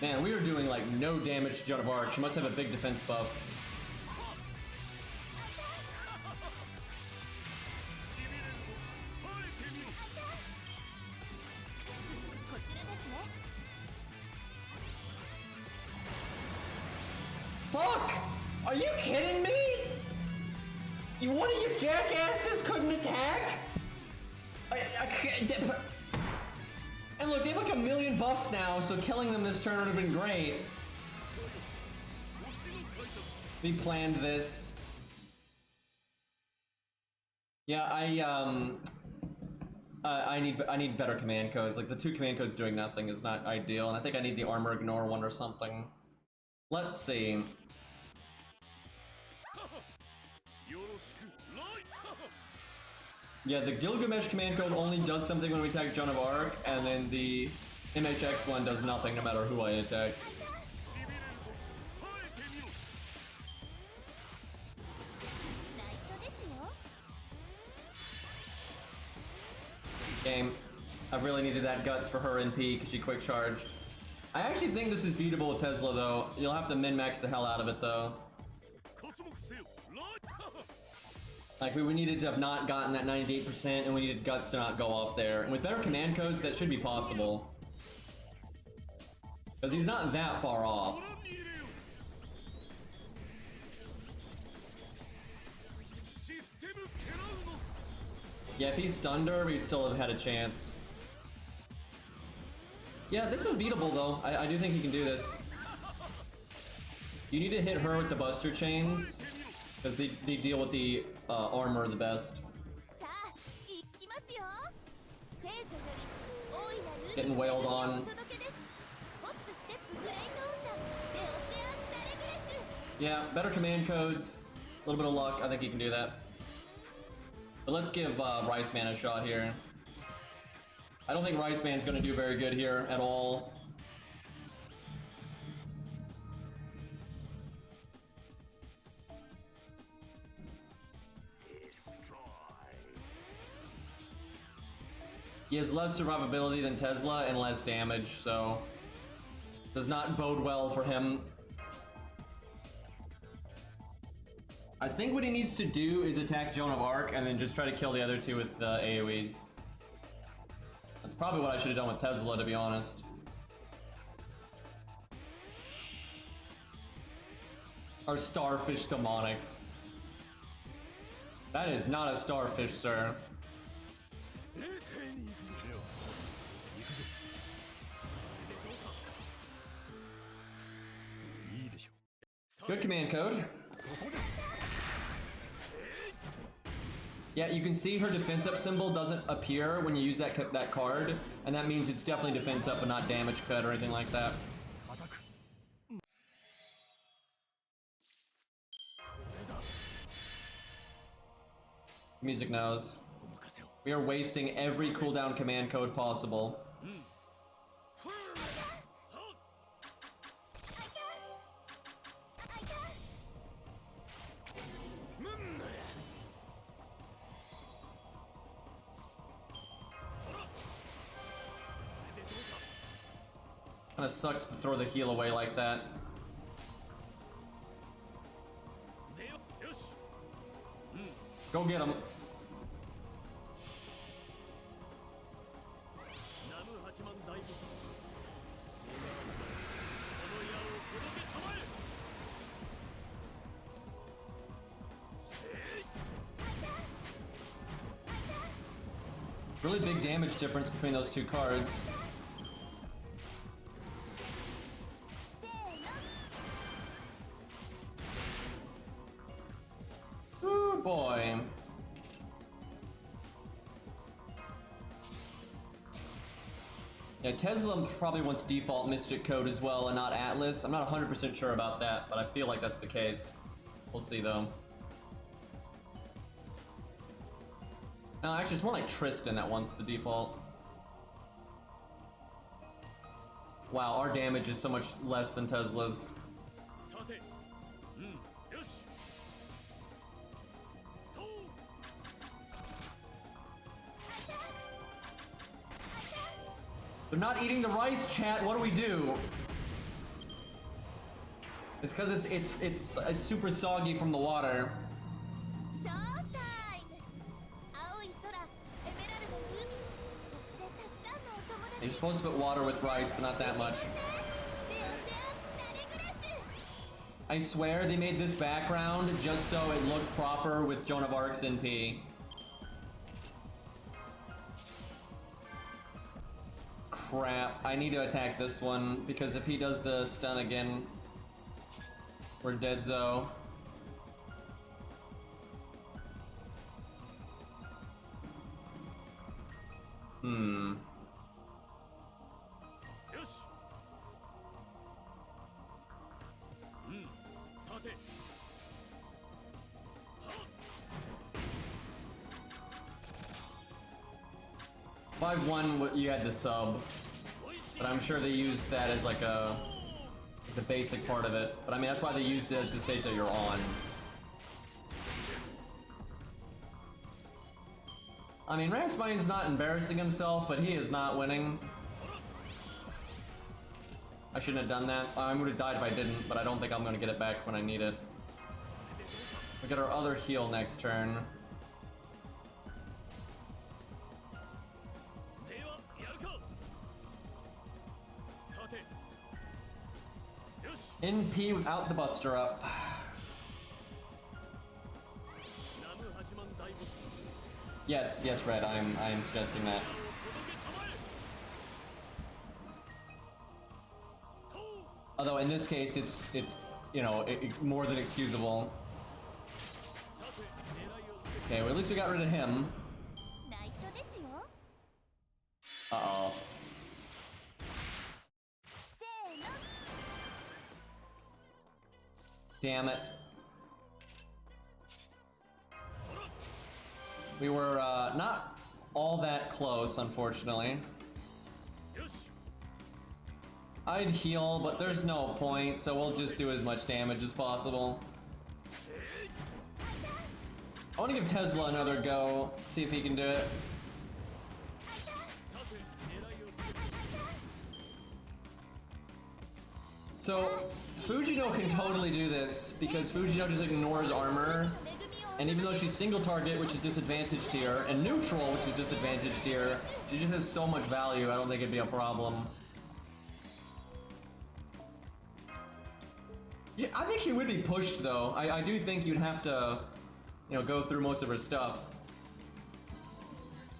Man, we were doing like no damage to Joan of Arc. She must have a big defense buff. Fuck! Are you kidding me? One of you jackasses couldn't attack? I can't. And look, they have like a million buffs now, so killing them this turn would have been great. We planned this. Yeah, I need better command codes. Like the two command codes doing nothing is not ideal, and I think I need the armor ignore one or something. Let's see. Yeah, the Gilgamesh command code only does something when we attack Joan of Arc, and then the MHX one does nothing no matter who I attack. Game. I really needed that Guts for her NP because she quick charged. I actually think this is beatable with Tesla though. You'll have to min-max the hell out of it though. Like, we needed to have not gotten that 98%, and we needed Guts to not go off there. And with better command codes, that should be possible. Because he's not that far off. Yeah, if he stunned her, we'd still have had a chance. Yeah, this is beatable, though. I do think he can do this. You need to hit her with the Buster Chains. Because they deal with the armor the best. Getting wailed on. Yeah, better command codes. A little bit of luck. I think he can do that. But let's give Rice Man a shot here. I don't think Rice Man's going to do very good here at all. He has less survivability than Tesla and less damage, so does not bode well for him. I think what he needs to do is attack Joan of Arc and then just try to kill the other two with AoE. That's probably what I should have done with Tesla, to be honest. Or Starfish Demonic. That is not a starfish, sir. Good command code. Yeah, you can see her defense up symbol doesn't appear when you use that card, and that means it's definitely defense up and not damage cut or anything like that. Music knows. We are wasting every cooldown command code possible. Kinda sucks to throw the heal away like that. Go get him. Really big damage difference between those two cards. Oh boy. Yeah, Tesla probably wants default Mystic Code as well and not Atlas. I'm not 100% sure about that, but I feel like that's the case. We'll see though. No, actually it's more like Tristan that wants the default. Wow, our damage is so much less than Tesla's. They're not eating the rice, chat. What do we do? It's because it's super soggy from the water. You're supposed to put water with rice, but not that much. I swear they made this background just so it looked proper with Joan of Arc's NP. Crap, I need to attack this one, because if he does the stun again, we're dead, Zo. Hmm. 5-1, you had the sub, but I'm sure they used that as like the basic part of it. But I mean, that's why they used it as the stage that you're on. I mean, Raspine's not embarrassing himself, but he is not winning. I shouldn't have done that. I would have died if I didn't, but I don't think I'm going to get it back when I need it. We get our other heal next turn. NP without the Buster up. Yes, yes, Red, I am suggesting that. Although in this case, it's you know, more than excusable. Okay, well at least we got rid of him. Uh-oh. Damn it. We were not all that close, unfortunately. I'd heal, but there's no point, so we'll just do as much damage as possible. I want to give Tesla another go, see if he can do it. So, Fujino can totally do this, because Fujino just ignores armor, and even though she's single target, which is disadvantaged here, and neutral, which is disadvantaged here, she just has so much value, I don't think it'd be a problem. Yeah, I think she would be pushed, though. I do think you'd have to, you know, go through most of her stuff.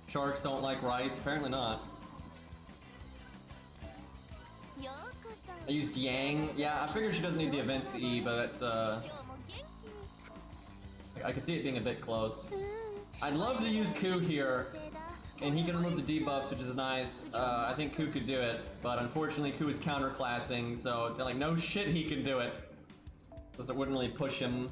Sharks don't like rice, apparently not. I used Yang. Yeah, I figured she doesn't need the events E, but I could see it being a bit close. I'd love to use Ku here, and he can remove the debuffs, which is nice. I think Ku could do it, but unfortunately Ku is counterclassing, so it's like no shit he can do it. Because it wouldn't really push him.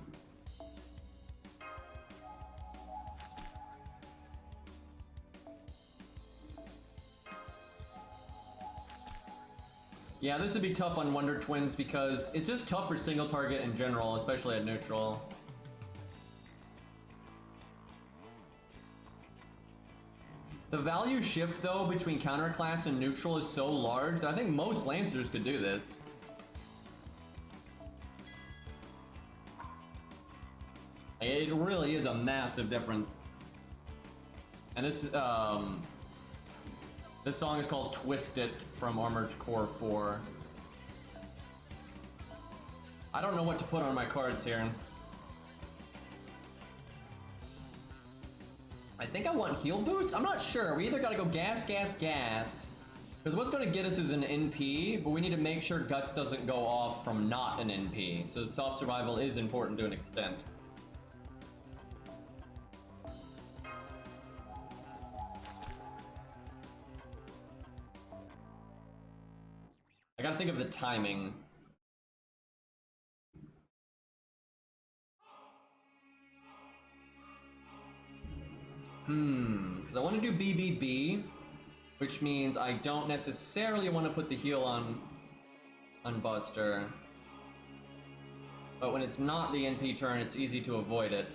Yeah, this would be tough on Wonder Twins because it's just tough for single target in general, especially at neutral. The value shift, though, between counterclass and neutral is so large that I think most Lancers could do this. It really is a massive difference. And this song is called Twist It from Armored Core 4. I don't know what to put on my cards here. I think I want heal boost? I'm not sure. We either gotta go gas, gas, gas. Because what's gonna get us is an NP, but we need to make sure Guts doesn't go off from not an NP. So soft survival is important to an extent. I gotta think of the timing. Because I want to do BBB, which means I don't necessarily want to put the heal on Buster. But when it's not the NP turn, it's easy to avoid it.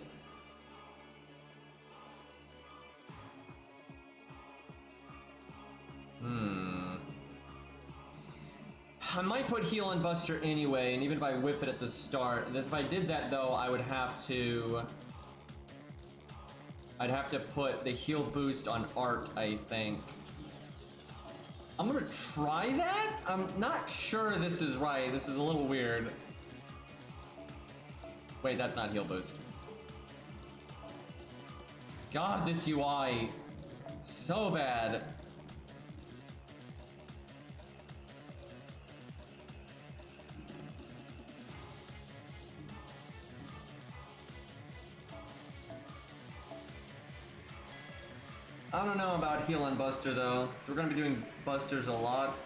I might put heal on Buster anyway, and even if I whiff it at the start. If I did that, though, I'd have to put the heal boost on Art, I think. I'm gonna try that? I'm not sure this is right. This is a little weird. Wait, that's not heal boost. God, this UI. So bad. I don't know about heal on Buster though, so we're gonna be doing Busters a lot.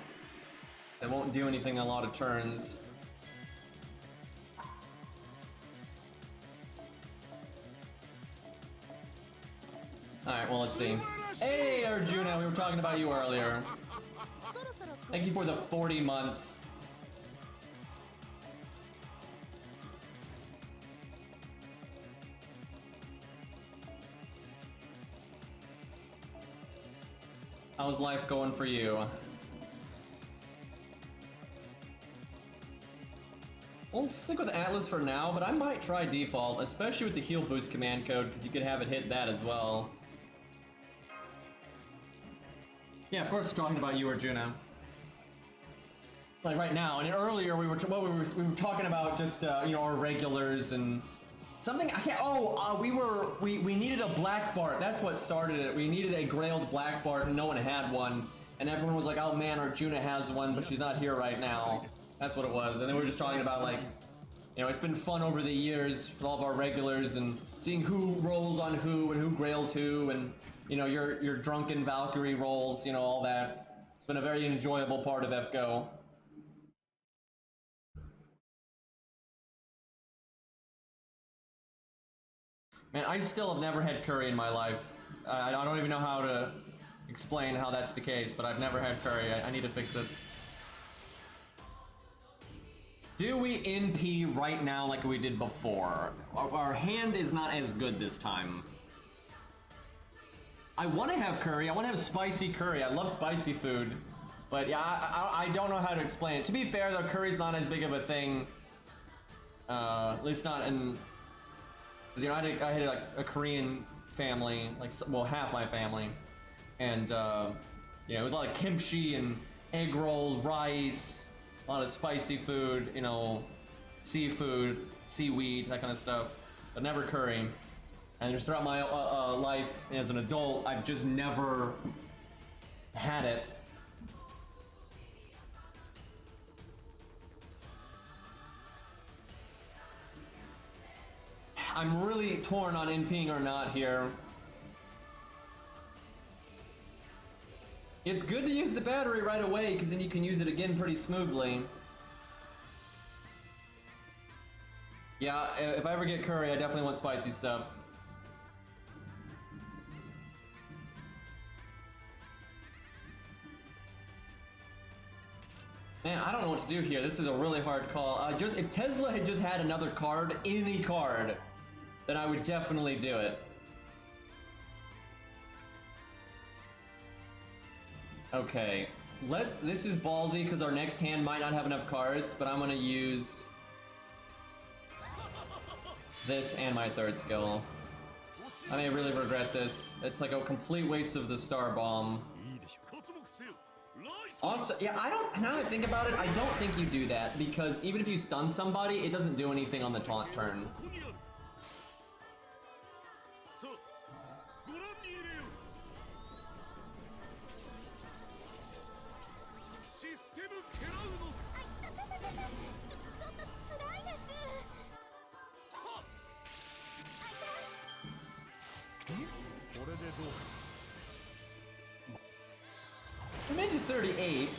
They won't do anything a lot of turns. Alright, well, let's see. Hey, Arjuna, we were talking about you earlier. Thank you for the 40 months. How's life going for you? We'll stick with Atlas for now, but I might try default, especially with the heal boost command code, because you could have it hit that as well. Yeah, of course we're talking about you, Arjuna. Like right now, and earlier we were talking about just you know, our regulars and something. I can't. Oh, we needed a black Bart. That's what started it. We needed a grailed black Bart, and no one had one. And everyone was like, "Oh man, Arjuna has one, but she's not here right now." That's what it was. And then we were just talking about, like, you know, it's been fun over the years with all of our regulars and seeing who rolls on who and who grails who, and you know, your drunken Valkyrie rolls, you know, all that. It's been a very enjoyable part of FGO. Man, I still have never had curry in my life. I don't even know how to explain how that's the case, but I've never had curry. I need to fix it. Do we NP right now like we did before? Our hand is not as good this time. I want to have curry. I want to have spicy curry. I love spicy food. But yeah, I don't know how to explain it. To be fair, though, curry's not as big of a thing. At least not in... You know, I had like a Korean family, like, well, half my family. And, you know, it was a lot of kimchi and egg roll, rice, a lot of spicy food, you know, seafood, seaweed, that kind of stuff. But never curry. And just throughout my life as an adult, I've just never had it. I'm really torn on NPing or not here. It's good to use the battery right away because then you can use it again pretty smoothly. Yeah, if I ever get curry, I definitely want spicy stuff. Man, I don't know what to do here. This is a really hard call. If Tesla had just had another card, any card, then I would definitely do it. Okay, this is ballsy because our next hand might not have enough cards, but I'm gonna use this and my third skill. I may really regret this. It's like a complete waste of the Star Bomb. Also, yeah, now that I think about it, I don't think you do that, because even if you stun somebody, it doesn't do anything on the taunt turn. I made it 38.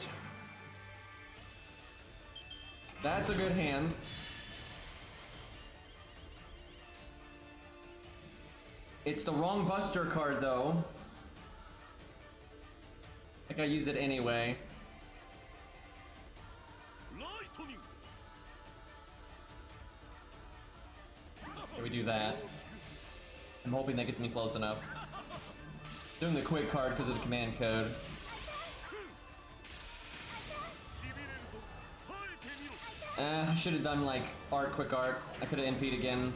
That's a good hand. It's the wrong Buster card, though. I think I use it anyway. Okay, we do that. I'm hoping that gets me close enough. Doing the quick card because of the command code. I should have done like quick art. I could have NP'd again.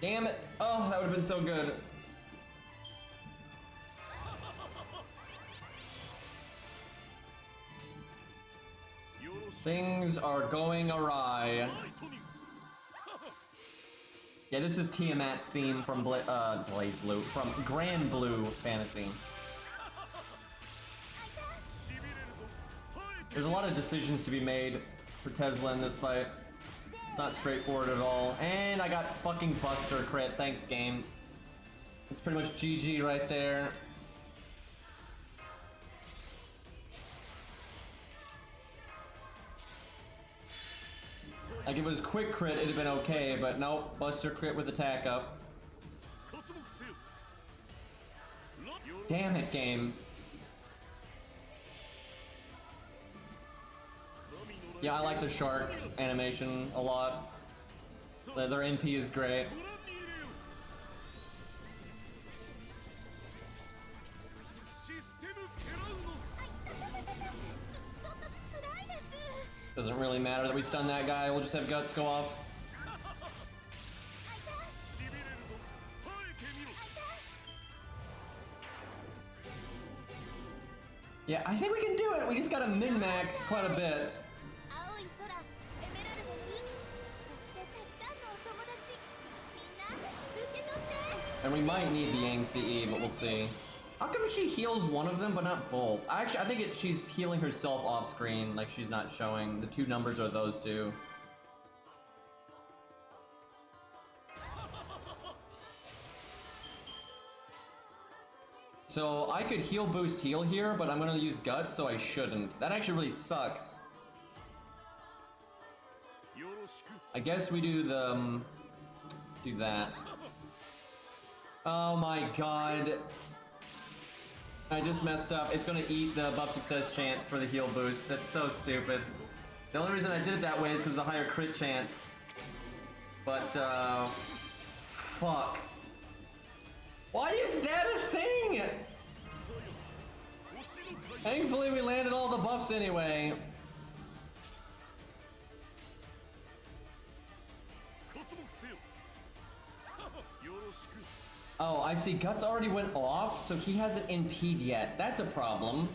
Damn it! Oh, that would have been so good. Things are going awry. Yeah, this is Tiamat's theme from from Grand Blue Fantasy. There's a lot of decisions to be made for Tesla in this fight. It's not straightforward at all. And I got fucking Buster crit. Thanks, game. It's pretty much GG right there. Like, if it was quick crit, it'd have been okay, but nope, Buster crit with attack up. Damn it, game. Yeah, I like the sharks animation a lot. Their NP is great. Doesn't really matter that we stun that guy, we'll just have guts go off. Yeah, I think we can do it, we just gotta min-max quite a bit. And we might need the Yang CE, but we'll see. How come she heals one of them, but not both? Actually, I think she's healing herself off screen, like she's not showing. The two numbers are those two. So I could heal, boost, heal here, but I'm gonna use guts, so I shouldn't. That actually really sucks. I guess we do the... do that. Oh my god. I just messed up. It's gonna eat the buff success chance for the heal boost. That's so stupid. The only reason I did it that way is because of the higher crit chance. But, fuck. Why is that a thing? Thankfully we landed all the buffs anyway. Oh, I see. Guts already went off, so he hasn't NP'd yet. That's a problem.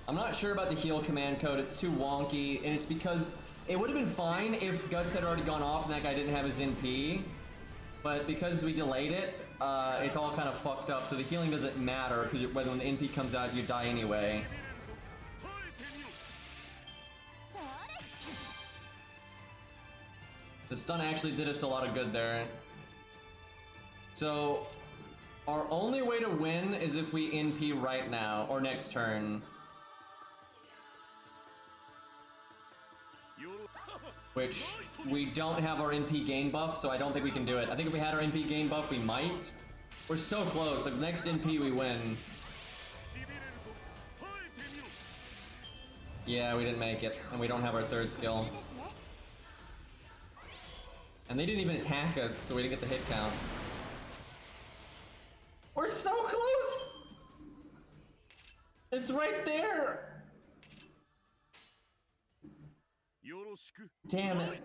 I'm not sure about the heal command code. It's too wonky, and it's because it would have been fine if Guts had already gone off and that guy didn't have his NP. But because we delayed it, it's all kind of fucked up, so the healing doesn't matter, because when the NP comes out, you die anyway. The stun actually did us a lot of good there. So, our only way to win is if we NP right now, or next turn. Which, we don't have our NP gain buff, so I don't think we can do it. I think if we had our NP gain buff, we might. We're so close, like next NP we win. Yeah, we didn't make it, and we don't have our third skill. And they didn't even attack us, so we didn't get the hit count. We're so close! It's right there! Damn it.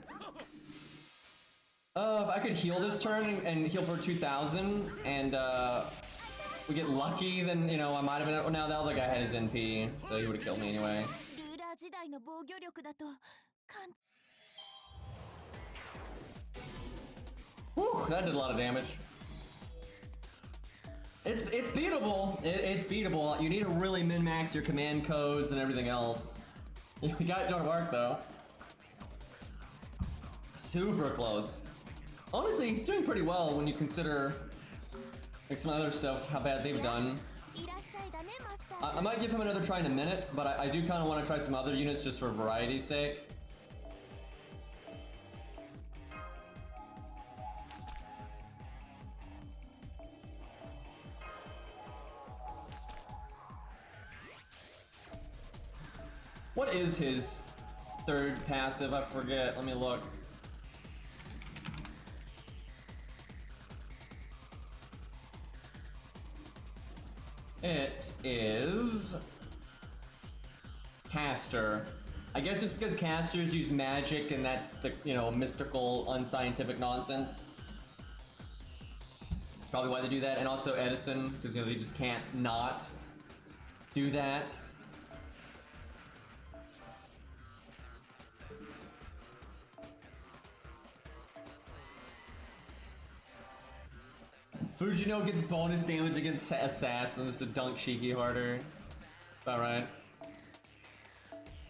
If I could heal this turn and heal for 2,000, and we get lucky, then, you know, I might have been... Oh, now the other guy had his NP, so he would have killed me anyway. Whew, that did a lot of damage. It's beatable. It's beatable. You need to really min-max your command codes and everything else. We got it to work though. Super close. Honestly, he's doing pretty well when you consider like some other stuff, how bad they've done. I might give him another try in a minute, but I do kind of want to try some other units just for variety's sake. What is his third passive? I forget. Let me look. It is caster. I guess it's because casters use magic and that's the, you know, mystical, unscientific nonsense. That's probably why they do that. And also Edison, because, you know, they just can't not do that. Fujino gets bonus damage against assassins to dunk Shiki harder. Is that right?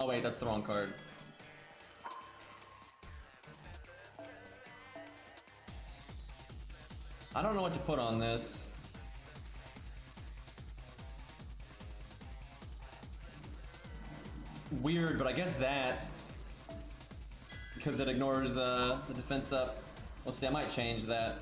Oh wait, that's the wrong card. I don't know what to put on this. Weird, but I guess that. Because it ignores the defense up. Let's see, I might change that.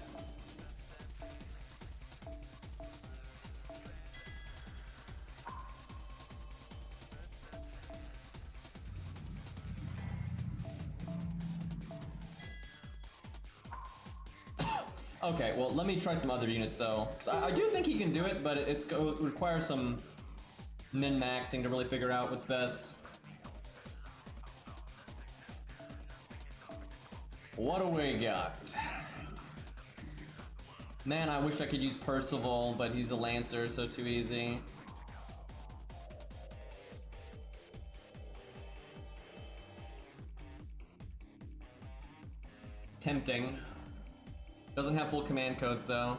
Okay, well, let me try some other units, though. So I do think he can do it, but it requires some min-maxing to really figure out what's best. What do we got? Man, I wish I could use Percival, but he's a Lancer, so too easy. It's tempting. Doesn't have full command codes though.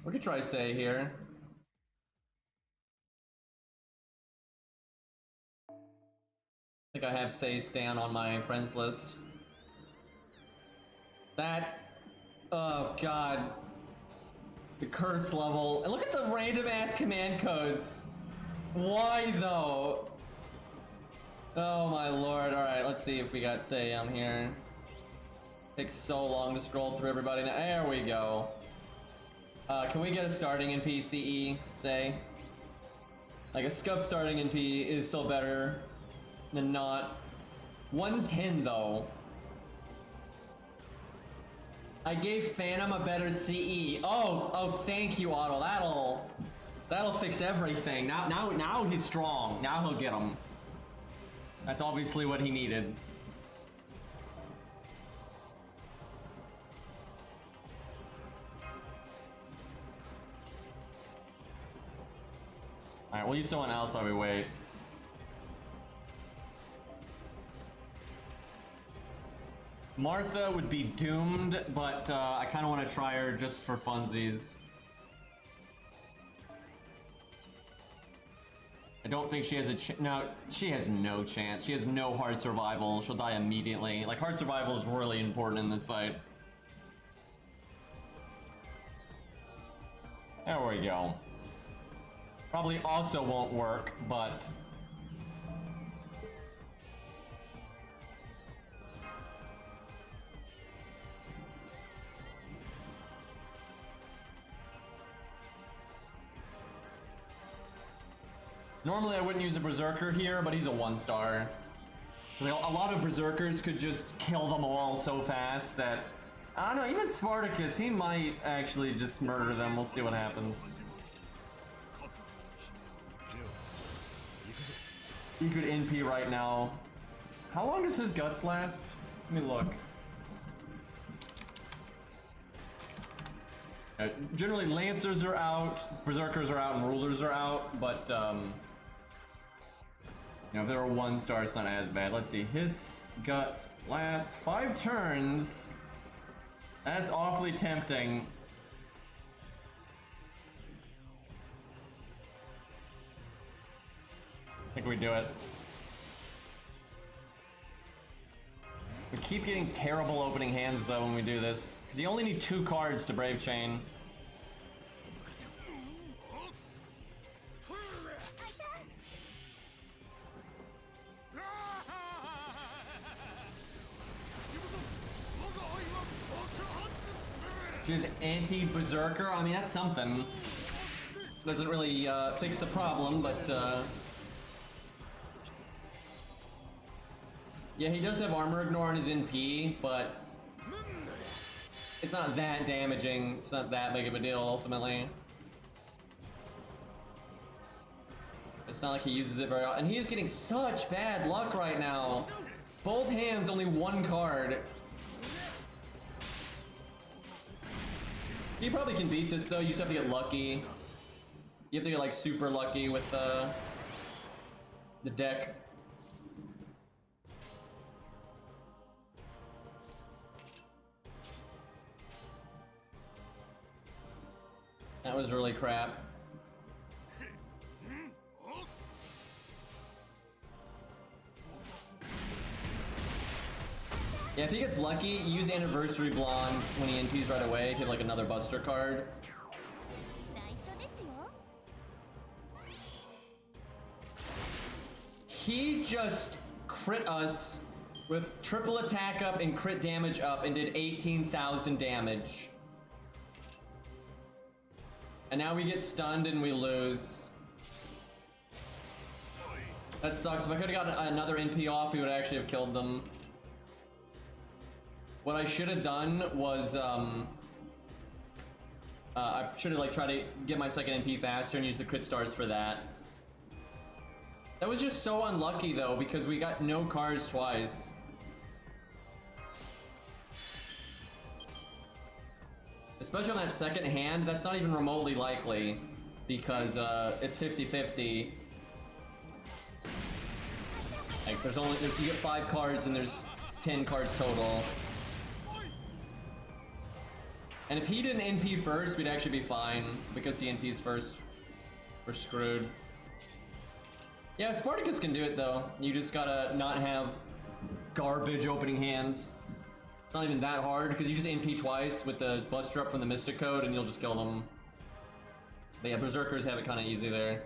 We could try Say here. I think I have Say Stan on my friends list. That, oh god. The curse level. And look at the random ass command codes. Why though? Oh my lord. Alright, let's see if we got Say on here. Takes so long to scroll through everybody. Now, there we go. Can we get a starting in PCE, say? Like a scuff starting in P is still better than not. 110 though. I gave Phantom a better CE. Oh, thank you, Otto. That'll fix everything. Now he's strong. Now he'll get him. That's obviously what he needed. Alright, we'll use someone else while we wait. Martha would be doomed, but I kind of want to try her just for funsies. I don't think she has a no, she has no chance. She has no hard survival. She'll die immediately. Like, hard survival is really important in this fight. There we go. Probably also won't work, but... Normally I wouldn't use a Berserker here, but he's a 1-star. A lot of Berserkers could just kill them all so fast that... I don't know, even Spartacus, he might actually just murder them. We'll see what happens. He could NP right now. How long does his guts last? Let me look. Generally, Lancers are out, Berserkers are out, and Rulers are out, but, you know, if they were 1-star, it's not as bad. Let's see, his guts last 5 turns. That's awfully tempting. I think we do it. We keep getting terrible opening hands though when we do this, because you only need 2 cards to Brave Chain. She's anti-Berserker. I mean, that's something. Doesn't really fix the problem, but yeah, he does have armor ignore on his NP, but it's not that damaging. It's not that big of a deal ultimately. It's not like he uses it very often. And he is getting such bad luck right now. Both hands, only 1 card. You probably can beat this though. You just have to get lucky. You have to get like super lucky with the deck. That was really crap. Yeah, if he gets lucky, use Anniversary Blonde when he NPs right away to get like another Buster card. He just crit us with triple attack up and crit damage up and did 18,000 damage. And now we get stunned and we lose. That sucks. If I could have gotten another NP off, we would actually have killed them. What I should have done was, I should have like tried to get my second NP faster and use the crit stars for that. That was just so unlucky though, because we got no cards twice. Especially on that second hand, that's not even remotely likely, because it's 50-50. Like you get 5 cards and there's 10 cards total. And if he didn't NP first, we'd actually be fine, because he NPs first. We're screwed. Yeah, Spartacus can do it though. You just gotta not have garbage opening hands. It's not even that hard, because you just NP twice with the Buster up from the Mystic Code and you'll just kill them. But yeah, Berserkers have it kind of easy there.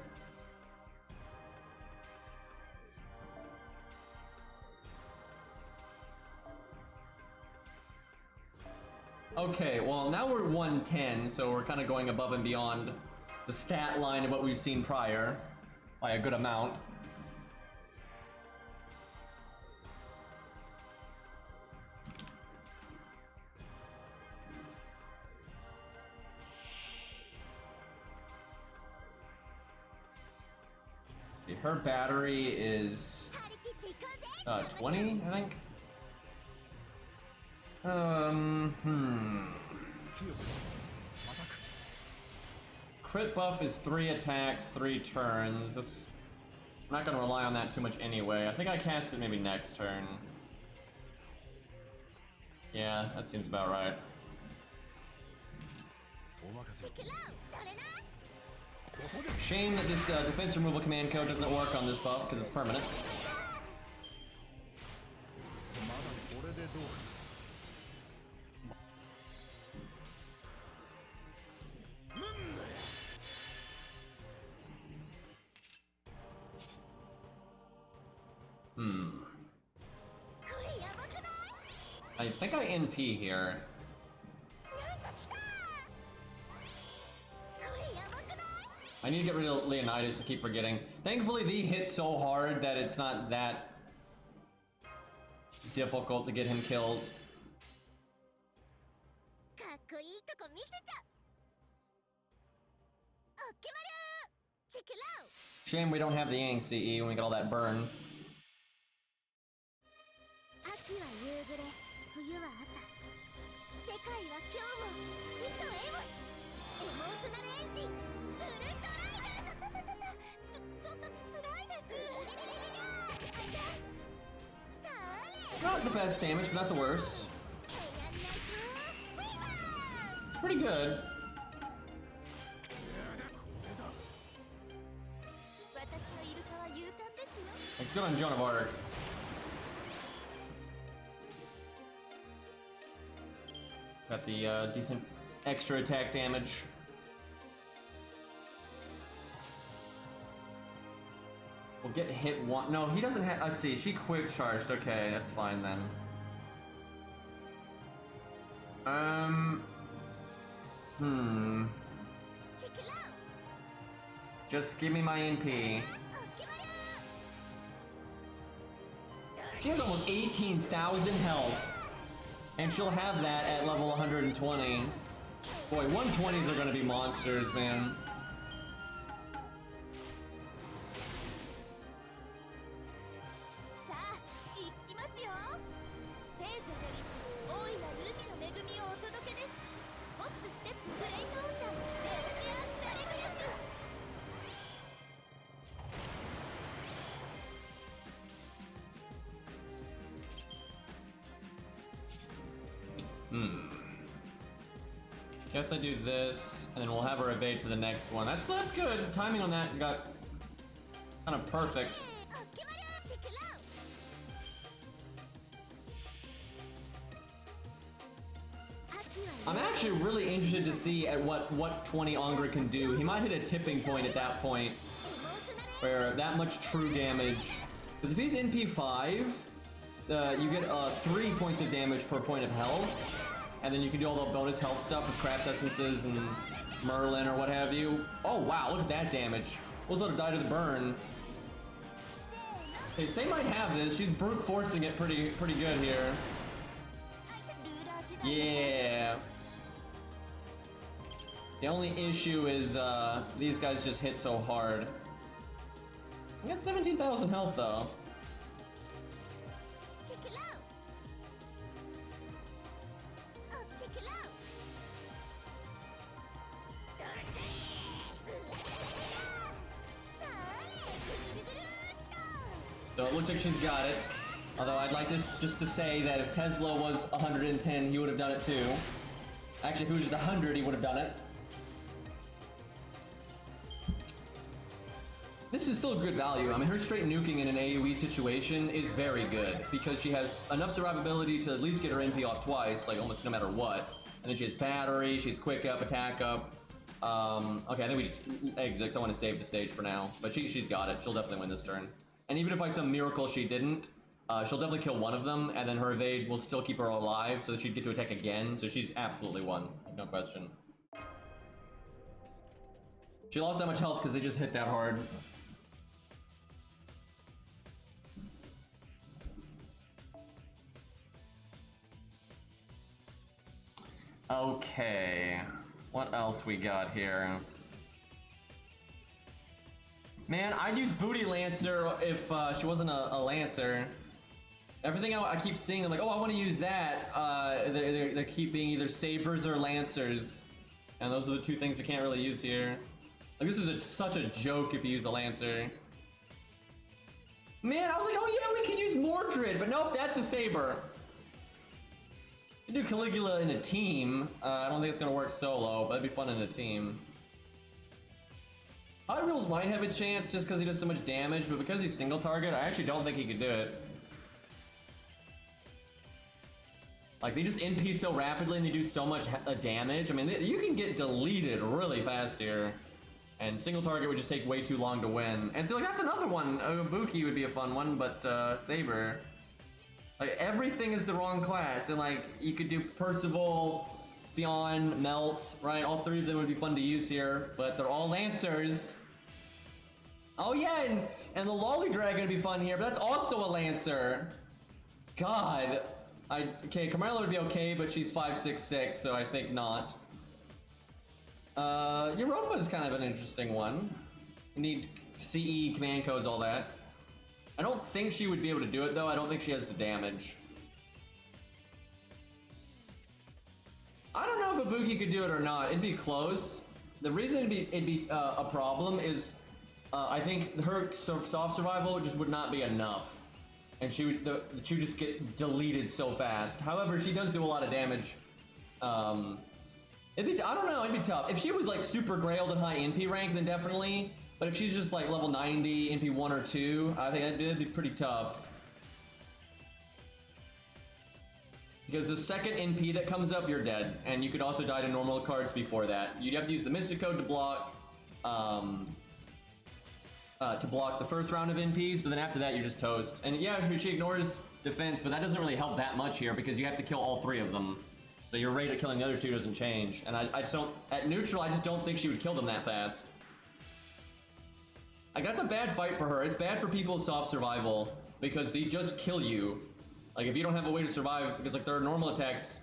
Okay, well now we're 110, so we're kind of going above and beyond the stat line of what we've seen prior by a good amount. Her battery is 20, I think. Crit buff is 3 attacks, 3 turns. I'm not gonna rely on that too much anyway. I think I cast it maybe next turn. Yeah, that seems about right. Shame that this defense removal command code doesn't work on this buff because it's permanent. I think I NP here. I need to get rid of Leonidas, I keep forgetting. Thankfully, V hit so hard that it's not that difficult to get him killed. Shame we don't have the Yang CE when we get all that burn. Not the best damage, but not the worst. It's pretty good. It's good on Joan of Arc. Got the decent extra attack damage. We'll get hit one. No, he doesn't have. Let's see. She quick charged. Okay, that's fine then. Just give me my NP. She has almost 18,000 health, and she'll have that at level 120. Boy, 120s are gonna be monsters, man. Guess I do this, and then we'll have her evade for the next one. That's good. Timing on that got kind of perfect. I'm actually really interested to see at what 20 Angra can do. He might hit a tipping point at that point, where that much true damage. Because if he's NP5, you get 3 points of damage per point of health. And then you can do all the bonus health stuff with craft essences and Merlin or what have you. Oh wow, look at that damage. We'll sort of die to the burn. Okay, Sei might have this. She's brute forcing it pretty good here. Yeah. The only issue is these guys just hit so hard. We got 17,000 health though. So it looks like she's got it. Although I'd like this just to say that if Tesla was 110, he would have done it too. Actually, if he was just 100, he would have done it. This is still good value. I mean, her straight nuking in an AoE situation is very good because she has enough survivability to at least get her NP off twice, like almost no matter what. And then she has battery, she has quick up, attack up. Okay, I think we just exit because I want to save the stage for now. But she's got it. She'll definitely win this turn. And even if by some miracle she didn't, She'll definitely kill one of them, and then her evade will still keep her alive, so that she'd get to attack again. So she's absolutely won, no question. She lost that much health because they just hit that hard. Okay, what else we got here? Man, I'd use Booty Lancer if she wasn't a Lancer. Everything I keep seeing, I'm like, oh, I want to use that. They're keeping either Sabers or Lancers. And those are the two things we can't really use here. Like, this is such a joke if you use a Lancer. Man, I was like, oh yeah, we can use Mordred, but nope, that's a Saber. You do Caligula in a team. I don't think it's gonna work solo, but it'd be fun in a team. Hot Wheels might have a chance just because he does so much damage, but because he's single target, I actually don't think he could do it. Like, they just NP so rapidly and they do so much damage. I mean, you can get deleted really fast here. And single target would just take way too long to win. And so, like, that's another one. Ibuki would be a fun one, but Saber. Like, everything is the wrong class. And, like, you could do Percival, Theon, Melt, right? All three of them would be fun to use here, but they're all Lancers. Oh, yeah, and the Lolly Dragon would be fun here, but that's also a Lancer. God. Okay, Camarilla would be okay, but she's 5'6", so I think not. Europa is kind of an interesting one. You need CE, command codes, all that. I don't think she would be able to do it, though. I don't think she has the damage. I don't know if Ibuki could do it or not. It'd be close. The reason it'd be a problem is I think her soft survival just would not be enough. And she would just get deleted so fast. However, she does do a lot of damage. I don't know, it'd be tough. If she was like super grailed and high NP rank, then definitely. But if she's just like level 90, NP 1 or 2, I think that'd be pretty tough. Because the second NP that comes up, you're dead. And you could also die to normal cards before that. You'd have to use the Mystic Code to block the first round of NPs, but then after that, you're just toast. And yeah, she ignores defense, but that doesn't really help that much here because you have to kill all three of them. So your rate of killing the other two doesn't change. And I just don't, at neutral, I just don't think she would kill them that fast. Like, that's a bad fight for her. It's bad for people with soft survival because they just kill you. Like, if you don't have a way to survive, because like their normal attacks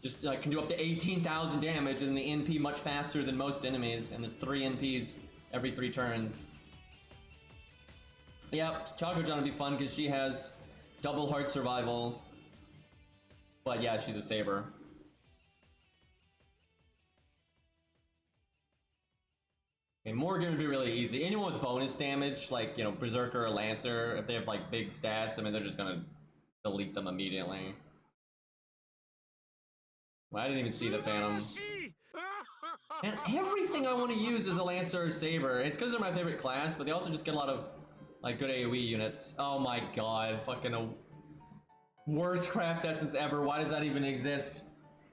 just like can do up to 18,000 damage and the NP much faster than most enemies, and it's 3 NPs every 3 turns. Yep, Choco-John would be fun because she has double heart survival. But yeah, she's a Saber. Okay, Morgan would be really easy. Anyone with bonus damage, like, you know, Berserker or Lancer, if they have like big stats, I mean, they're just gonna delete them immediately. Well, I didn't even see the Phantom. And everything I want to use is a Lancer or Saber. It's because they're my favorite class, but they also just get a lot of like good AoE units. Oh my god, fucking a worst craft essence ever. Why does that even exist?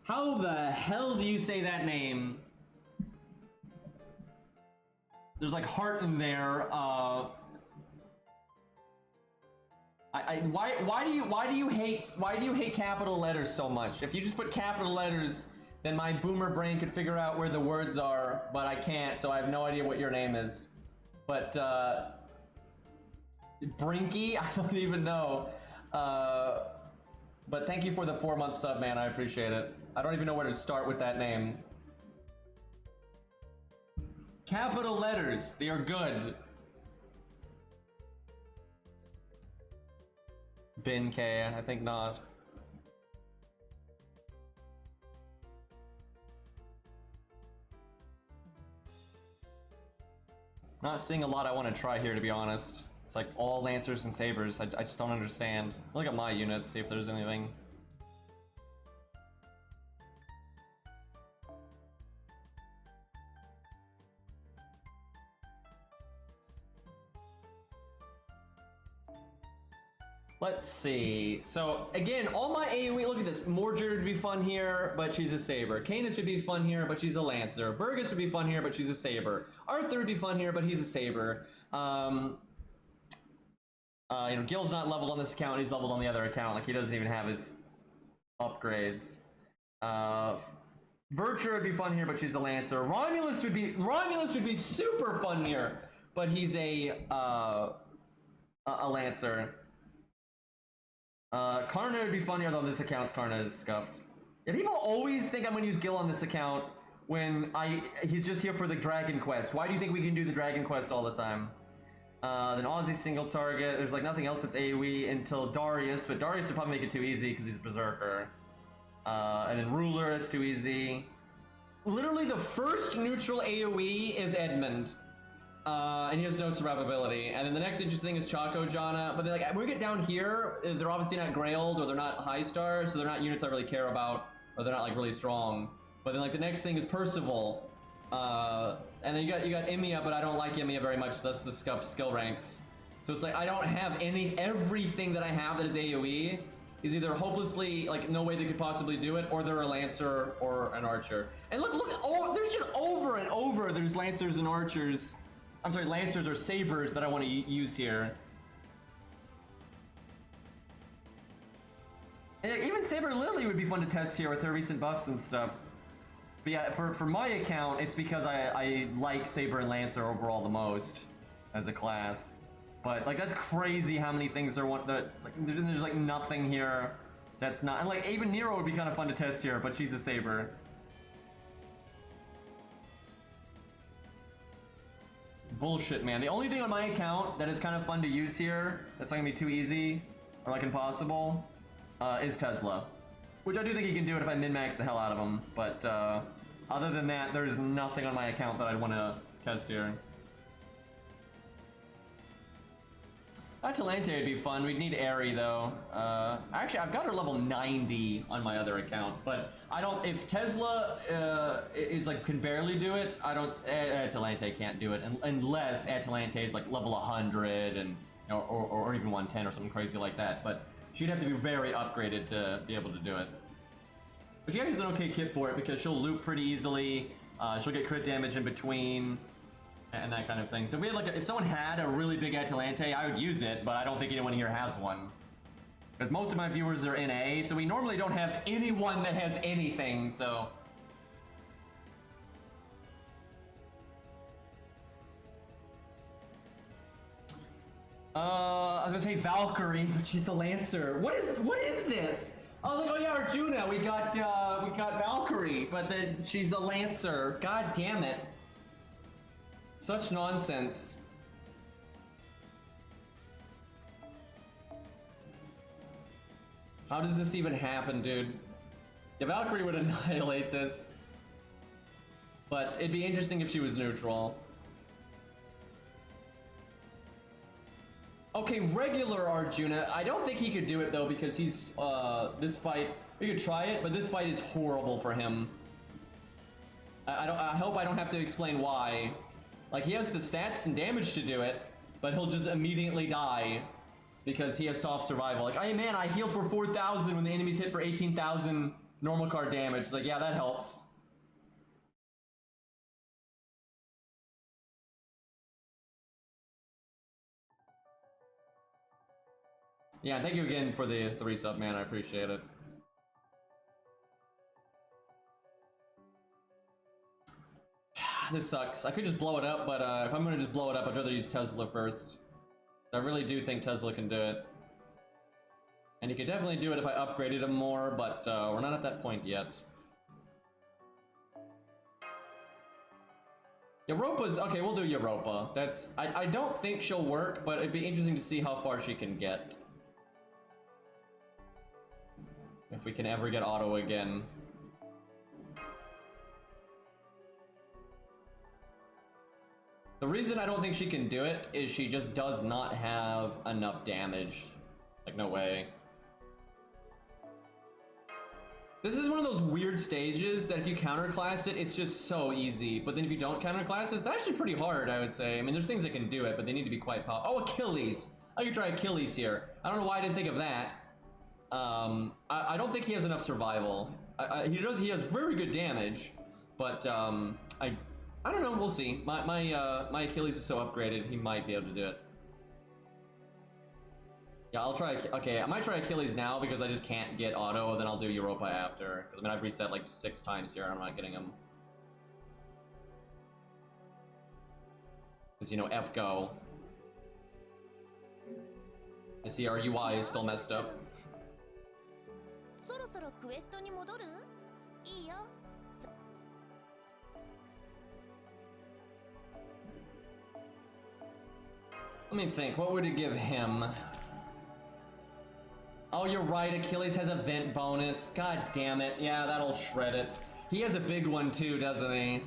How the hell do you say that name? There's like heart in there. Why do you hate capital letters so much? If you just put capital letters, then my boomer brain could figure out where the words are, but I can't, so I have no idea what your name is. But Brinky? I don't even know. But thank you for the 4-month sub, man. I appreciate it. I don't even know where to start with that name. Capital letters, they are good. Ben K, I think not. Not seeing a lot I want to try here, to be honest. It's like all Lancers and Sabers. I just don't understand. Look at my units, see if there's anything. Let's see. So again, all my AoE, look at this. Mordred would be fun here, but she's a Saber. Canis would be fun here, but she's a Lancer. Burgess would be fun here, but she's a Saber. Arthur would be fun here, but he's a Saber. You know, Gil's not leveled on this account, he's leveled on the other account. Like, he doesn't even have his upgrades. Virtue would be fun here, but she's a Lancer. Romulus would be super fun here, but he's a Lancer. Karna would be fun here, though this account's Karna is scuffed. Yeah, people always think I'm gonna use Gil on this account when he's just here for the Dragon Quest. Why do you think we can do the Dragon Quest all the time? Then Ozzy single target. There's like nothing else that's AoE until Darius, but Darius would probably make it too easy because he's a Berserker. And then Ruler, that's too easy. Literally the first neutral AoE is Edmund. And he has no survivability. And then the next interesting thing is Chaco Jana. But then, like, when we get down here, they're obviously not Grailed or they're not high star, so they're not units I really care about, or they're not like really strong. But then like the next thing is Percival. And then you got Emiya, but I don't like Emiya very much, so that's the skill ranks. So it's like I don't have everything that I have that is AoE is either hopelessly, like, no way they could possibly do it, or they're a Lancer or an Archer. And look, oh, there's just over and over, there's Lancers and Archers. I'm sorry, Lancers or Sabers that I want to use here. And even Saber Lily would be fun to test here with her recent buffs and stuff. But yeah, for my account, it's because I like Saber and Lancer overall the most as a class. But like that's crazy how many things there want that like there's like nothing here that's not, and like even Nero would be kind of fun to test here, but she's a Saber. Bullshit, man. The only thing on my account that is kind of fun to use here that's not gonna be too easy or like impossible is Tesla, which I do think he can do it if I min-max the hell out of him. But other than that, there's nothing on my account that I'd want to test here. Atalante would be fun. We'd need Aerie though. Actually, I've got her level 90 on my other account, but I don't. If Tesla is like can barely do it, I don't. Atalante can't do it unless Atalante is like level 100 and or even 110 or something crazy like that. But she'd have to be very upgraded to be able to do it. But she actually has an okay kit for it because she'll loop pretty easily. She'll get crit damage in between. And that kind of thing. So if we had like if someone had a really big Atalante, I would use it, but I don't think anyone here has one. Because most of my viewers are NA, so we normally don't have anyone that has anything, so. I was gonna say Valkyrie, but she's a Lancer. What is this? I was like, oh yeah, Arjuna, we got Valkyrie, but she's a Lancer. God damn it. Such nonsense. How does this even happen, dude? The Valkyrie would annihilate this. But it'd be interesting if she was neutral. Okay, regular Arjuna. I don't think he could do it though because he's this fight. We could try it, but this fight is horrible for him. I hope I don't have to explain why. Like, he has the stats and damage to do it, but he'll just immediately die because he has soft survival. Like, hey man, I healed for 4,000 when the enemies hit for 18,000 normal card damage. Like, yeah, that helps. Yeah, thank you again for the resub, man. I appreciate it. This sucks. I could just blow it up, but if I'm gonna just blow it up, I'd rather use Tesla first. I really do think Tesla can do it. And he could definitely do it if I upgraded him more, but we're not at that point yet. Europa's... Okay, we'll do Europa. That's... I don't think she'll work, but it'd be interesting to see how far she can get. If we can ever get auto again. The reason I don't think she can do it is she just does not have enough damage. Like, no way. This is one of those weird stages that if you counterclass it, it's just so easy. But then if you don't counterclass it, it's actually pretty hard, I would say. I mean, there's things that can do it, but they need to be quite powerful. Oh, Achilles! I could try Achilles here. I don't know why I didn't think of that. I don't think he has enough survival. He has very good damage, but I don't know, we'll see. My Achilles is so upgraded, he might be able to do it. Yeah, I'll try. Okay, I might try Achilles now because I just can't get auto. Then I'll do Europa after. Because I mean, I've reset like 6 times here. I'm not getting him. Because you know, FGO. I see our UI is still messed up. Let me think. What would it give him? Oh, you're right. Achilles has a vent bonus. God damn it. Yeah, that'll shred it. He has a big one too, doesn't he?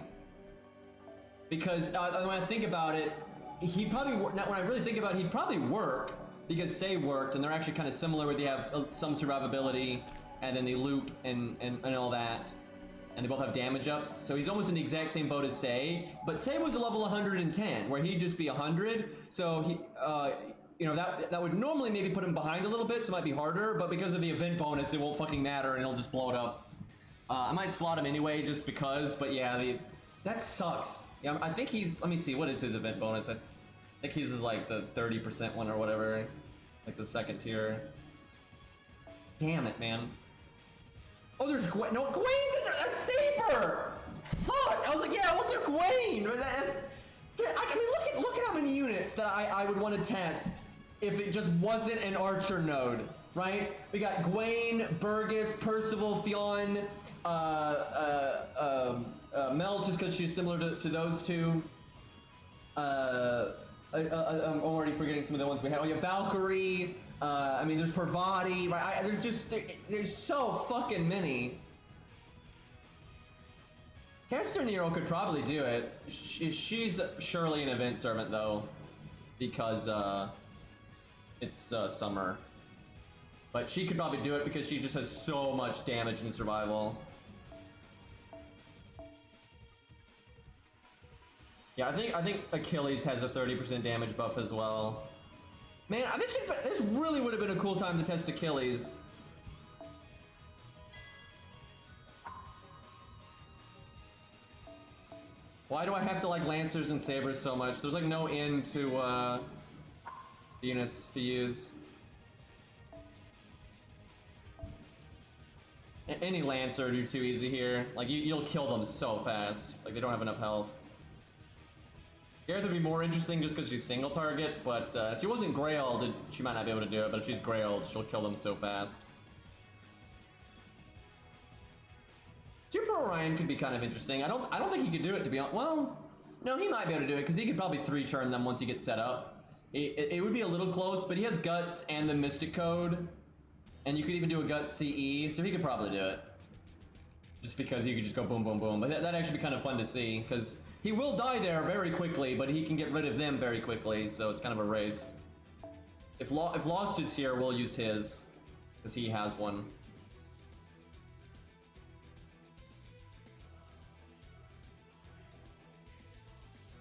Because when I think about it, he probably when I really think about it, he'd probably work because Say worked, and they're actually kind of similar. Where they have some survivability, and then they loop and all that, and they both have damage ups. So he's almost in the exact same boat as Say, but Say was a level 110, where he'd just be 100. So he, you know, that would normally maybe put him behind a little bit, so it might be harder. But because of the event bonus, it won't fucking matter, and it'll just blow it up. I might slot him anyway, just because. But yeah, that sucks. Yeah, I think he's. Let me see. What is his event bonus? I think he's like the 30% one or whatever, like the second tier. Damn it, man. Oh, there's Gwen. No, Gwen's a saber. Fuck. I was like, yeah, we'll do Gwen. I mean, look at how many units that I would want to test if it just wasn't an archer node, right? We got Gwen, Burgess, Percival, Fionn, Mel, just because she's similar to those two. I'm already forgetting some of the ones we had. Oh yeah, Valkyrie. I mean, there's Parvati. Right? There's so fucking many. Kester Nero could probably do it. She's surely an event servant though, because it's summer. But she could probably do it because she just has so much damage in survival. Yeah, I think Achilles has a 30% damage buff as well. Man, this really would have been a cool time to test Achilles. Why do I have to like Lancers and Sabers so much? There's like no end to units to use. Any Lancer would be too easy here. Like you'll kill them so fast. Like they don't have enough health. Gareth would be more interesting just because she's single target, but if she wasn't Grailed, she might not be able to do it, but if she's Grailed, she'll kill them so fast. Super Orion could be kind of interesting. I don't think he could do it, to be honest. Well, no, he might be able to do it because he could probably 3-turn them once he gets set up. It would be a little close, but he has Guts and the Mystic Code, and you could even do a Guts CE, so he could probably do it. Just because you could just go boom, boom, boom. But that'd actually be kind of fun to see, because he will die there very quickly, but he can get rid of them very quickly, so it's kind of a race. If Lost is here, we'll use his, because he has one.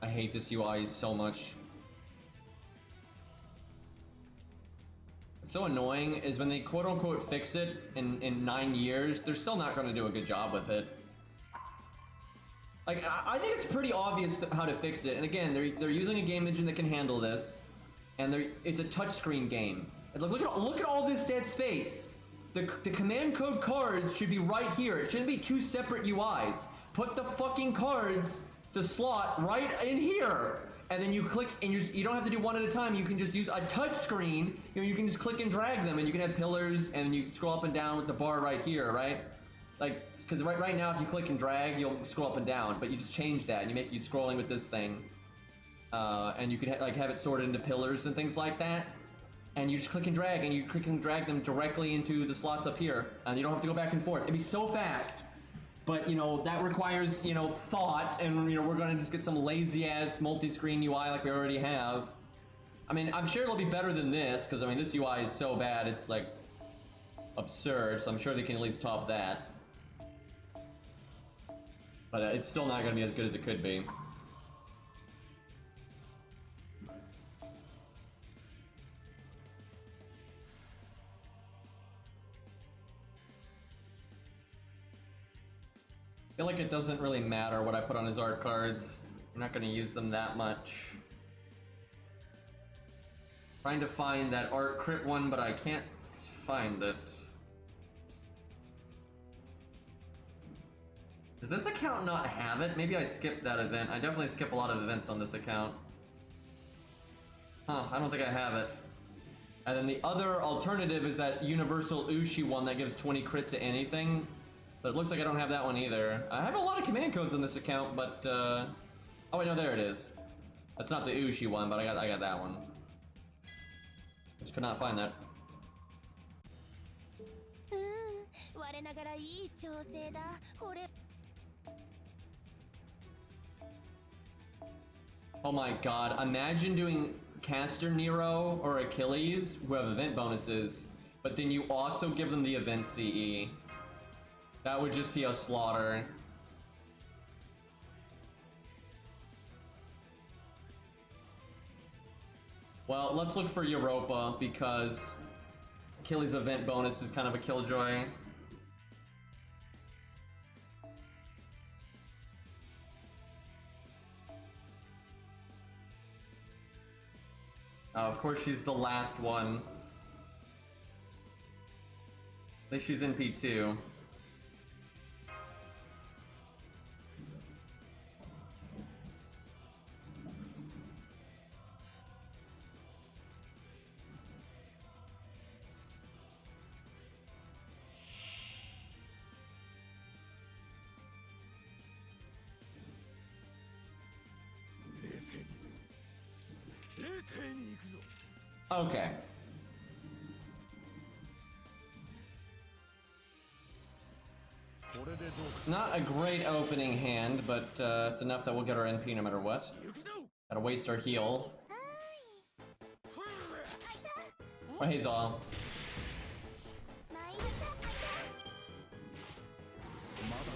I hate this UI so much. What's so annoying is when they quote-unquote fix it in 9 years, they're still not going to do a good job with it. Like, I think it's pretty obvious how to fix it. And again, they're using a game engine that can handle this, and it's a touchscreen game. It's like, look at all this dead space. The command code cards should be right here. It shouldn't be 2 separate UIs. Put the fucking cards to slot right in here, and then you click, and you don't have to do one at a time. You can just use a touch screen. You know, you can just click and drag them, and you can have pillars, and you scroll up and down with the bar right here, right? Like, because right now, if you click and drag, you'll scroll up and down, but you just change that, and you make you scrolling with this thing, and you can like have it sorted into pillars and things like that, and you just click and drag them directly into the slots up here, and you don't have to go back and forth. It'd be so fast. But, you know, that requires, you know, thought, and, you know, we're gonna just get some lazy-ass multi-screen UI like we already have. I mean, I'm sure it'll be better than this, because, I mean, this UI is so bad, it's, like, absurd, so I'm sure they can at least top that. But it's still not gonna be as good as it could be. I feel like it doesn't really matter what I put on his art cards. I'm not going to use them that much. Trying to find that art crit one, but I can't find it. Does this account not have it? Maybe I skipped that event. I definitely skip a lot of events on this account. Huh, I don't think I have it. And then the other alternative is that universal Ushi one that gives 20 crit to anything. But it looks like I don't have that one either. I have a lot of command codes on this account, but oh wait, no, there it is. That's not the Ushi one, but I got that one. Just could not find that. Oh my god, imagine doing Caster Nero or Achilles who have event bonuses, but then you also give them the event CE. That would just be a slaughter. Well, let's look for Europa, because Achilles' event bonus is kind of a killjoy. Of course, she's the last one. At least she's in P2. Okay. Not a great opening hand, but it's enough that we'll get our NP no matter what. Gotta waste our heal. Oh, hey, Zal.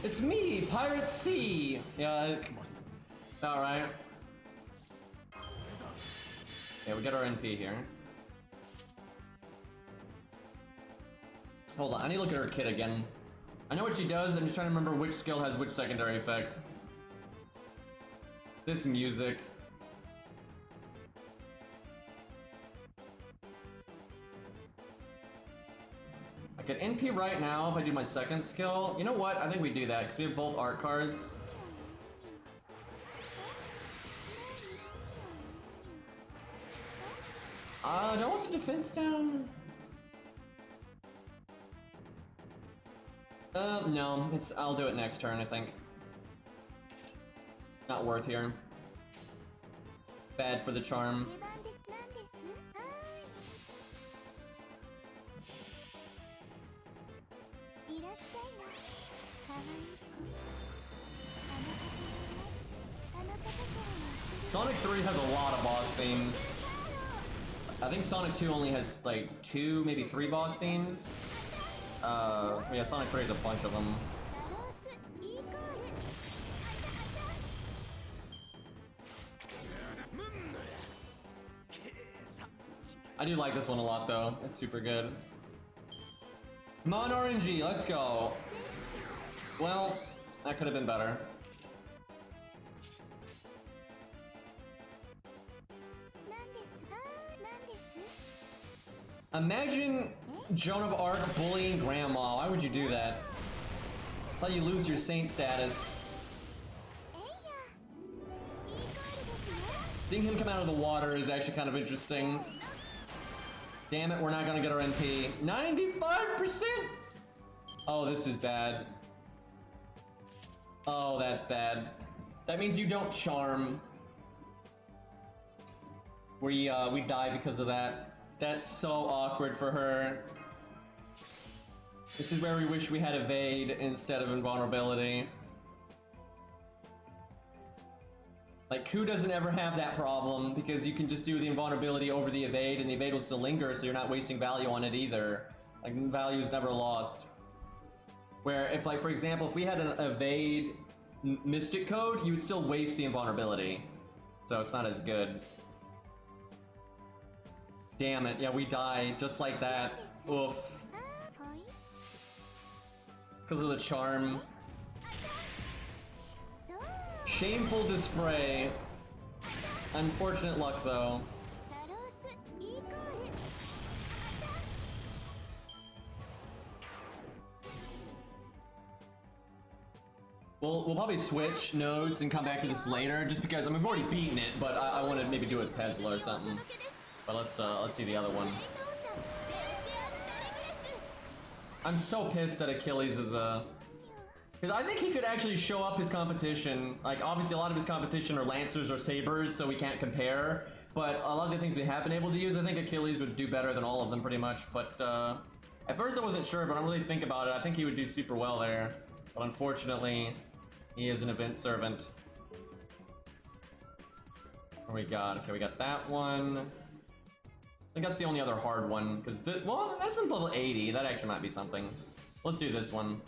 It's me, Pirate C! Yeah, alright. Yeah, we got our NP here. Hold on, I need to look at her kit again. I know what she does, I'm just trying to remember which skill has which secondary effect. This music. I could NP right now if I do my second skill. You know what? I think we do that, because we have both art cards. Do I want the defense down? No, I'll do it next turn, I think. Not worth here. Bad for the charm. Sonic 3 has a lot of boss themes. I think Sonic 2 only has like 2, maybe 3 boss themes. Yeah, Sonic 3 has a bunch of them. I do like this one a lot though, it's super good. Come on, RNG, let's go. Well, that could have been better. Imagine Joan of Arc bullying Grandma. Why would you do that? I thought you lose your saint status. Seeing him come out of the water is actually kind of interesting. Damn it, we're not gonna get our NP. 95%! Oh, this is bad. Oh, that's bad. That means you don't charm. We die because of that. That's so awkward for her. This is where we wish we had evade instead of invulnerability. Like, Ku doesn't ever have that problem because you can just do the invulnerability over the evade and the evade will still linger, so you're not wasting value on it either. Like, value is never lost. Where if, like, for example, if we had an evade mystic code, you would still waste the invulnerability. So it's not as good. Damn it, yeah, we die just like that. Oof. Because of the charm. Shameful display. Unfortunate luck, though. We'll probably switch nodes and come back to this later, just because I mean, we've already beaten it, but I want to maybe do a Tesla or something. But let's see the other one. I'm so pissed that Achilles is because I think he could actually show up his competition. Like, obviously a lot of his competition are Lancers or Sabers, so we can't compare. But a lot of the things we have been able to use, I think Achilles would do better than all of them pretty much. But at first I wasn't sure, but I'm really thinking about it. I think he would do super well there. But unfortunately, he is an event servant. What we got? Okay, we got that one. I think that's the only other hard one, because well, this one's level 80. That actually might be something. Let's do this one.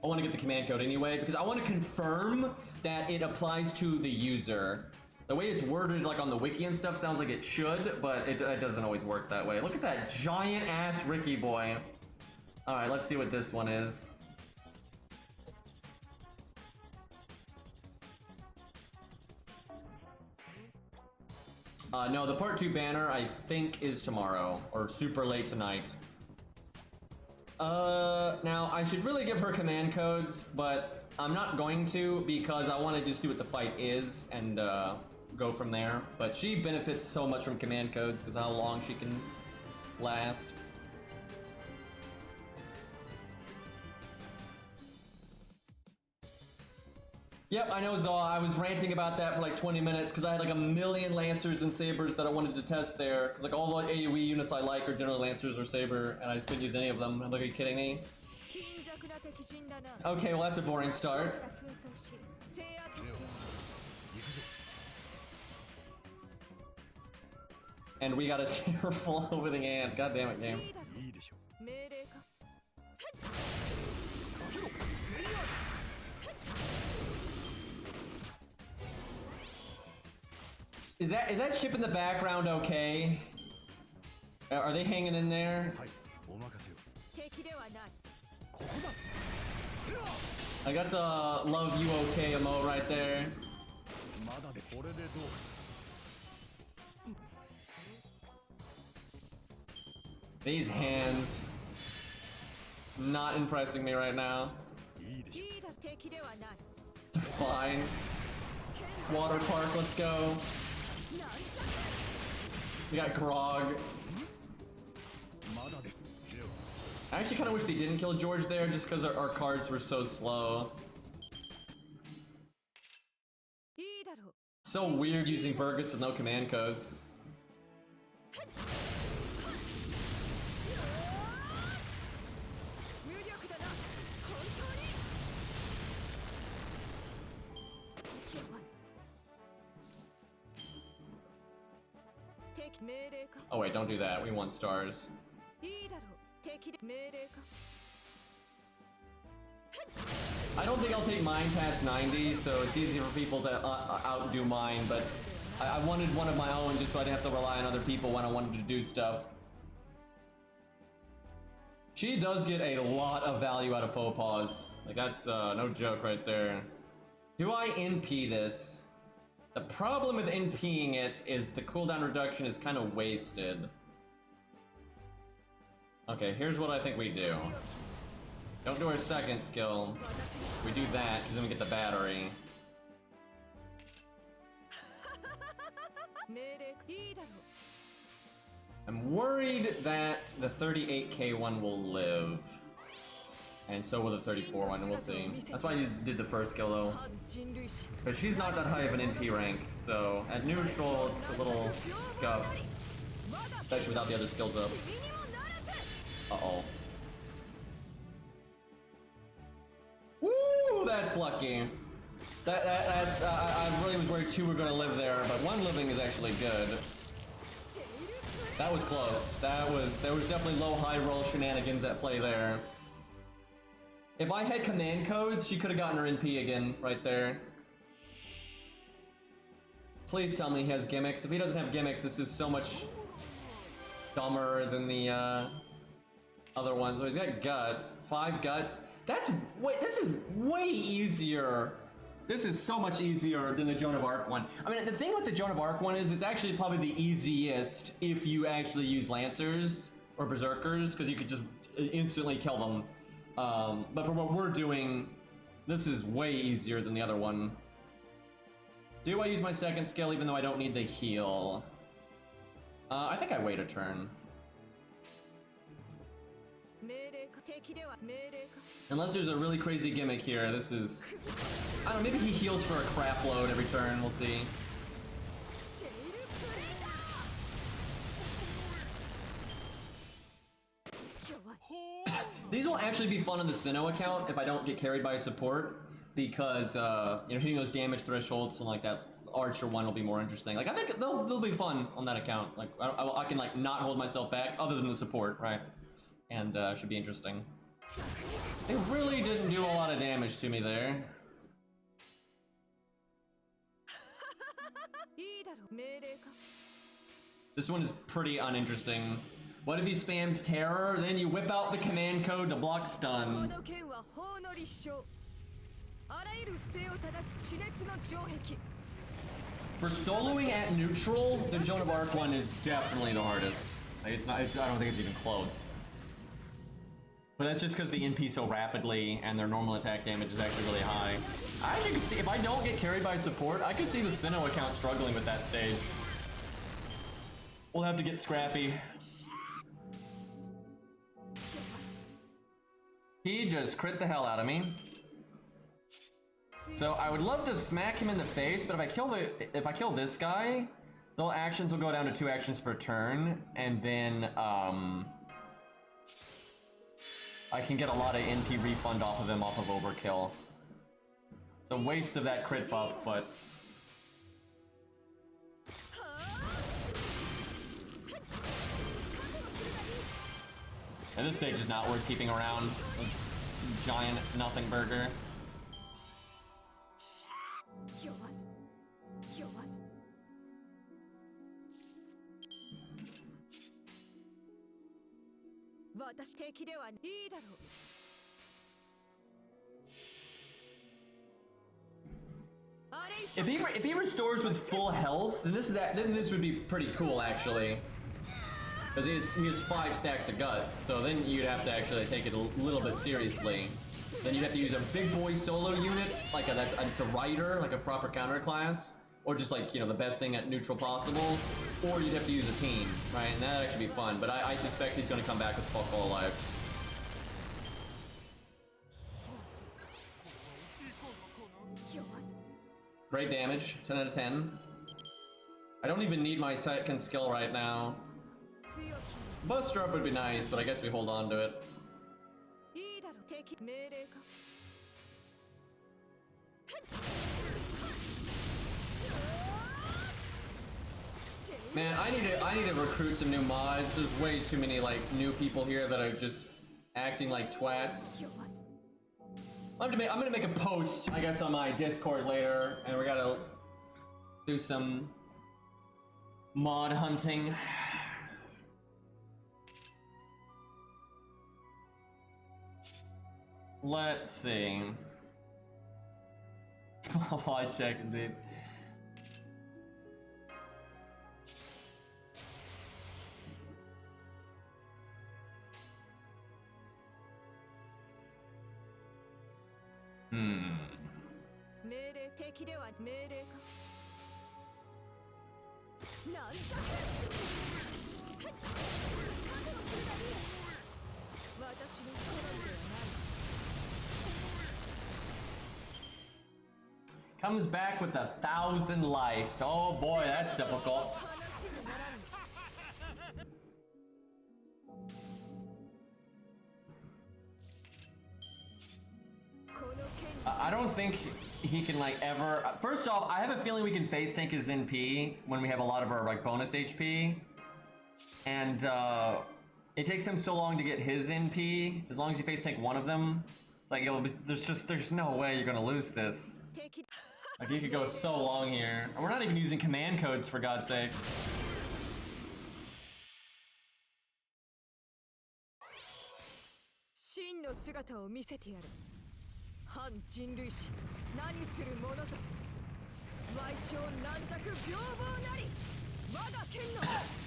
I want to get the command code anyway, because I want to confirm that it applies to the user. The way it's worded, like on the wiki and stuff, sounds like it should, but it doesn't always work that way. Look at that giant-ass Ricky boy. Alright, let's see what this one is. No, the part 2 banner, I think, is tomorrow, or super late tonight. Now, I should really give her command codes, but I'm not going to, because I want to just see what the fight is, and, go from there. But she benefits so much from command codes, because how long she can last. Yep, I know, Zaw. I was ranting about that for like 20 minutes because I had like a million Lancers and Sabers that I wanted to test there. Because like all the AoE units I like are generally Lancers or Saber, and I just couldn't use any of them. I'm like, are you kidding me? Okay, well that's a boring start. And we got a terrible opening hand. God damn it, game. Is that ship in the background okay? Are they hanging in there? I got the love you okay emote right there. These hands not impressing me right now. Fine. Water park, let's go. We got Grog. I actually kind of wish they didn't kill George there just because our cards were so slow. So weird using Burgess with no command codes. Oh wait, don't do that. We want stars. I don't think I'll take mine past 90, so it's easy for people to outdo mine, but I wanted one of my own just so I didn't have to rely on other people when I wanted to do stuff. She does get a lot of value out of faux pas. Like, that's no joke right there. Do I NP this? The problem with NPing it is the cooldown reduction is kind of wasted. Okay, here's what I think we do. Don't do our second skill. We do that, because then we get the battery. I'm worried that the 38k one will live. And so will the 34 one, and we'll see. That's why I did the first skill though. Because she's not that high of an NP rank, so at neutral it's a little scuffed. Especially without the other skills up. Uh-oh. Woo! That's lucky. That's I really was worried 2 were gonna live there, but 1 living is actually good. That was close. There was definitely low high roll shenanigans at play there. If I had command codes, she could have gotten her NP again, right there. Please tell me he has gimmicks. If he doesn't have gimmicks, this is so much dumber than the other ones. So he's got guts. 5 guts. This is way easier. This is so much easier than the Joan of Arc one. I mean, the thing with the Joan of Arc one is it's actually probably the easiest if you actually use Lancers or Berserkers, because you could just instantly kill them. But for what we're doing, This is way easier than the other one. Do I use my second skill even though I don't need the heal? I think I wait a turn. Unless there's a really crazy gimmick here, this is... I don't know, maybe he heals for a crap load every turn, we'll see. These will actually be fun on the Sinnoh account if I don't get carried by a support, because, you know, hitting those damage thresholds and like that Archer one will be more interesting. Like, I think they'll be fun on that account. Like, I can, like, not hold myself back other than the support, right? And, should be interesting. It really didn't do a lot of damage to me there. This one is pretty uninteresting. What if he spams terror? Then you whip out the command code to block stun. For soloing at neutral, the Joan of Arc one is definitely the hardest. Like, I don't think it's even close. But that's just because the NP so rapidly and their normal attack damage is actually really high. I actually could see, if I don't get carried by support, I could see the Sinnoh account struggling with that stage. We'll have to get scrappy. He just crit the hell out of me. So I would love to smack him in the face, but if I kill this guy, the actions will go down to 2 actions per turn, and then I can get a lot of NP refund off of him off of overkill. It's a waste of that crit buff, but and this stage is not worth keeping around. A giant nothing burger. If he restores with full health, then this would be pretty cool actually. Because he has 5 stacks of guts, so then you'd have to actually take it a little bit seriously. Then you'd have to use a big boy solo unit, like it's a rider, like a proper counter class, or just like, you know, the best thing at neutral possible, or you'd have to use a team, right? And that'd actually be fun, but I suspect he's going to come back with fuck all life. Great damage, 10 out of 10. I don't even need my second skill right now. Buster up would be nice, but I guess we hold on to it. Man, I need to recruit some new mods. There's way too many like new people here that are just acting like twats. I'm gonna make a post, I guess, on my Discord later, and we gotta do some mod hunting. Let's see. Oh, I check indeed. Comes back with 1,000 life. Oh boy, that's difficult. I don't think he can like ever. First off, I have a feeling we can face tank his NP when we have a lot of our like bonus HP, and it takes him so long to get his NP. As long as you face tank one of them, it's like there's no way you're gonna lose this. Like you could go so long here, and we're not even using command codes for God's sakes.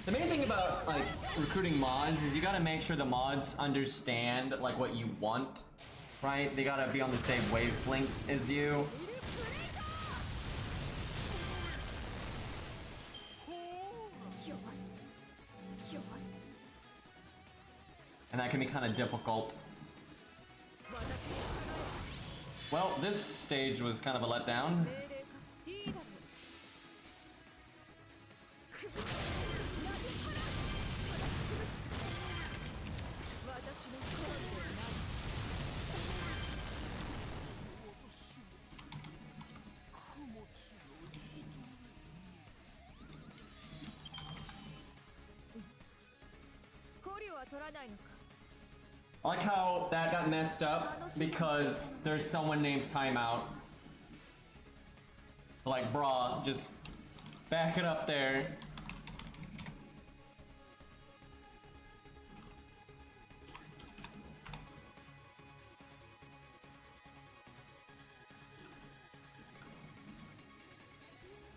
The main thing about like recruiting mods is you gotta make sure the mods understand like what you want right? They gotta be on the same wavelength as you. And that can be kind of difficult. Well, this stage was kind of a letdown. I like how that got messed up because there's someone named Timeout. Like, brah, just back it up there.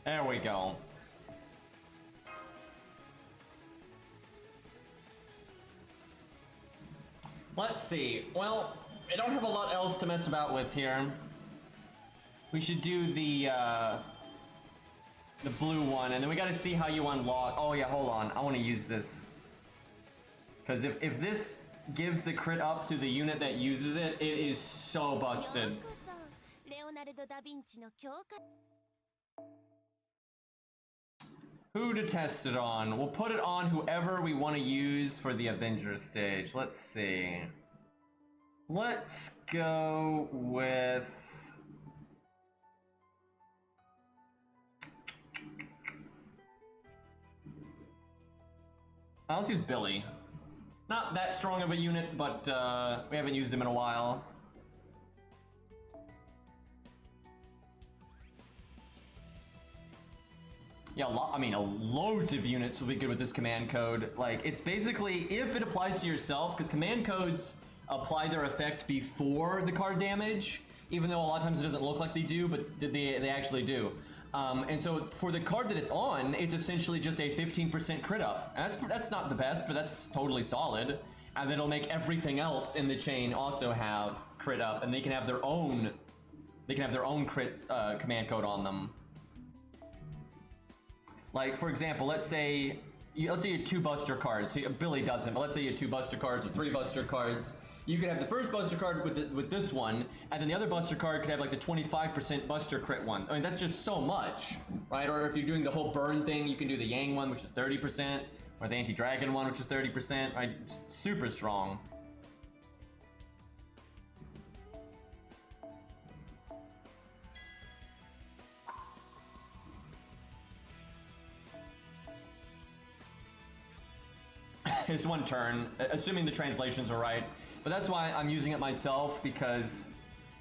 There we go. Let's see. Well, I don't have a lot else to mess about with here. We should do the blue one, and then we gotta see how you unlock. Oh yeah, hold on. I want to use this. Because if this gives the crit up to the unit that uses it, it is so busted. Who to test it on? We'll put it on whoever we want to use for the Avengers stage. Let's see. Let's go with... let's use Billy. Not that strong of a unit, but we haven't used him in a while. Yeah, loads of units will be good with this command code. Like, it's basically, if it applies to yourself, because command codes apply their effect before the card damage, even though a lot of times it doesn't look like they do, but they actually do. And so for the card that it's on, it's essentially just a 15% crit up. And that's not the best, but that's totally solid. And it'll make everything else in the chain also have crit up, and they can have their own crit command code on them. Like, for example, let's say you had 2 buster cards. Billy doesn't, but let's say you had 2 buster cards or 3 buster cards. You could have the first buster card with this one, and then the other buster card could have like the 25% buster crit one. I mean, that's just so much, right? Or if you're doing the whole burn thing, you can do the Yang one, which is 30%, or the anti-dragon one, which is 30%, right? It's super strong. It's 1 turn, assuming the translations are right. But that's why I'm using it myself, because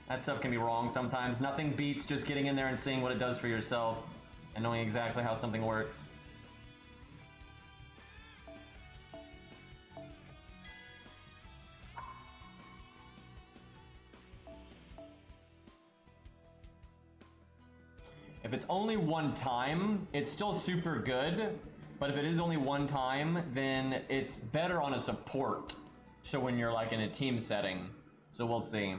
that stuff can be wrong sometimes. Nothing beats just getting in there and seeing what it does for yourself and knowing exactly how something works. If it's only 1 time, it's still super good. But if it is only 1 time, then it's better on a support. So when you're like in a team setting. So we'll see.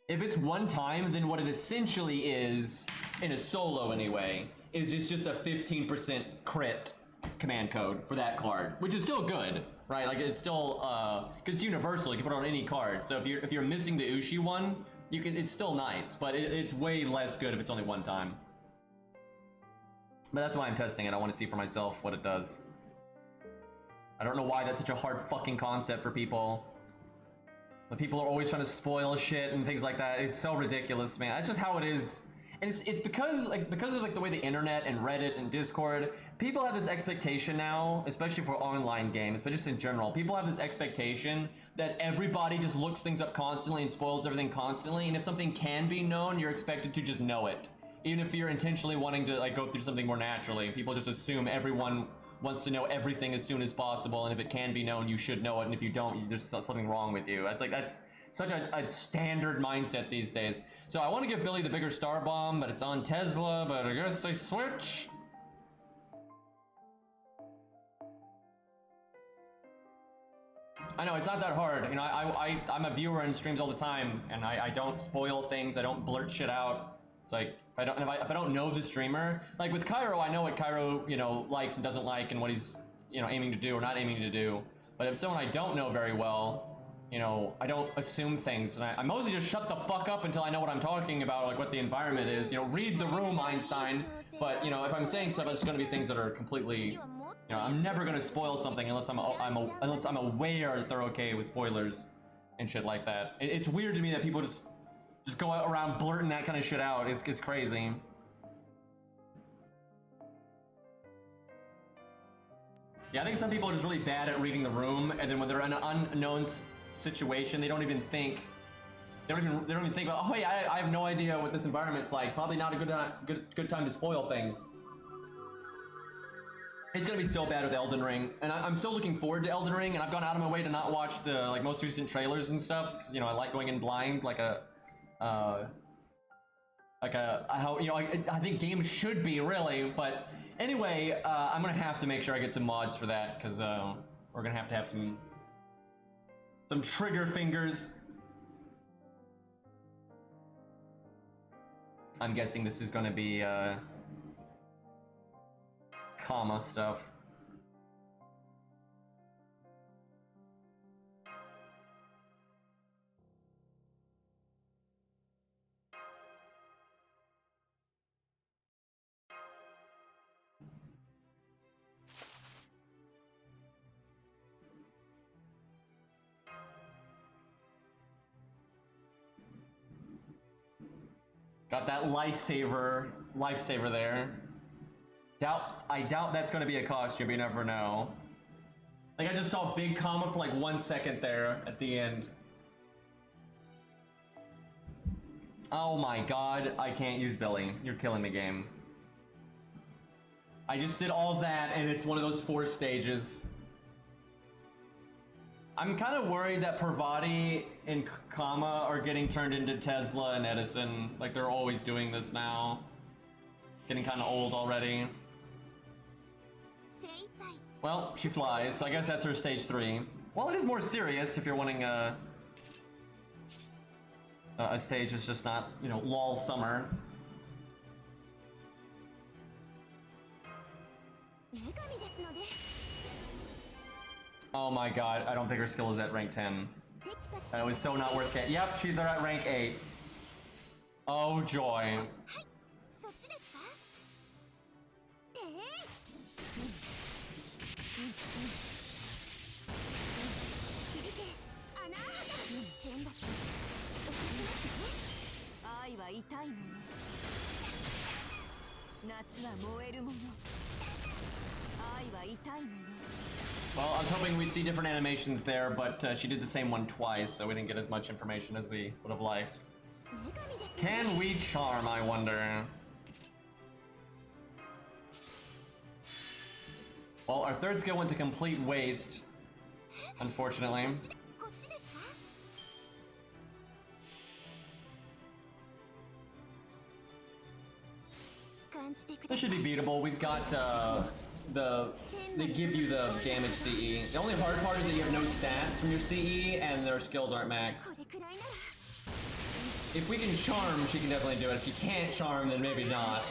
If it's 1 time, then what it essentially is, in a solo anyway, is it's just a 15% crit command code for that card, which is still good, right? Like, it's still, cause it's universal, you can put it on any card. So if you're missing the Ushi one, it's still nice, but it's way less good if it's only 1 time. But that's why I'm testing it. I want to see for myself what it does. I don't know why that's such a hard fucking concept for people. But people are always trying to spoil shit and things like that. It's so ridiculous, man. That's just how it is. And it's because of like the way the internet and Reddit and Discord, people have this expectation now, especially for online games, but just in general, people have this expectation that everybody just looks things up constantly and spoils everything constantly. And if something can be known, you're expected to just know it. Even if you're intentionally wanting to like go through something more naturally, people just assume everyone wants to know everything as soon as possible, and if it can be known, you should know it, and if you don't, there's something wrong with you. That's such a standard mindset these days. So I want to give Billy the bigger star bomb, but it's on Tesla, but I guess I switch. I know, it's not that hard. You know, I'm a viewer in streams all the time, and I don't spoil things, I don't blurt shit out. It's like, if I don't know the streamer, like with Cairo, I know what Cairo, you know, likes and doesn't like and what he's, you know, aiming to do or not aiming to do. But if someone I don't know very well, you know, I don't assume things, and I mostly just shut the fuck up until I know what I'm talking about, like what the environment is. You know, read the room, Einstein. But, you know, if I'm saying stuff, it's gonna be things that are completely, you know, I'm never gonna spoil something unless I'm aware that they're okay with spoilers and shit like that. It's weird to me that people just go around blurting that kind of shit out. It's crazy. Yeah, I think some people are just really bad at reading the room, and then when they're in an unknown situation, they don't even think. They don't even think about. Oh, hey, I have no idea what this environment's like. Probably not a good time to spoil things. It's gonna be so bad with Elden Ring, and I'm still looking forward to Elden Ring. And I've gone out of my way to not watch the like most recent trailers and stuff, because you know I like going in blind, like a how you know I think games should be really. But anyway, I'm gonna have to make sure I get some mods for that, because we're gonna have some trigger fingers. I'm guessing this is gonna be comma stuff. Got that lifesaver there. I doubt that's gonna be a costume, you never know. Like I just saw big comma for like 1 second there at the end. Oh my god, I can't use Billy. You're killing me, game. I just did all that and it's one of those 4 stages. I'm kind of worried that Parvati and Kama are getting turned into Tesla and Edison. Like they're always doing this now. It's getting kind of old already. Well, she flies, so I guess that's her stage 3. Well, it is more serious if you're wanting a stage that's just not, you know, lol summer. Oh my god, I don't think her skill is at rank 10. That was so not worth it. Yep, she's there at rank 8. Oh joy. Well, I was hoping we'd see different animations there, but she did the same one twice, so we didn't get as much information as we would have liked. Can we charm, I wonder? Well, our third skill went to complete waste, unfortunately. This should be beatable. We've got they give you the damage CE. The only hard part is that you have no stats from your CE and their skills aren't maxed. If we can charm, she can definitely do it. If she can't charm, then maybe not.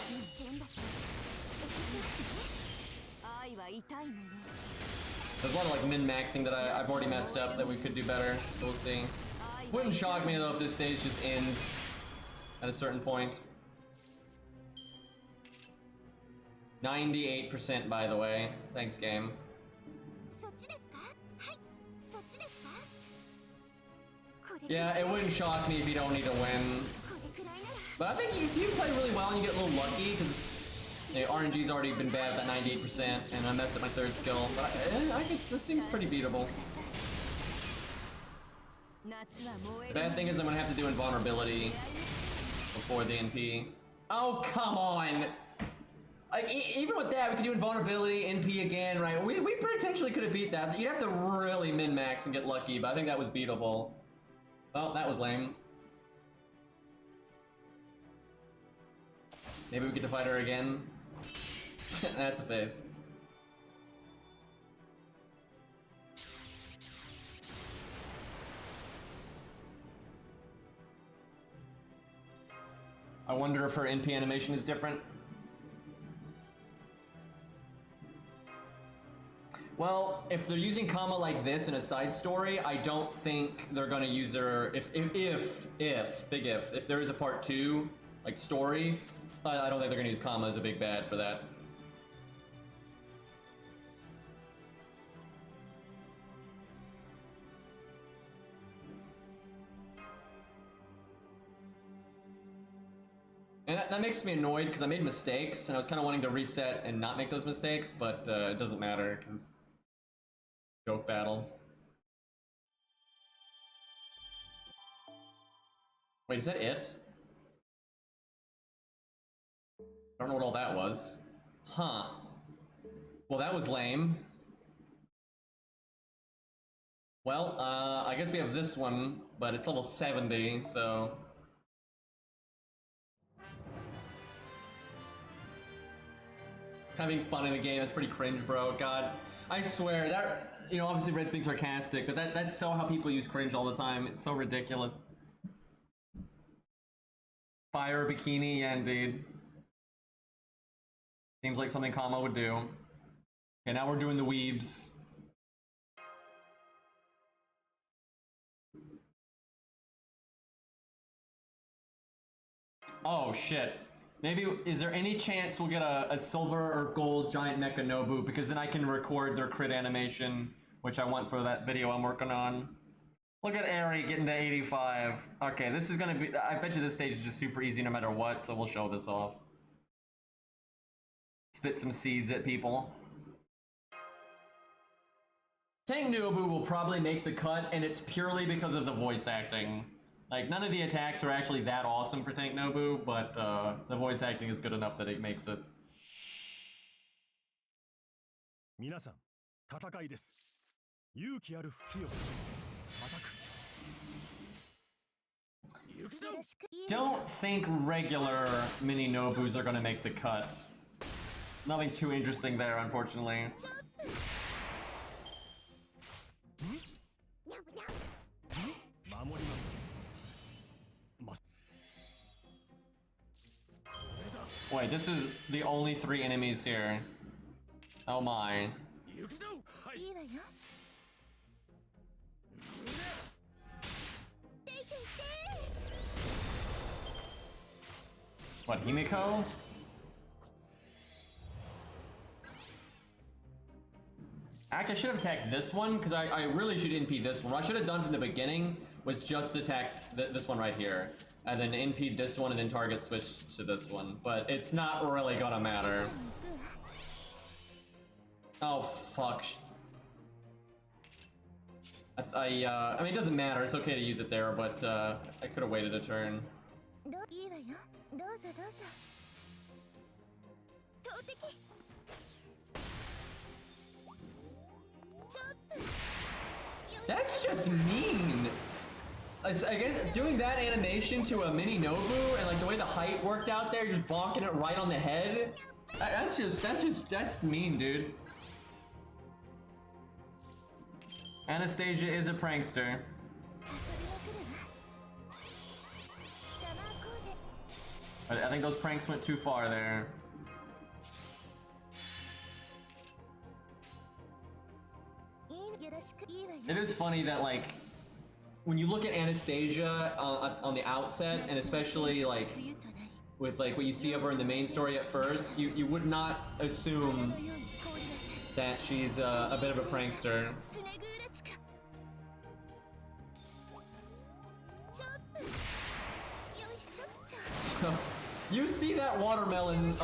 There's a lot of like min-maxing that I've already messed up that we could do better, so we'll see. Wouldn't shock me though if this stage just ends at a certain point. 98% by the way. Thanks, game. Yeah, it wouldn't shock me if you don't need to win. But I think if you play really well and you get a little lucky, because you know, RNG's already been bad at that 98%, and I messed up my third skill. But I think this seems pretty beatable. The bad thing is I'm gonna have to do invulnerability before the NP. Oh, come on! Like, even with that, we could do invulnerability, NP again, right? We potentially could have beat that. You'd have to really min-max and get lucky, but I think that was beatable. Oh, that was lame. Maybe we get to fight her again. That's a face. wonder if her NP animation is different. Well, if they're using Kama like this in a side story, I don't think they're gonna use her. If there is a part 2 like story, I don't think they're gonna use Kama as a big bad for that. And that makes me annoyed because I made mistakes and I was kind of wanting to reset and not make those mistakes, but it doesn't matter because joke battle. Wait, is that it? I don't know what all that was. Huh. Well, that was lame. Well, I guess we have this one, but it's level 70, so... Having fun in a game, that's pretty cringe, bro. God, I swear, that, you know, obviously Red's being sarcastic, but that's so how people use cringe all the time. It's so ridiculous. Fire bikini, yeah, indeed. Seems like something Kama would do. Okay, now we're doing the weebs. Oh, shit. Maybe, is there any chance we'll get a silver or gold giant mecha Nobu, because then I can record their crit animation, which I want for that video I'm working on. Look at Eri getting to 85. Okay, this is gonna be, I bet you this stage is just super easy no matter what, so we'll show this off. Spit some seeds at people. Tank Nobu will probably make the cut, and it's purely because of the voice acting. Like, none of the attacks are actually that awesome for Tank Nobu, but the voice acting is good enough that it makes it. Don't think regular mini Nobus are gonna make the cut. Nothing too interesting there, unfortunately. Wait, this is the only 3 enemies here. Oh my. What, Himiko? Actually, I should have attacked this one, because I really should NP this one. What I should have done from the beginning was just attack this one right here. And then NP this one and then target switch to this one. But it's not really gonna matter. Oh, fuck. I mean, it doesn't matter. It's okay to use it there, but I could have waited a turn. That's just mean. I guess doing that animation to a mini Nobu and like the way the height worked out there, just bonking it right on the head. That's mean, dude. Anastasia is a prankster. But I think those pranks went too far there. It is funny that, like, when you look at Anastasia on the outset, and especially like with like what you see of her in the main story at first, you would not assume that she's a bit of a prankster. So you see that watermelon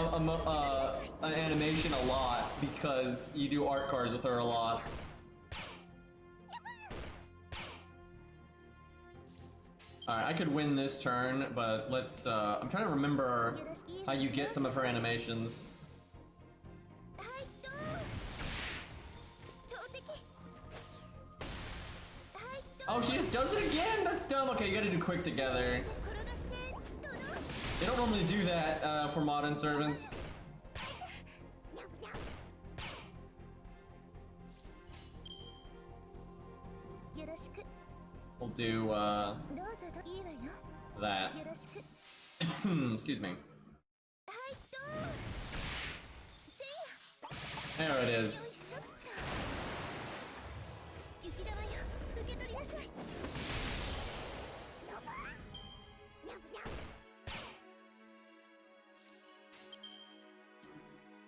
animation a lot because you do art cards with her a lot. Alright, I could win this turn, but let's, I'm trying to remember how you get some of her animations. Oh, she just does it again? That's dumb. Okay, you gotta do quick together. They don't normally do that, for modern servants. We'll do, that. Excuse me. There it is.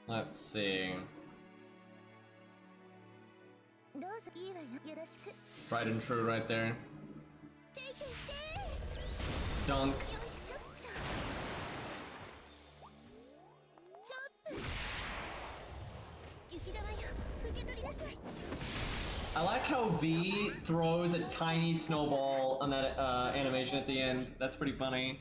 Let's see. Tried and true right there. Dunk. I like how V throws a tiny snowball on that animation at the end. That's pretty funny.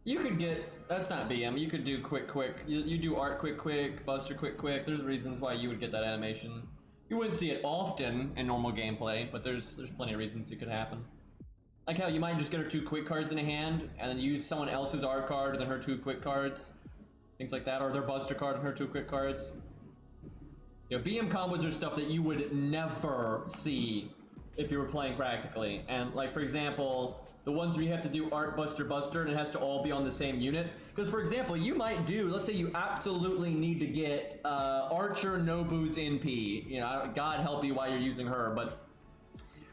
You could get, that's not BM, you could do quick. You do art quick, buster quick. There's reasons why you would get that animation. You wouldn't see it often in normal gameplay, but there's plenty of reasons it could happen. Like how you might just get her 2 quick cards in a hand, and then use someone else's art card and then her 2 quick cards. Things like that, or their buster card and her 2 quick cards. You know, BM combos are stuff that you would never see if you were playing practically. And like, for example, the ones where you have to do art buster and it has to all be on the same unit. Because for example, you might do, let's say you absolutely need to get Archer Nobu's NP. You know, God help you while you're using her, but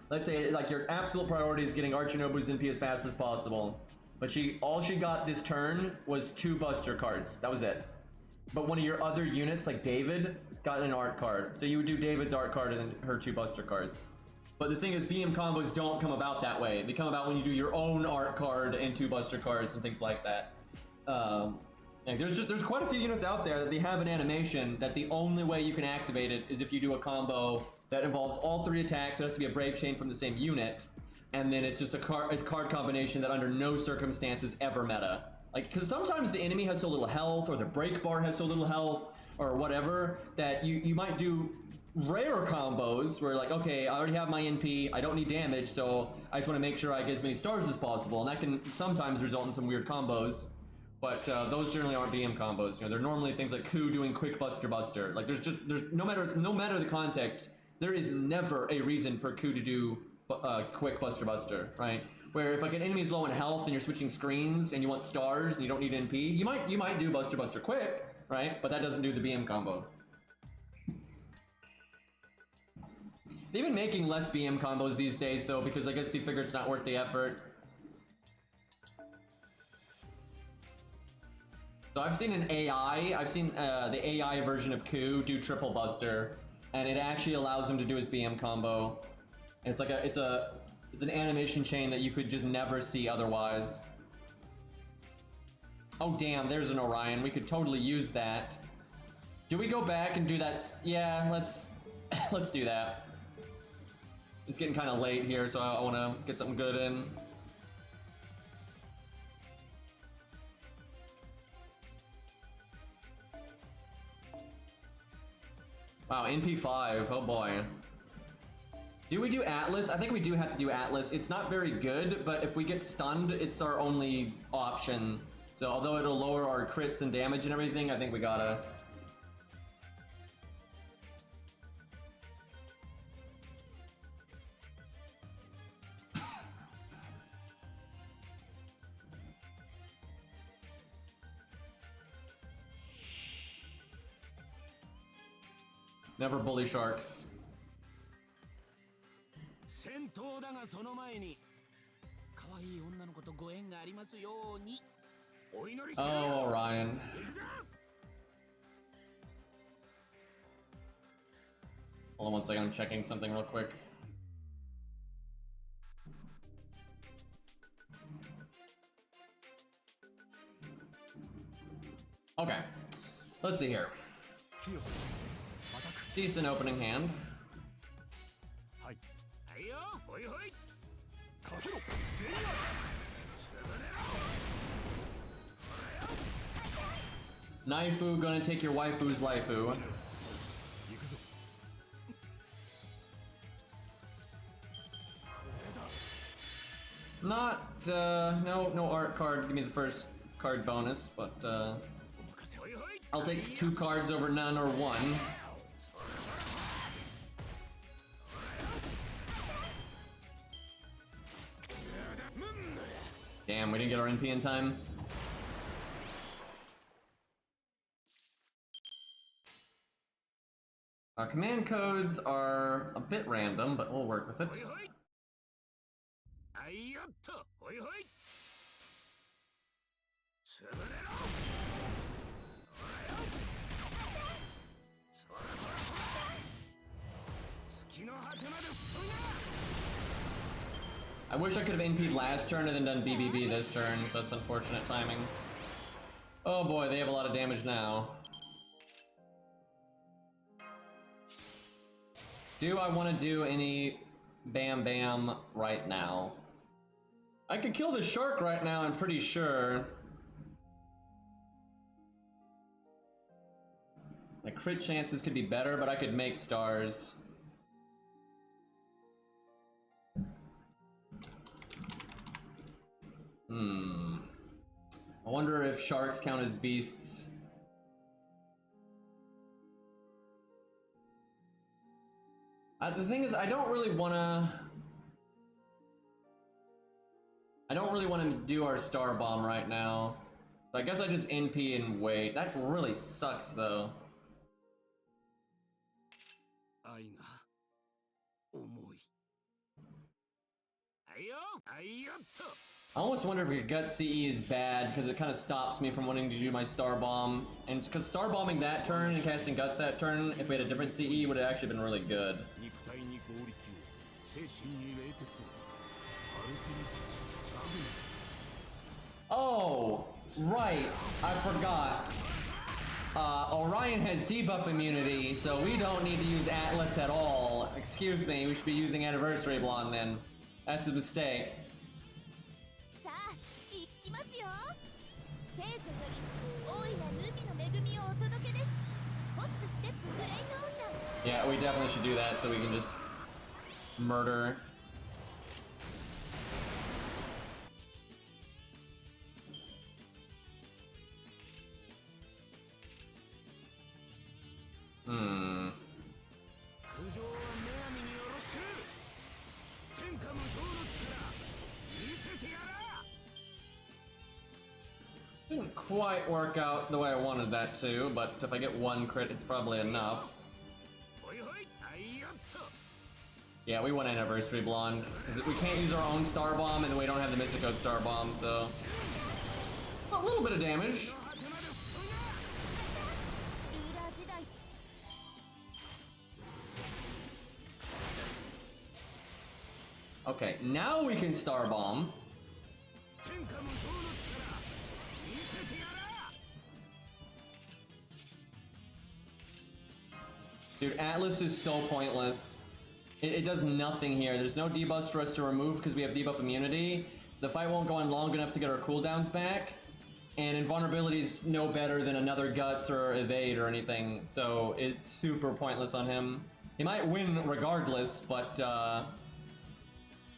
let's say like your absolute priority is getting Archer Nobu's NP as fast as possible. But all she got this turn was 2 buster cards. That was it. But one of your other units, like David, got an art card. So you would do David's art card and then her 2 buster cards. But the thing is, BM combos don't come about that way. They come about when you do your own art card and 2 buster cards and things like that. And there's quite a few units out there that they have an animation that the only way you can activate it is if you do a combo that involves all 3 attacks. So it has to be a Brave Chain from the same unit. And then it's just a card combination that under no circumstances ever meta. Like, because sometimes the enemy has so little health, or the break bar has so little health, or whatever, that you might do rare combos where like, okay, I already have my NP, I don't need damage, so I just want to make sure I get as many stars as possible, and that can sometimes result in some weird combos. But those generally aren't BM combos. You know, they're normally things like Ku doing quick buster. Like there's no matter the context, there is never a reason for Ku to do quick buster, right? Where if like an enemy is low in health and you're switching screens and you want stars and you don't need NP, you might do buster quick, right? But that doesn't do the BM combo. They've been making less BM combos these days though, because I guess they figure it's not worth the effort. So I've seen the AI version of Ku do triple buster, and it actually allows him to do his BM combo. And it's like it's an animation chain that you could just never see otherwise. Oh damn, there's an Orion. We could totally use that. Do we go back and do that? Yeah, let's do that. It's getting kind of late here, so I want to get something good in. Wow, NP5, oh boy. Do we do Atlas? I think we do have to do Atlas. It's not very good, but if we get stunned, it's our only option. So although it'll lower our crits and damage and everything, I think we gotta. Never bully sharks. Oh, Ryan. Hold on one second, I'm checking something real quick. Okay, let's see here. Decent opening hand. Naifu gonna take your waifu's waifu. Not, no art card, give me the first card bonus, but, I'll take 2 cards over none or 1. Damn, we didn't get our NP in time. Our command codes are a bit random, but we'll work with it. I wish I could have NP'd last turn and then done BBB this turn, so that's unfortunate timing. Oh boy, they have a lot of damage now. Do I want to do any Bam Bam right now? I could kill the shark right now, I'm pretty sure. My crit chances could be better, but I could make stars. I wonder if sharks count as beasts. The thing is, I don't really want to do our star bomb right now. So I guess I just NP and wait. That really sucks, though. I almost wonder if gut CE is bad, because it kind of stops me from wanting to do my star bomb. And because star bombing that turn and casting guts that turn, if we had a different CE, would have actually been really good. Oh, right, I forgot. Orion has debuff immunity, so we don't need to use Atlas at all. Excuse me, we should be using Anniversary Blonde then. That's a mistake. Yeah, we definitely should do that so we can just murder. Didn't quite work out the way I wanted that to, but if I get one crit, it's probably enough. Yeah, we want Anniversary Blonde, because we can't use our own Star Bomb, and then we don't have the Mystic Star Bomb, so... a little bit of damage. Okay, now we can Star Bomb. Dude, Atlas is so pointless. It does nothing here. There's no debuffs for us to remove because we have debuff immunity. The fight won't go on long enough to get our cooldowns back. And invulnerability's no better than another Guts or Evade or anything. So it's super pointless on him. He might win regardless, but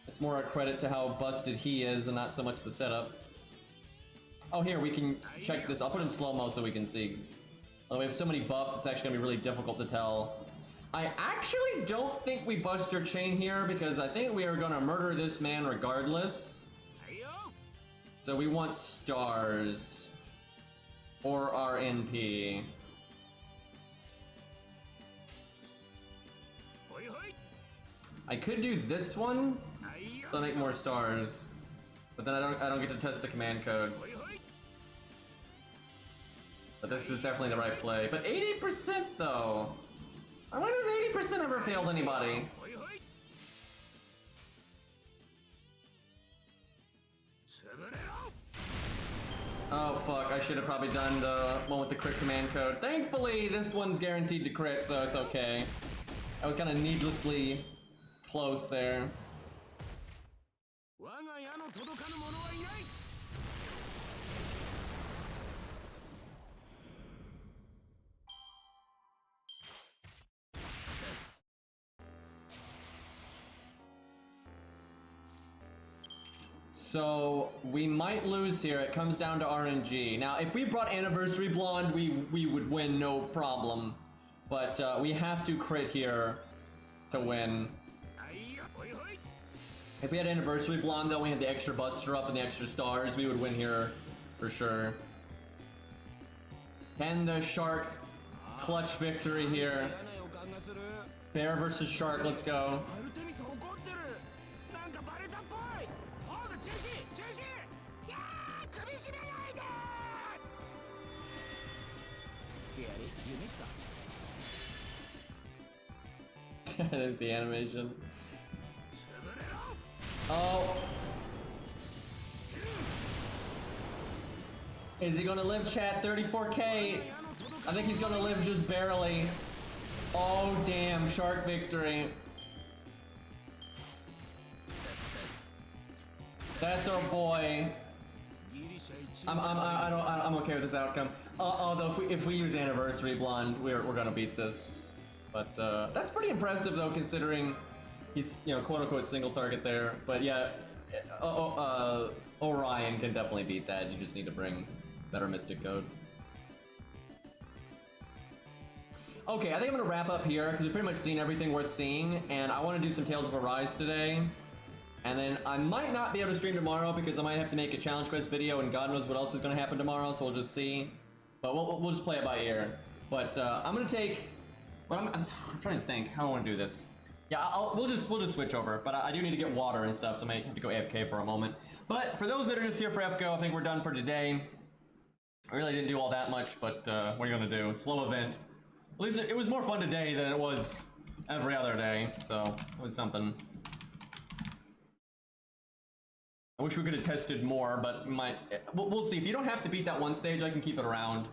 it's more a credit to how busted he is and not so much the setup. Oh, here, we can check this. I'll put in slow-mo so we can see. We have so many buffs, it's actually gonna be really difficult to tell. I actually don't think we bust our chain here because I think we are gonna murder this man regardless. So we want stars. Or our NP. I could do this one, so I make more stars. But then I don't get to test the command code. But this is definitely the right play. But 80% though. When has 80% ever failed anybody? Oh fuck, I should have probably done the one with the crit command code. Thankfully, this one's guaranteed to crit, so it's okay. I was kind of needlessly close there. So we might lose here. It comes down to RNG. Now, if we brought Anniversary Blonde, we would win no problem. But we have to crit here to win. If we had Anniversary Blonde, though, we had the extra Buster up and the extra stars, we would win here for sure. Can the Shark clutch victory here? Bear versus Shark, let's go. That's the animation. Oh. Is he gonna live, chat? 34K. I think he's gonna live just barely. Oh damn, Shark victory. That's our boy. I'm okay with this outcome. Although if we use Anniversary Blonde, we're gonna beat this. But that's pretty impressive though, considering he's, you know, quote unquote single target there. But yeah, Orion can definitely beat that. You just need to bring better Mystic Code. Okay, I think I'm gonna wrap up here because we've pretty much seen everything worth seeing, and I want to do some Tales of Arise today. And then I might not be able to stream tomorrow because I might have to make a challenge quest video, and God knows what else is gonna happen tomorrow. So we'll just see. But we'll just play it by ear. But I'm gonna take. But I'm trying to think how I want to do this. Yeah, we'll just switch over. But I do need to get water and stuff, so I might have to go AFK for a moment. But for those that are just here for FGO, I think we're done for today. I really didn't do all that much, but what are you gonna do? Slow event. At least it was more fun today than it was every other day, so it was something. I wish we could have tested more, but we'll see. If you don't have to beat that one stage, I can keep it around.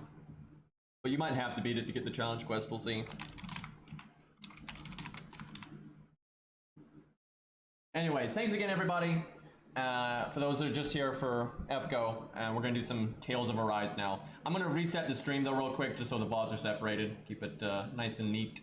But you might have to beat it to get the challenge quest, we'll see. Anyways, thanks again, everybody. For those that are just here for FGO, we're gonna do some Tales of Arise now. I'm gonna reset the stream though real quick, just so the VODs are separated. Keep it nice and neat.